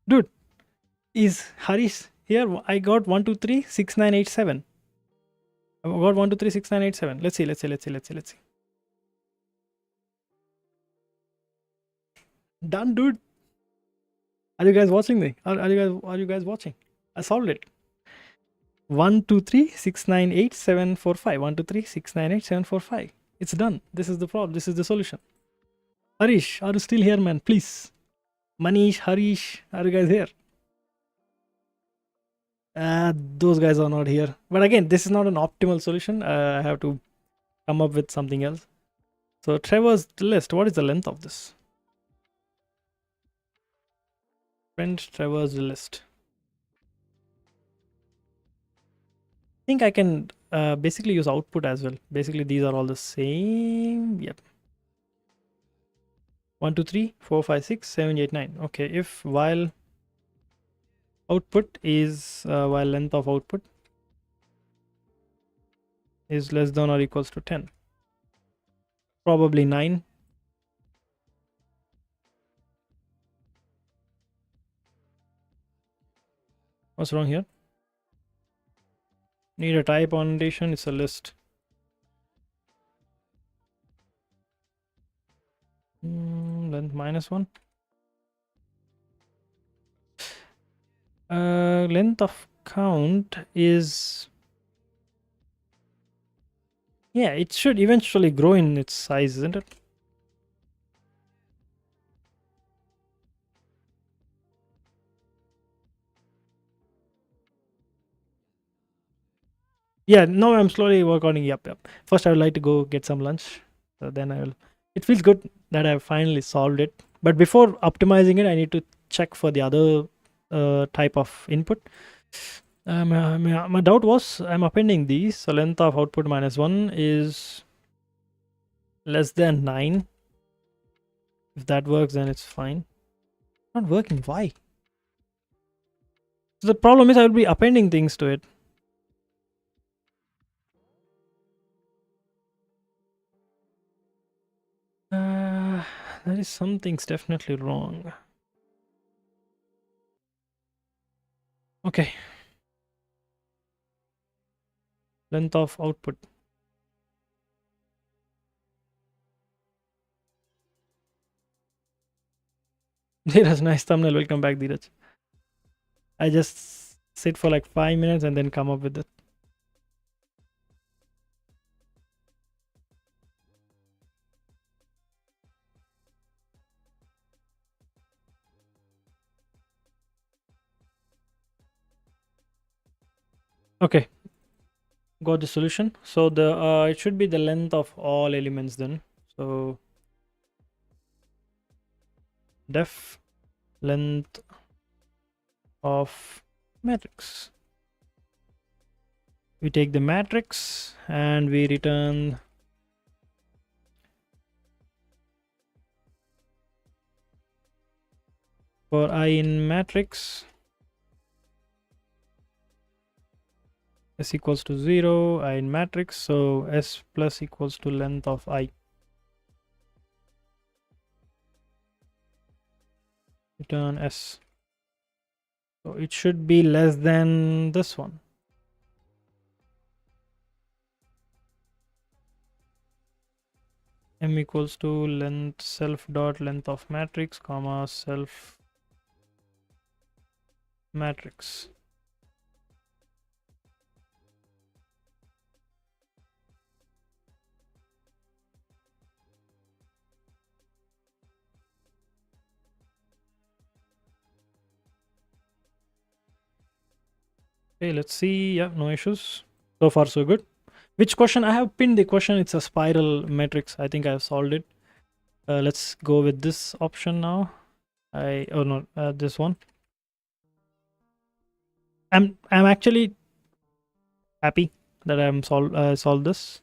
Dude, is Harish here? I got 1 2 3 6 9 8 7. I got 1 2 3 6 9 8 7. Let's see. Done, dude. Are you guys watching me? Are you guys watching? I solved it. 1 2 3 6 9 8 7 4 5. 1 2 3 6 9 8 7 4 5. It's done. This is the problem. This is the solution. Harish, are you still here, man? Please. Manish, Harish, are you guys here? Those guys are not here. But again, this is not an optimal solution. I have to come up with something else. So traverse the list. What is the length of this? Print traverse the list. I think I can basically use output as well. Basically, these are all the same. Yep. 1, 2, 3, 4, 5, 6, 7, 8, 9. Okay, if while output is while length of output is less than or equals to 10, probably 9. What's wrong here? Need a type annotation. It's a list. Length -1. Length of count is, yeah, it should eventually grow in its size, isn't it? Yeah, no, I'm slowly working on. Yep. First, I would like to go get some lunch. So then I will. It feels good that I finally solved it. But before optimizing it, I need to check for the other type of input. My doubt was I'm appending these. So length of output -1 is less than 9. If that works, then it's fine. Not working. Why? So the problem is I will be appending things to it. There is something's definitely wrong. Okay. Length of output. Dheeraj, nice thumbnail. Welcome back, Dheeraj. I just sit for like 5 minutes and then come up with it. Okay. Got the solution. So the it should be the length of all elements then. So def length of matrix. We take the matrix and we return for I in matrix s equals to 0, I in matrix, so s plus equals to length of I. Return s. So it should be less than this one. M equals to length self dot length of matrix comma self matrix. Okay, let's see. Yeah, no issues. So far, so good. Which question? I have pinned the question. It's a spiral matrix. I think I have solved it. Let's go with this option now. This one. I'm actually happy that I'm solved this.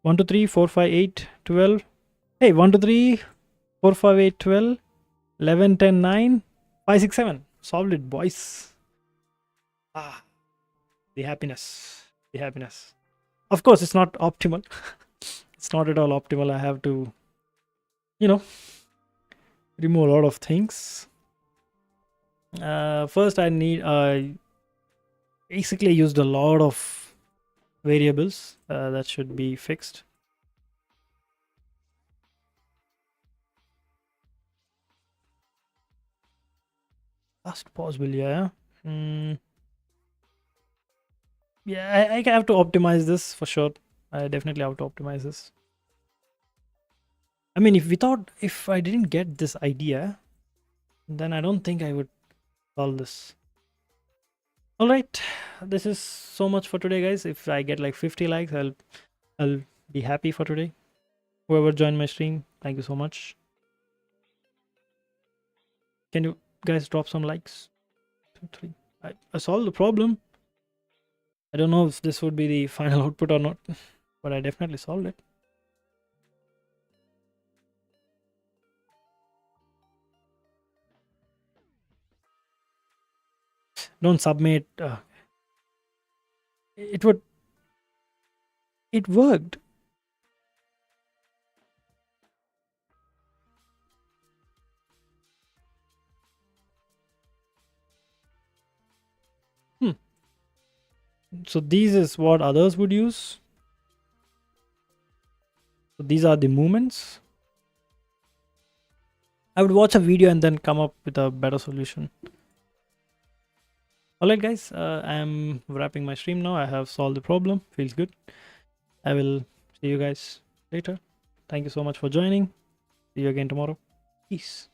1, 2, 3, 4, 5, 8, 12. Hey, 1, 2, 3, 4, 5, 8, 12, 11, 10, 9, 5, 6, 7. Solved it, boys. Ah, the happiness. The happiness. Of course, it's not optimal. It's not at all optimal. I have to, remove a lot of things. First, I basically used a lot of variables that should be fixed. Last possible, yeah. Yeah, I have to optimize this for sure. I definitely have to optimize this. I mean, if I didn't get this idea, then I don't think I would solve this. All right, this is so much for today, guys. If I get like 50 likes, I'll be happy for today. Whoever joined my stream, thank you so much. Can you guys drop some likes? 2, 3. I solved the problem. I don't know if this would be the final output or not, but I definitely solved it. Don't submit. It would. It worked. So these is what others would use. So these are the movements. I would watch a video and then come up with a better solution. Alright guys, I am wrapping my stream now. I have solved the problem. Feels good. I will see you guys later. Thank you so much for joining. See you again tomorrow. Peace.